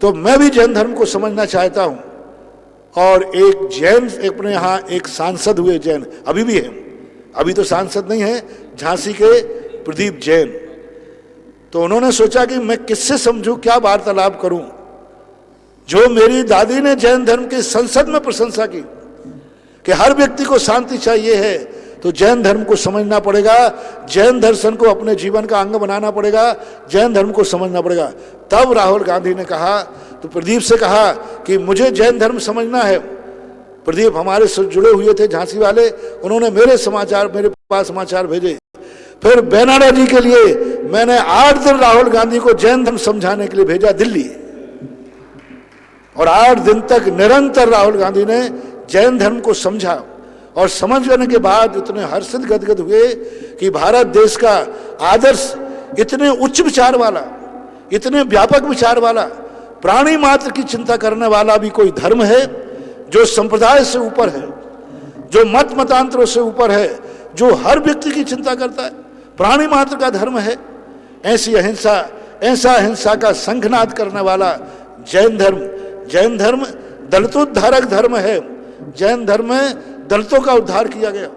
तो मैं भी जैन धर्म को समझना चाहता हूं। और एक जैन अपने यहाँ एक सांसद हुए जैन, अभी भी है, अभी तो सांसद नहीं है, झांसी के प्रदीप जैन। तो उन्होंने सोचा कि मैं किससे समझूं, क्या वार्तालाप करूं। जो मेरी दादी ने जैन धर्म की संसद में प्रशंसा की कि हर व्यक्ति को शांति चाहिए है, तो जैन धर्म को समझना पड़ेगा, जैन दर्शन को अपने जीवन का अंग बनाना पड़ेगा, जैन धर्म को समझना पड़ेगा। तब राहुल गांधी ने कहा, तो प्रदीप से कहा कि मुझे जैन धर्म समझना है। प्रदीप हमारे से जुड़े हुए थे झांसी वाले, उन्होंने मेरे पास समाचार भेजे। फिर बेनाडा जी के लिए मैंने 8 दिन राहुल गांधी को जैन धर्म समझाने के लिए भेजा दिल्ली। और 8 दिन तक निरंतर राहुल गांधी ने जैन धर्म को समझा। और समझ लेने के बाद इतने हर्षित गदगद हुए कि भारत देश का आदर्श इतने उच्च विचार वाला, इतने व्यापक विचार वाला, प्राणी मात्र की चिंता करने वाला भी कोई धर्म है जो संप्रदाय से ऊपर है, जो मत मतांतरों से ऊपर है, जो हर व्यक्ति की चिंता करता है, प्राणी मात्र का धर्म है। ऐसी अहिंसा, ऐसा अहिंसा का शंखनाद करने वाला जैन धर्म। जैन धर्म दलितोद्धारक धर्म है। जैन धर्म में दलितों का उद्धार किया गया।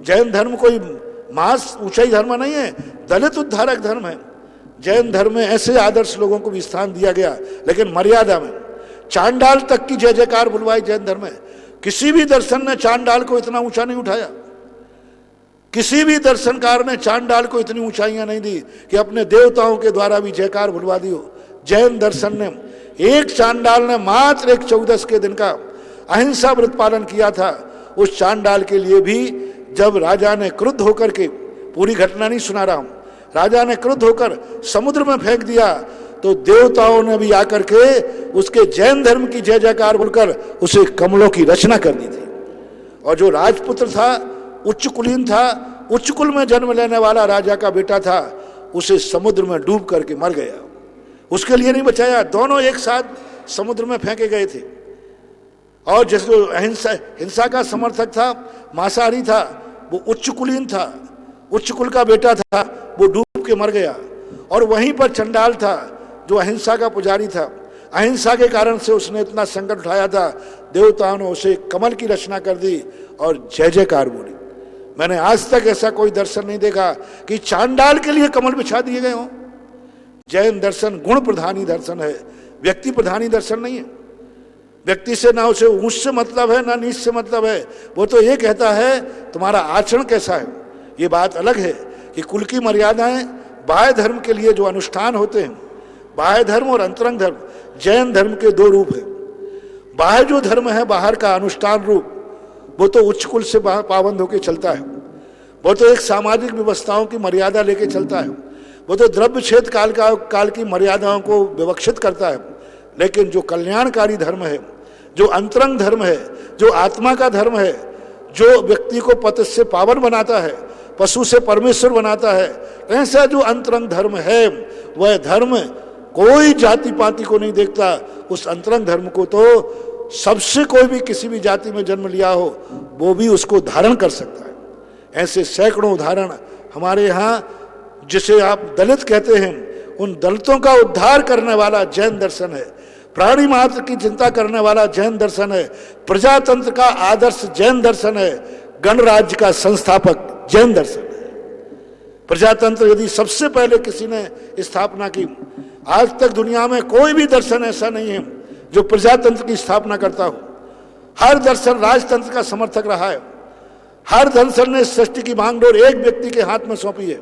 जैन धर्म कोई मास ऊंचाई धर्म नहीं है, दलित उद्धारक धर्म है। जैन धर्म में ऐसे आदर्श लोगों को भी स्थान दिया गया, लेकिन मर्यादा में। चांडाल तक की जय जयकार बुलवाई जैन धर्म में। किसी भी दर्शन ने चांडाल को इतना ऊंचा नहीं उठाया, किसी भी दर्शनकार ने चांडाल को इतनी ऊंचाइयां नहीं दी कि अपने देवताओं के द्वारा भी जयकार बुलवा दी हो। जैन दर्शन ने, एक चांडाल ने मात्र एक 14 के दिन का अहिंसा व्रत पालन किया था। उस चांडाल के लिए भी जब राजा ने क्रुद्ध होकर के, पूरी घटना नहीं सुना रहा हूं, राजा ने क्रुद्ध होकर समुद्र में फेंक दिया तो देवताओं ने भी आकर के उसके जैन धर्म की जय जयकार बोलकर उसे कमलों की रचना कर दी थी। और जो राजपुत्र था, उच्च कुलीन था, उच्च कुल में जन्म लेने वाला राजा का बेटा था, उसे समुद्र में डूब करके मर गया। उसके लिए नहीं बचाया, दोनों एक साथ समुद्र में फेंके गए थे। और जिसको हिंसा का समर्थक था, मांसाहारी था, वो उच्च कुलीन था, उच्च कुल का बेटा था, वो डूब के मर गया। और वहीं पर चंडाल था जो अहिंसा का पुजारी था, अहिंसा के कारण से उसने इतना संकट उठाया था, देवताओं ने उसे कमल की रचना कर दी और जय जयकार बोली। मैंने आज तक ऐसा कोई दर्शन नहीं देखा कि चांडाल के लिए कमल बिछा दिए गए हों। जैन दर्शन गुण प्रधानी दर्शन है, व्यक्ति प्रधानी दर्शन नहीं है। व्यक्ति से ना उसे ऊंच से मतलब है, ना नीच से मतलब है। वो तो ये कहता है तुम्हारा आचरण कैसा है। ये बात अलग है कि कुल की मर्यादाएं, बाह्य धर्म के लिए जो अनुष्ठान होते हैं, बाह्य धर्म और अंतरंग धर्म, जैन धर्म के दो रूप है। बाह्य जो धर्म है, बाहर का अनुष्ठान रूप, वो तो उच्च कुल से पाबंद होकर चलता है, वो तो एक सामाजिक व्यवस्थाओं की मर्यादा लेके चलता है, वो तो द्रव्य छेद काल की मर्यादाओं को विवक्षित करता है। लेकिन जो कल्याणकारी धर्म है, जो अंतरंग धर्म है, जो आत्मा का धर्म है, जो व्यक्ति को पति से पावन बनाता है, पशु से परमेश्वर बनाता है, ऐसा जो अंतरंग धर्म है, वह धर्म कोई जाति पाति को नहीं देखता। उस अंतरंग धर्म को तो सबसे, कोई भी किसी भी जाति में जन्म लिया हो वो भी उसको धारण कर सकता है। ऐसे सैकड़ों उदाहरण हमारे यहाँ, जिसे आप दलित कहते हैं, उन दलितों का उद्धार करने वाला जैन दर्शन है। प्राणी मात्र की चिंता करने वाला जैन दर्शन है। प्रजातंत्र का आदर्श जैन दर्शन है। गणराज्य का संस्थापक जैन दर्शन है। प्रजातंत्र यदि सबसे पहले किसी ने स्थापना की, आज तक दुनिया में कोई भी दर्शन ऐसा नहीं है जो प्रजातंत्र की स्थापना करता हो। हर दर्शन राजतंत्र का समर्थक रहा है। हर दर्शन ने सृष्टि की बागडोर एक व्यक्ति के हाथ में सौंपी है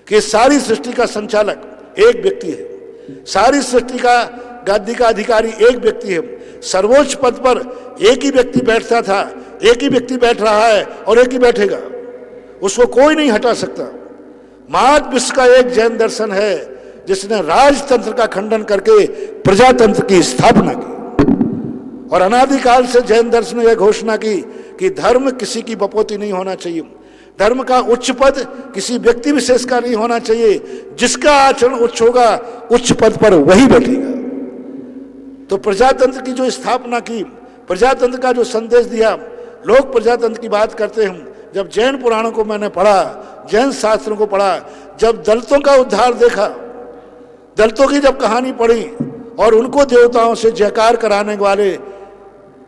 कि सारी सृष्टि का संचालक एक व्यक्ति है, सारी सृष्टि का गद्दी का अधिकारी एक व्यक्ति है। सर्वोच्च पद पर एक ही व्यक्ति बैठता था, एक ही व्यक्ति बैठ रहा है और एक ही बैठेगा, उसको कोई नहीं हटा सकता। मात्र विश्व का एक जैन दर्शन है जिसने राजतंत्र का खंडन करके प्रजातंत्र की स्थापना की। और अनादिकाल से जैन दर्शन ने यह घोषणा की कि धर्म किसी की बपोती नहीं होना चाहिए, धर्म का उच्च पद किसी व्यक्ति विशेष का नहीं होना चाहिए। जिसका आचरण उच्च होगा, उच्च पद पर वही बैठेगा। तो प्रजातंत्र की जो स्थापना की, प्रजातंत्र का जो संदेश दिया, लोग प्रजातंत्र की बात करते हैं। जब जैन पुराणों को मैंने पढ़ा, जैन शास्त्रों को पढ़ा, जब दलितों का उद्धार देखा, दलितों की जब कहानी पढ़ी और उनको देवताओं से जयकार कराने वाले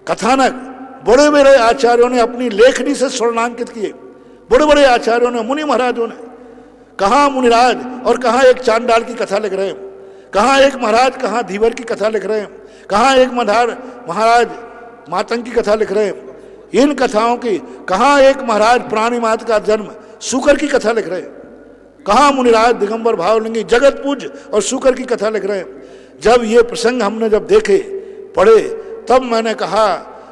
कथानक बड़े बड़े आचार्यों ने अपनी लेखनी से स्वर्णांकित किए। बड़े बड़े आचार्यों ने, मुनि महाराजों ने, कहाँ मुनिराज और कहाँ एक चांडाल की कथा लिख रहे हैं, कहाँ एक महाराज कहाँ धीवर की कथा लिख रहे हैं, कहाँ एक महाराज मातंग की कथा लिख रहे हैं। इन कथाओं की कहाँ एक महाराज प्राणी मात का जन्म सूकर की कथा लिख रहे हैं, कहाँ मुनिराज दिगंबर भावलिंगी जगत पूज और सूकर की कथा लिख रहे हैं। जब ये प्रसंग हमने जब देखे, पढ़े, तब मैंने कहा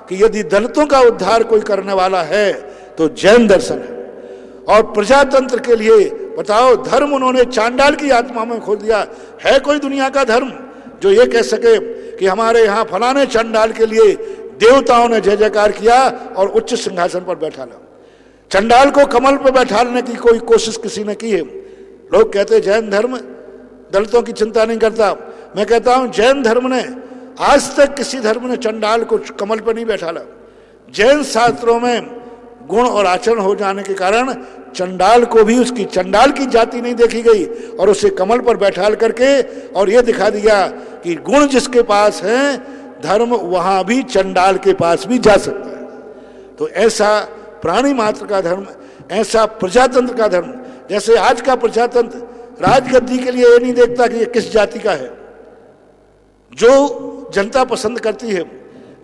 कि यदि दलितों का उद्धार कोई करने वाला है तो जैन दर्शन है। और प्रजातंत्र के लिए बताओ, धर्म उन्होंने चांडाल की आत्मा में खोल दिया। है कोई दुनिया का धर्म जो ये कह सके कि हमारे यहाँ फलाने चांडाल के लिए देवताओं ने जय जयकार किया और उच्च सिंहासन पर बैठा ला। चंडाल को कमल पर बैठाने की कोई कोशिश किसी ने की है? लोग कहते जैन धर्म दलितों की चिंता नहीं करता। मैं कहता हूं जैन धर्म ने आज तक किसी धर्म ने चंडाल को कमल पर नहीं बैठाला। जैन शास्त्रों में गुण और आचरण हो जाने के कारण चंडाल को भी उसकी चंडाल की जाति नहीं देखी गई और उसे कमल पर बैठाल करके और यह दिखा दिया कि गुण जिसके पास है, धर्म वहां भी चंडाल के पास भी जा सकता है। तो ऐसा प्राणी मात्र का धर्म, ऐसा प्रजातंत्र का धर्म, जैसे आज का प्रजातंत्र राजगद्दी के लिए ये नहीं देखता कि ये किस जाति का है। जो जनता पसंद करती है,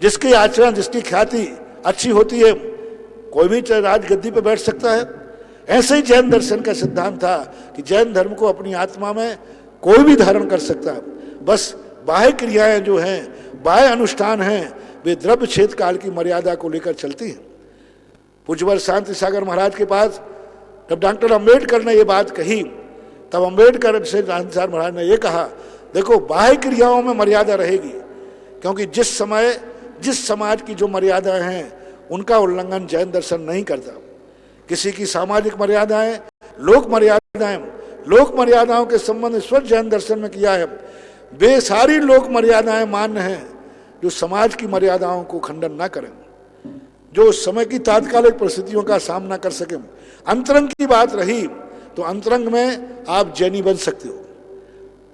जिसकी आचरण, जिसकी ख्याति अच्छी होती है, कोई भी राजगद्दी पर बैठ सकता है। ऐसे ही जैन दर्शन का सिद्धांत था कि जैन धर्म को अपनी आत्मा में कोई भी धारण कर सकता है। बस बाह्य क्रियाएं जो हैं, बाह्य अनुष्ठान हैं, वे द्रव्य छेद काल की मर्यादा को लेकर चलती हैं। पूज्यवर शांति सागर महाराज के पास जब डॉक्टर अंबेडकर ने ये बात कही, तब अंबेडकर से शांति सागर महाराज ने ये कहा, देखो बाह्य क्रियाओं में मर्यादा रहेगी, क्योंकि जिस समय जिस समाज की जो मर्यादाएं हैं उनका उल्लंघन जैन दर्शन नहीं करता। किसी की सामाजिक मर्यादाएं, लोक मर्यादाओं के संबंध ईश्वर जैन दर्शन में किया है। वे सारी लोक मर्यादाएं मान्य हैं जो समाज की मर्यादाओं को खंडन ना करें, जो उस समय की तात्कालिक परिस्थितियों का सामना कर सकें। अंतरंग की बात रही तो अंतरंग में आप जैनी बन सकते हो,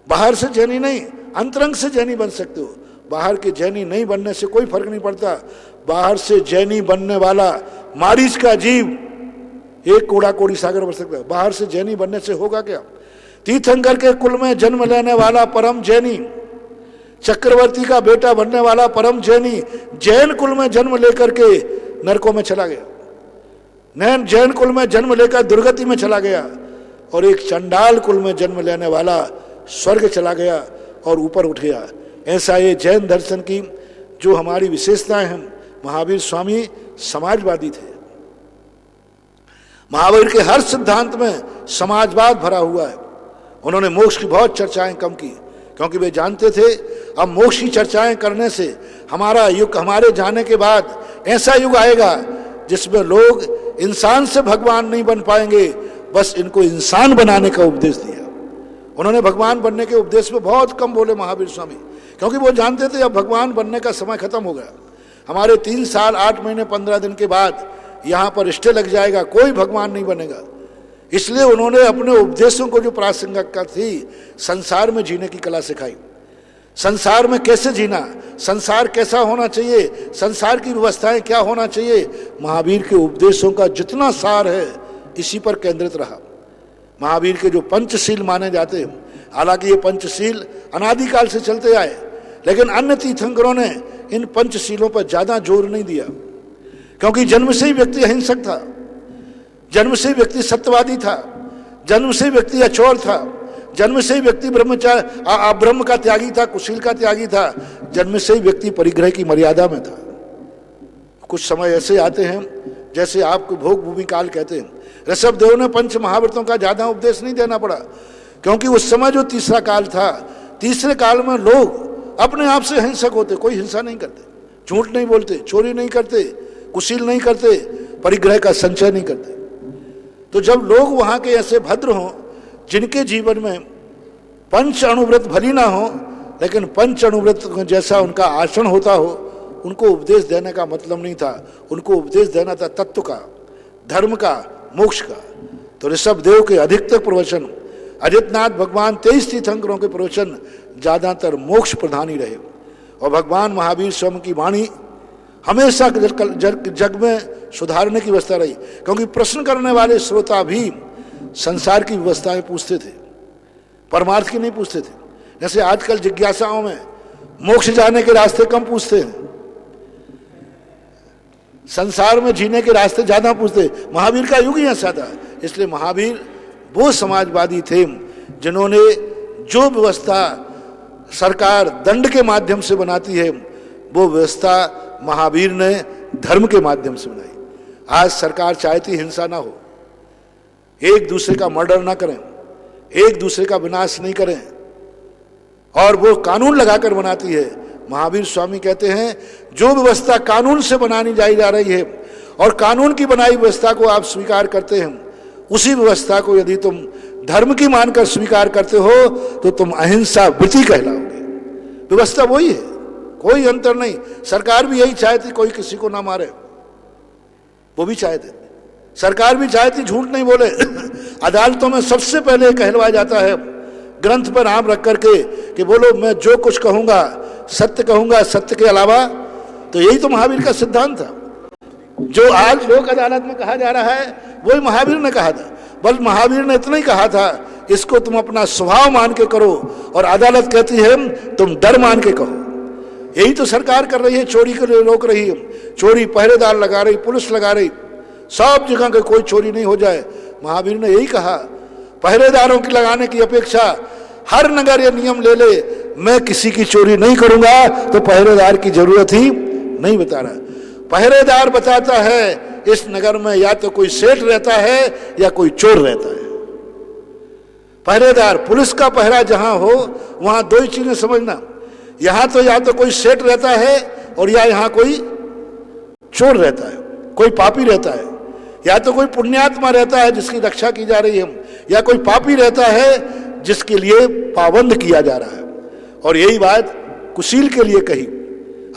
बाहर से जैनी नहीं, अंतरंग से जैनी बन सकते हो। बाहर के जैनी नहीं बनने से कोई फर्क नहीं पड़ता। बाहर से जैनी बनने वाला मारीच का जीव एक कोड़ा कोड़ी सागर बन सकता है, बाहर से जैनी बनने से होगा क्या? तीर्थंकर के कुल में जन्म लेने वाला परम जैनी, चक्रवर्ती का बेटा बनने वाला परम जैनी, जैन कुल में जन्म लेकर के नरकों में चला गया, नैन जैन कुल में जन्म लेकर दुर्गति में चला गया, और एक चंडाल कुल में जन्म लेने वाला स्वर्ग चला गया और ऊपर उठ गया। ऐसा ये जैन दर्शन की जो हमारी विशेषताएं हैं। महावीर स्वामी समाजवादी थे। महावीर के हर सिद्धांत में समाजवाद भरा हुआ है। उन्होंने मोक्ष की बहुत चर्चाएं कम की, क्योंकि वे जानते थे अब मोक्ष की चर्चाएं करने से हमारा युग, हमारे जाने के बाद ऐसा युग आएगा जिसमें लोग इंसान से भगवान नहीं बन पाएंगे, बस इनको इंसान बनाने का उपदेश दिया। उन्होंने भगवान बनने के उपदेश में बहुत कम बोले महावीर स्वामी, क्योंकि वो जानते थे अब भगवान बनने का समय खत्म हो गया। हमारे 3 साल 8 महीने 15 दिन के बाद यहाँ पर स्टे लग जाएगा, कोई भगवान नहीं बनेगा। इसलिए उन्होंने अपने उपदेशों को जो प्रासंगिकता थी, संसार में जीने की कला सिखाई। संसार में कैसे जीना, संसार कैसा होना चाहिए, संसार की व्यवस्थाएं क्या होना चाहिए, महावीर के उपदेशों का जितना सार है इसी पर केंद्रित रहा। महावीर के जो पंचशील माने जाते हैं, हालांकि ये पंचशील अनादिकाल से चलते आए, लेकिन अन्य तीर्थंकरों ने इन पंचशीलों पर ज्यादा जोर नहीं दिया, क्योंकि जन्म से ही व्यक्ति अहिंसक था, जन्म से ही व्यक्ति सत्यवादी था, जन्म से ही व्यक्ति अचोर था, जन्म से ही व्यक्ति ब्रह्मचार्य ब्रह्म का त्यागी था, कुशील का त्यागी था, जन्म से ही व्यक्ति परिग्रह की मर्यादा में था। कुछ समय ऐसे आते हैं जैसे आपको भोग भूमि काल कहते हैं। ऋषभदेव ने पंच महाव्रतों का ज्यादा उपदेश नहीं देना पड़ा, क्योंकि उस समय जो तीसरा काल था, तीसरे काल में लोग अपने आप से हिंसक होते, कोई हिंसा नहीं करते, झूठ नहीं बोलते, चोरी नहीं करते, कुशील नहीं करते, परिग्रह का संचय नहीं करते। तो जब लोग वहां के ऐसे भद्र हों जिनके जीवन में पंच अणुव्रत भली ना हो, लेकिन पंच अणुव्रत जैसा उनका आचरण होता हो, उनको उपदेश देने का मतलब नहीं था। उनको उपदेश देना था तत्व का, धर्म का, मोक्ष का। तो ऋषभदेव के अधिकतर प्रवचन, अजितनाथ भगवान 23 तीर्थंकरों के प्रवचन ज्यादातर मोक्ष प्रधान ही रहे। और भगवान महावीर स्वयं की वाणी हमेशा जग में सुधारने की व्यवस्था रही, क्योंकि प्रश्न करने वाले श्रोता भी संसार की व्यवस्थाएं पूछते थे, परमार्थ की नहीं पूछते थे। जैसे आजकल जिज्ञासाओं में मोक्ष जाने के रास्ते कम पूछते हैं, संसार में जीने के रास्ते ज्यादा पूछते। महावीर का युग ही ऐसा था। इसलिए महावीर वो समाजवादी थे जिन्होंने जो व्यवस्था सरकार दंड के माध्यम से बनाती है, वो व्यवस्था महावीर ने धर्म के माध्यम से बनाई। आज सरकार चाहती हिंसा ना हो, एक दूसरे का मर्डर ना करें, एक दूसरे का विनाश नहीं करें, और वो कानून लगाकर बनाती है। महावीर स्वामी कहते हैं जो व्यवस्था कानून से बनानी जा रही है और कानून की बनाई व्यवस्था को आप स्वीकार करते हैं, उसी व्यवस्था को यदि तुम धर्म की मानकर स्वीकार करते हो तो तुम अहिंसा व्रती कहलाओगे। व्यवस्था वही है, कोई अंतर नहीं। सरकार भी यही चाहती कोई किसी को ना मारे, वो भी चाहते, सरकार भी चाहती झूठ नहीं बोले। अदालतों में सबसे पहले कहलवाया जाता है ग्रंथ पर नाम रख करके कि बोलो मैं जो कुछ कहूंगा सत्य कहूंगा, सत्य के अलावा। तो यही तो महावीर का सिद्धांत था। जो आज लोक अदालत में कहा जा रहा है वही महावीर ने कहा था। बल्कि महावीर ने इतना ही कहा था इसको तुम अपना स्वभाव मान के करो, और अदालत कहती है तुम डर मान के कहो। यही तो सरकार कर रही है, चोरी के लिए रोक रही है, चोरी पहरेदार लगा रही, पुलिस लगा रही, सब जगह के कोई चोरी नहीं हो जाए। महावीर ने यही कहा पहरेदारों की लगाने की अपेक्षा हर नगर ये नियम ले ले, मैं किसी की चोरी नहीं करूंगा, तो पहरेदार की जरूरत ही नहीं बता रहा। पहरेदार बताता है इस नगर में या तो कोई सेठ रहता है या कोई चोर रहता है। पहरेदार, पुलिस का पहरा जहां हो वहां दो ही चीजें समझना, यहां तो या तो कोई सेठ रहता है और या यहां कोई चोर रहता है, कोई पापी रहता है, या तो कोई पुण्यात्मा रहता है जिसकी रक्षा की जा रही है, या कोई पापी रहता है जिसके लिए पाबंद किया जा रहा है। और यही बात कुशील के लिए कही।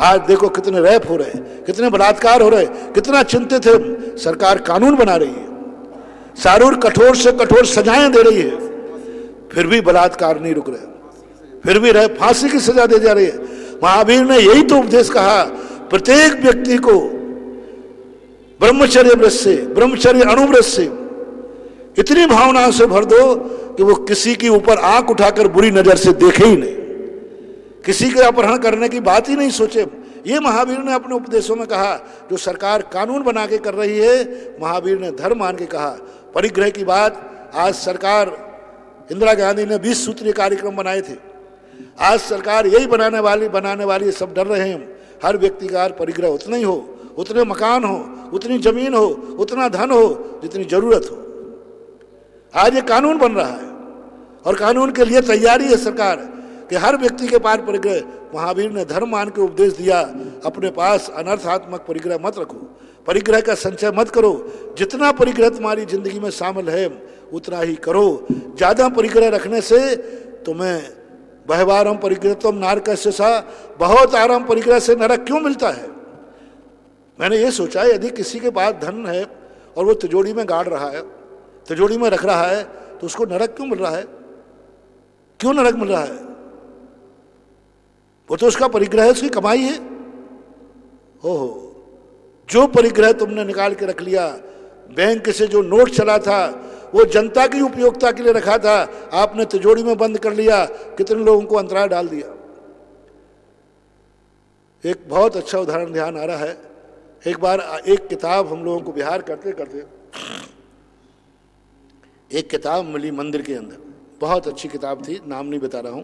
आज देखो कितने रैप हो रहे हैं, कितने बलात्कार हो रहे हैं, कितना चिंतित है। सरकार कानून बना रही है, सारूर कठोर से कठोर सजाएं दे रही है, फिर भी बलात्कार नहीं रुक रहे, फिर भी रहे फांसी की सजा दे जा रही है। महावीर ने यही तो उपदेश कहा, प्रत्येक व्यक्ति को ब्रह्मचर्य व्रत से, ब्रह्मचर्य अणुव्रत से इतनी भावनाओं से भर दो कि वो किसी के ऊपर आंख उठाकर बुरी नजर से देखे ही नहीं, किसी के अपहरण करने की बात ही नहीं सोचे। ये महावीर ने अपने उपदेशों में कहा। जो सरकार कानून बना के कर रही है, महावीर ने धर्म मान के कहा। परिग्रह की बात, आज सरकार इंदिरा गांधी ने 20 सूत्रीय कार्यक्रम बनाए थे, आज सरकार यही बनाने वाली सब डर रहे हैं। हर व्यक्ति का परिग्रह उतना ही हो, उतने मकान हो, उतनी जमीन हो, उतना धन हो जितनी जरूरत हो। आज ये कानून बन रहा है और कानून के लिए तैयारी है सरकार कि हर व्यक्ति के पास परिग्रह। महावीर ने धर्म मान के उपदेश दिया, अपने पास अनर्थात्मक परिग्रह मत रखो, परिग्रह का संचय मत करो। जितना परिग्रह तुम्हारी जिंदगी में शामिल है उतना ही करो। ज्यादा परिग्रह रखने से तुम्हें बहवारम परिग्रहत्वम नारकस्य सा, बहुत आराम परिग्रह से नरक क्यों मिलता है। मैंने ये सोचा, यदि किसी के पास धन है और वो तिजोरी में गाड़ रहा है, तिजोरी में रख रहा है, तो उसको नरक क्यों मिल रहा है? क्यों नरक मिल रहा है? वो तो उसका परिग्रह है, उसकी कमाई है। हो जो परिग्रह तुमने निकाल के रख लिया, बैंक से जो नोट चला था वो जनता की उपयोगिता के लिए रखा था, आपने तिजोरी में बंद कर लिया, कितने लोगों को अंतराय डाल दिया। एक बहुत अच्छा उदाहरण ध्यान आ रहा है। एक बार एक किताब हम लोगों को विहार करते करते एक किताब मिली मंदिर के अंदर, बहुत अच्छी किताब थी, नाम नहीं बता रहा हूं।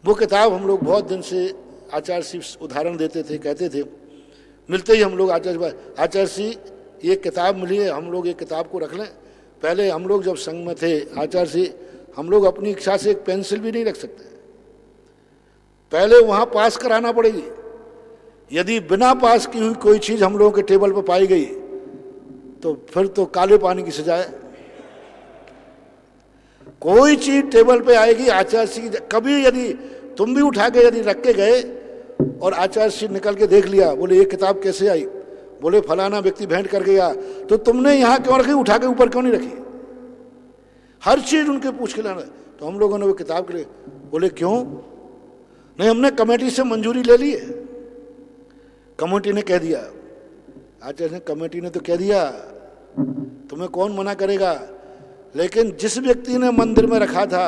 वो किताब हम लोग बहुत दिन से आचार्य जी उदाहरण देते थे, कहते थे, मिलते ही हम लोग आचार्य जी ये किताब मिली है, हम लोग ये किताब को रख लें। पहले हम लोग जब संघ में थे आचार्य जी, हम लोग अपनी इच्छा से एक पेंसिल भी नहीं रख सकते, पहले वहां पास कराना पड़ेगी। यदि बिना पास की हुई कोई चीज हम लोगों के टेबल पर पाई गई तो फिर तो काले पानी की सजा है। कोई चीज टेबल पे आएगी, आचार्य जी कभी यदि तुम भी उठा के यदि रख के गए और आचार्य जी निकल के देख लिया, बोले ये किताब कैसे आई, बोले फलाना व्यक्ति भेंट कर गया, तो तुमने यहां क्यों रखी, उठा के ऊपर क्यों नहीं रखी? हर चीज उनके पूछ के लाना। तो हम लोगों ने वो किताब के लिए बोले क्यों नहीं, हमने कमेटी से मंजूरी ले ली है। कमेटी ने कह दिया, आचार्य ने कमेटी ने तो कह दिया, तुम्हें कौन मना करेगा। लेकिन जिस व्यक्ति ने मंदिर में रखा था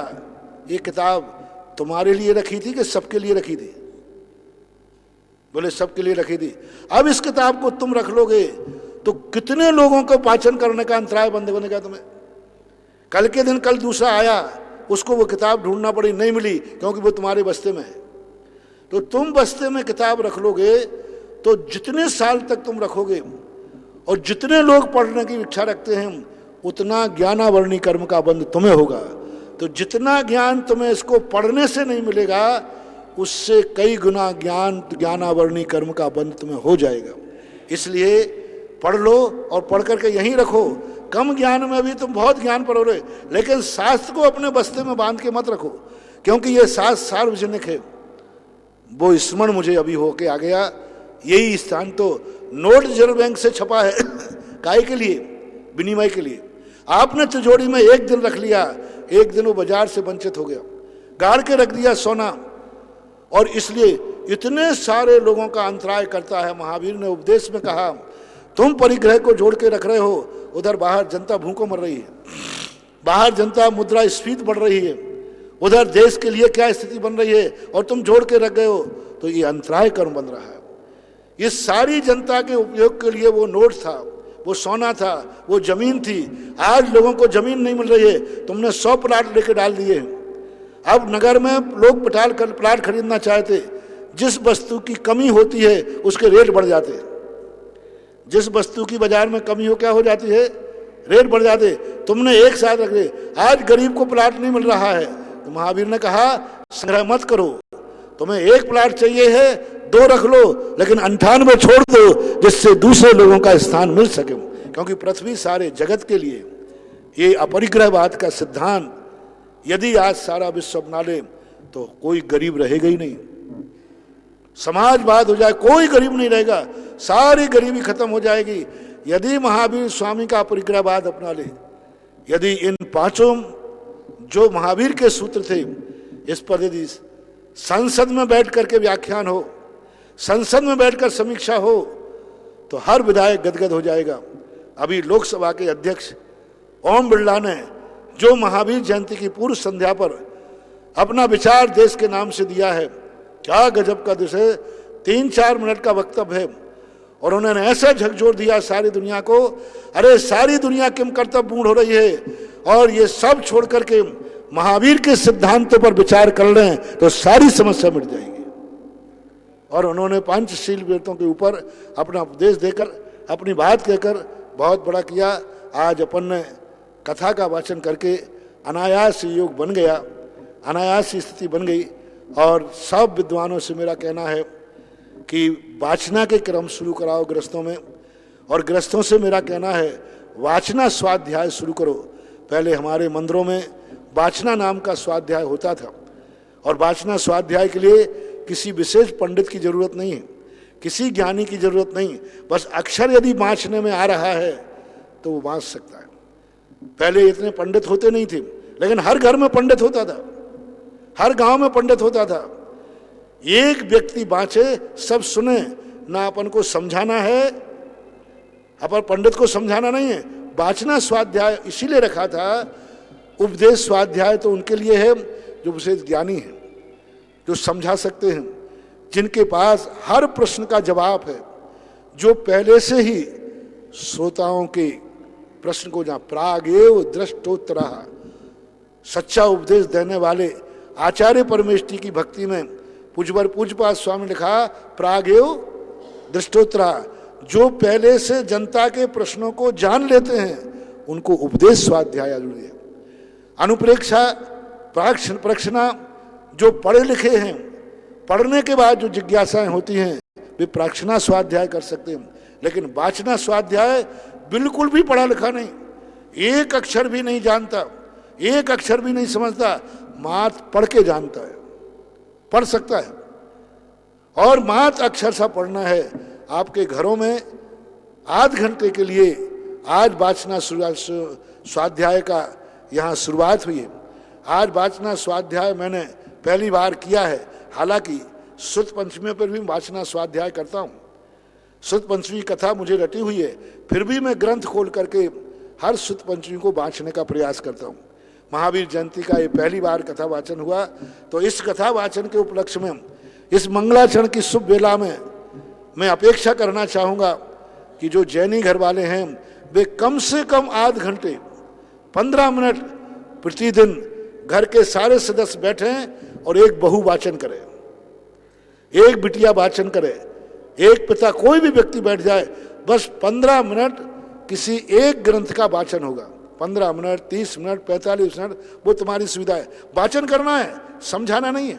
ये किताब, तुम्हारे लिए रखी थी कि सबके लिए रखी थी? बोले सबके लिए रखी थी। अब इस किताब को तुम रख लोगे तो कितने लोगों को पाचन करने का अंतराय बनेगा तुम्हें। कल के दिन कल दूसरा आया, उसको वो किताब ढूंढना पड़ी, नहीं मिली, क्योंकि वो तुम्हारे बस्ते में है। तो तुम बस्ते में किताब रख लोगे तो जितने साल तक तुम रखोगे और जितने लोग पढ़ने की इच्छा रखते हैं उतना ज्ञानावर्णी कर्म का बंध तुम्हें होगा। तो जितना ज्ञान तुम्हें इसको पढ़ने से नहीं मिलेगा, उससे कई गुना ज्ञानावर्णी कर्म का बंध तुम्हें हो जाएगा। इसलिए पढ़ लो और पढ़ करके यहीं रखो। कम ज्ञान में भी तुम बहुत ज्ञान पढ़ो रहे, लेकिन शास्त्र को अपने बस्ते में बांध के मत रखो, क्योंकि ये शास्त्र सार्वजनिक है। वो स्मरण मुझे अभी होके आ गया, यही स्थान तो नोट रिजर्व बैंक से छपा है काय के लिए, विनिमय के लिए। आपने तिजोरी में एक दिन रख लिया, एक दिन वो बाजार से वंचित हो गया, गाड़ के रख दिया सोना, और इसलिए इतने सारे लोगों का अंतराय करता है। महावीर ने उपदेश में कहा, तुम परिग्रह को जोड़ के रख रहे हो, उधर बाहर जनता भूखों मर रही है, बाहर जनता मुद्रास्फीति बढ़ रही है, उधर देश के लिए क्या स्थिति बन रही है, और तुम जोड़ के रख गए हो, तो ये अंतराय कर्म बन रहा है। ये सारी जनता के उपयोग के लिए वो नोट था, वो सोना था, वो जमीन थी। आज लोगों को जमीन नहीं मिल रही है, तुमने 100 प्लाट लेके डाल दिए। अब नगर में लोग प्लाट खरीदना चाहते, जिस वस्तु की कमी होती है उसके रेट बढ़ जाते। जिस वस्तु की बाजार में कमी हो क्या हो जाती है, रेट बढ़ जाते। तुमने एक साथ रख दे, आज गरीब को प्लाट नहीं मिल रहा है, तो महावीर ने कहा संग्रह मत करो, तुम्हें एक प्लाट चाहिए है 2 रख लो, लेकिन 98 छोड़ दो, जिससे दूसरे लोगों का स्थान मिल सके। क्योंकि पृथ्वी सारे जगत के लिए, ये अपरिग्रहवाद का सिद्धांत यदि आज सारा विश्व अपना ले तो कोई गरीब रहेगा ही नहीं। समाजवाद हो जाए, कोई गरीब नहीं रहेगा, सारी गरीबी खत्म हो जाएगी यदि महावीर स्वामी का परिग्रहवाद अपना ले। यदि इन पांचों जो महावीर के सूत्र थे, इस पर यदि संसद में बैठ करके व्याख्यान हो, संसद में बैठकर समीक्षा हो, तो हर विधायक गदगद हो जाएगा। अभी लोकसभा के अध्यक्ष ओम बिरला ने जो महावीर जयंती की पूर्व संध्या पर अपना विचार देश के नाम से दिया है, क्या गजब का दृश्य है। 3-4 मिनट का वक्तव्य है और उन्होंने ऐसा झकझोर दिया सारी दुनिया को, अरे सारी दुनिया किम कर्तव्य मूढ़ हो रही है और ये सब छोड़ करके महावीर के सिद्धांतों पर विचार कर लें तो सारी समस्या मिट जाएगी। और उन्होंने पंचशील व्रतों के ऊपर अपना उपदेश देकर, अपनी बात कहकर बहुत बड़ा किया। आज अपन ने कथा का वाचन करके अनायास योग बन गया, अनायास स्थिति बन गई। और सब विद्वानों से मेरा कहना है कि वाचना के क्रम शुरू कराओ गृहस्थों में, और गृहस्थों से मेरा कहना है वाचना स्वाध्याय शुरू करो। पहले हमारे मंदिरों में वाचना नाम का स्वाध्याय होता था, और वाचना स्वाध्याय के लिए किसी विशेष पंडित की जरूरत नहीं है, किसी ज्ञानी की जरूरत नहीं, बस अक्षर यदि वाचने में आ रहा है तो वो वाच सकता है। पहले इतने पंडित होते नहीं थे, लेकिन हर घर में पंडित होता था, हर गांव में पंडित होता था। एक व्यक्ति बाँचे, सब सुने, ना अपन को समझाना है, अपन पंडित को समझाना नहीं है। वाचना स्वाध्याय इसीलिए रखा था, उपदेश स्वाध्याय तो उनके लिए है जो विशेष ज्ञानी है, जो समझा सकते हैं, जिनके पास हर प्रश्न का जवाब है, जो पहले से ही श्रोताओं के प्रश्न को जहाँ प्रागेव दृष्टोत्तरा सच्चा उपदेश देने वाले आचार्य परमेष्ठी की भक्ति में पूज्यवर पूज्यपाद स्वामी लिखा प्रागेव दृष्टोत्तरा, जो पहले से जनता के प्रश्नों को जान लेते हैं उनको उपदेश स्वाध्याय जरूरी है। अनुप्रेक्षा प्रक्षणा, जो पढ़े लिखे हैं, पढ़ने के बाद जो जिज्ञासाएं होती हैं वे प्राक्षणा स्वाध्याय कर सकते हैं, लेकिन वाचना स्वाध्याय बिल्कुल भी पढ़ा लिखा नहीं, एक अक्षर भी नहीं जानता, एक अक्षर भी नहीं समझता, मात्र पढ़ के जानता है, पढ़ सकता है। और मात्र अक्षर सा पढ़ना है। आपके घरों में आध घंटे के लिए आज वाचना स्वाध्याय का यहाँ शुरुआत हुई है। आज वाचना स्वाध्याय मैंने पहली बार किया है, हालांकि सुत पंचमी पर भी वाचना स्वाध्याय करता हूँ। सुत पंचमी कथा मुझे रटी हुई है, फिर भी मैं ग्रंथ खोल करके हर सुत पंचमी को वाचने का प्रयास करता हूँ। महावीर जयंती का ये पहली बार कथा वाचन हुआ, तो इस कथा वाचन के उपलक्ष्य में इस मंगलाचरण की शुभ वेला में मैं अपेक्षा करना चाहूँगा कि जो जैनी घर वाले हैं वे कम से कम आध घंटे 15 मिनट प्रतिदिन घर के सारे सदस्य बैठें और एक बहू वाचन करे, एक बिटिया वाचन करे, एक पिता, कोई भी व्यक्ति बैठ जाए, बस 15 मिनट किसी एक ग्रंथ का वाचन होगा। 15 मिनट, 30 मिनट, 45 मिनट, वो तुम्हारी सुविधा है। वाचन करना है, समझाना नहीं है।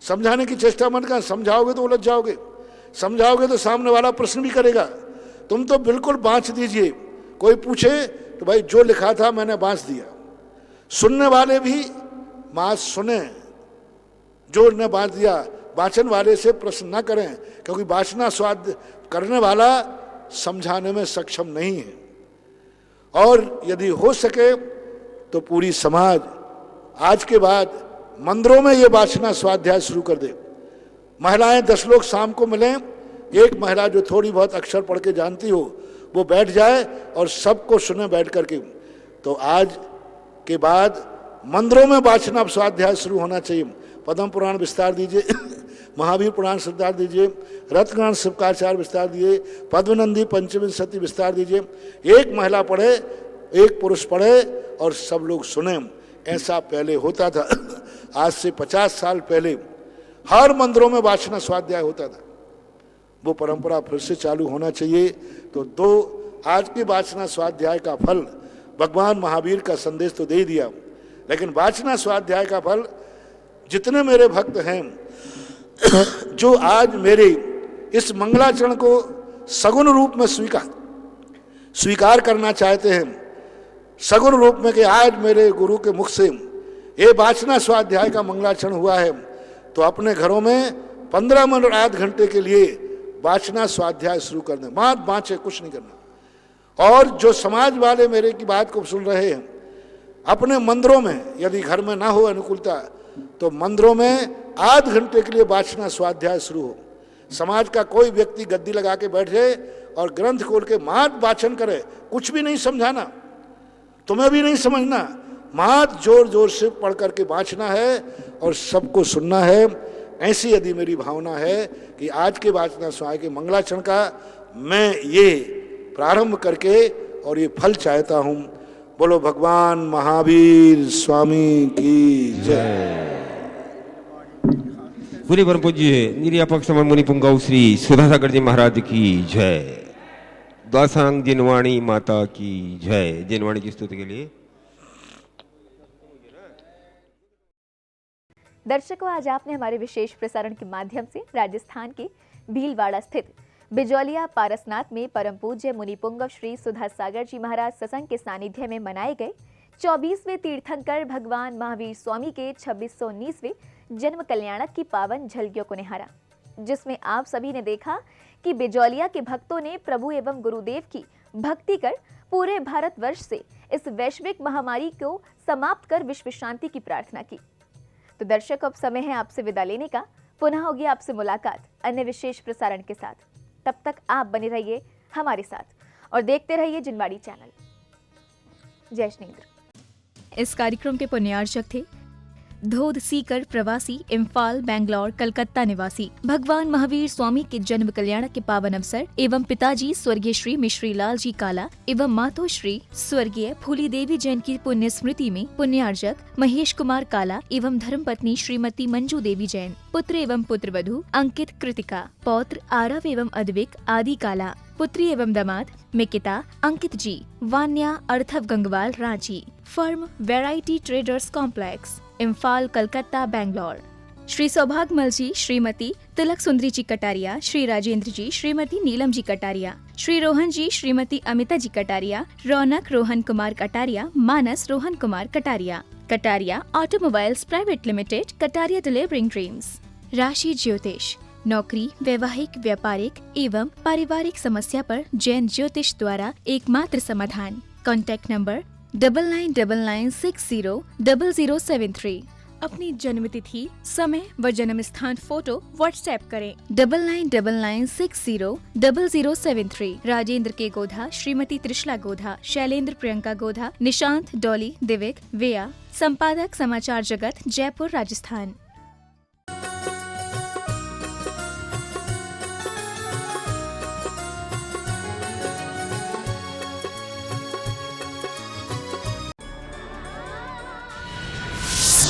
समझाने की चेष्टा मत कर, समझाओगे तो उलझ जाओगे, समझाओगे तो सामने वाला प्रश्न भी करेगा। तुम तो बिल्कुल बाँच दीजिए, कोई पूछे तो भाई जो लिखा था मैंने बाँच दिया। सुनने वाले भी बात सुने, जो ने बाँच दिया। वाचन वाले से प्रश्न न करें, क्योंकि वाचना स्वाद करने वाला समझाने में सक्षम नहीं है। और यदि हो सके तो पूरी समाज आज के बाद मंदिरों में ये वाचना स्वाध्याय शुरू कर दे। महिलाएं 10 लोग शाम को मिलें, एक महिला जो थोड़ी बहुत अक्षर पढ़ के जानती हो वो बैठ जाए और सबको सुने बैठ करके। तो आज के बाद मंदिरों में वाचना स्वाध्याय शुरू होना चाहिए। पद्म पुराण विस्तार दीजिए, महावीर पुराण विस्तार दीजिए, रत्नगण शिवकाचार्य विस्तार दीजिए, पद्मनंदी पंचविंशति विस्तार दीजिए। एक महिला पढ़े, एक पुरुष पढ़े और सब लोग सुने। ऐसा पहले होता था। आज से 50 साल पहले हर मंदिरों में वाचना स्वाध्याय होता था। वो परंपरा फिर से चालू होना चाहिए। तो 2 आज की वाचना स्वाध्याय का फल भगवान महावीर का संदेश तो दे दिया, लेकिन वाचना स्वाध्याय का फल जितने मेरे भक्त हैं जो आज मेरे इस मंगलाचरण को सगुण रूप में स्वीकार करना चाहते हैं, सगुण रूप में कि आज मेरे गुरु के मुख से ये वाचना स्वाध्याय का मंगलाचरण हुआ है तो अपने घरों में 15 मिनट आध घंटे के लिए वाचना स्वाध्याय शुरू कर दें। बात बाँचे, कुछ नहीं करना। और जो समाज वाले मेरे की बात को सुन रहे हैं, अपने मंदिरों में यदि घर में ना हो अनुकूलता तो मंदिरों में आध घंटे के लिए वाचना स्वाध्याय शुरू हो। समाज का कोई व्यक्ति गद्दी लगा के बैठ जाए और ग्रंथ खोल के मात वाचन करे, कुछ भी नहीं समझाना, तुम्हें भी नहीं समझना, मात जोर जोर से पढ़ करके वाचना है और सबको सुनना है। ऐसी यदि मेरी भावना है कि आज के वाचना स्वाध्याय के मंगलाचरण का मैं ये प्रारंभ करके और ये फल चाहता हूँ। बोलो भगवान महावीर स्वामी की जय। पूरे परम पूज्य निर्यापक समन मुनि पुंगव श्री सुधासागर जी महाराज की जय। दासांग जिनवाणी माता की जय। जिनवाणी की स्तुति के लिए दर्शकों, आज आपने हमारे विशेष प्रसारण के माध्यम से राजस्थान के भीलवाड़ा स्थित बिजौलिया पारसनाथ में परम पूज्य मुनि पुंगव श्री सुधासागर जी महाराज सत्संग के सानिध्य में मनाए गए 24वें तीर्थंकर भगवान महावीर स्वामी के 2619वें जन्म कल्याणक की पावन झलकियों को निहारा, जिसमें आप सभी ने देखा कि बिजौलिया के भक्तों ने प्रभु एवं गुरुदेव की भक्ति कर पूरे भारतवर्ष से इस वैश्विक महामारी को समाप्त कर विश्व शांति की प्रार्थना की। तो दर्शक, अब समय है आपसे विदा लेने का। पुनः होगी आपसे मुलाकात अन्य विशेष प्रसारण के साथ। तब तक आप बने रहिए हमारे साथ और देखते रहिए जिनवाणी चैनल। जय श्रीन्द्र। इस कार्यक्रम के पुण्यार्चक थे धोध सीकर प्रवासी, इम्फाल, बैंगलोर, कलकत्ता निवासी भगवान महावीर स्वामी के जन्म कल्याण के पावन अवसर एवं पिताजी स्वर्गीय श्री मिश्री लाल जी काला एवं मातो श्री स्वर्गीय फूली देवी जैन की पुण्य स्मृति में पुण्यार्चक महेश कुमार काला एवं धर्मपत्नी श्रीमती मंजू देवी जैन, पुत्र एवं पुत्रवधू अंकित कृतिका, पौत्र आरव एवं अद्विक आदि काला, पुत्री एवं दामाद मिकिता अंकित जी, वान्या अर्थव Gangwal Ranchi, firm Variety Traders Complex, Imphal, Calcutta, Bangalore. Shri Saubhagyamal ji, Shrimati Tilak Sundari ji Kataria, Shri Rajendra ji, Shrimati Neelam ji Kataria, Shri Rohan ji, Shrimati Amita ji Kataria, Raunak Rohan Kumar Kataria, Manas Rohan Kumar Kataria, Kataria Automobiles Private Limited, Kataria delivering dreams. राशि ज्योतिष, नौकरी, वैवाहिक, व्यापारिक एवं पारिवारिक समस्या पर जैन ज्योतिष द्वारा एकमात्र समाधान। Contact number 9999600073। अपनी जन्म तिथि, समय व जन्म स्थान फोटो व्हाट्सएप करें 9999600073। राजेंद्र के गोधा, श्रीमती त्रिशला गोधा, शैलेंद्र प्रियंका गोधा, निशांत, डॉली, दिविक, वेया। संपादक समाचार जगत, जयपुर, राजस्थान।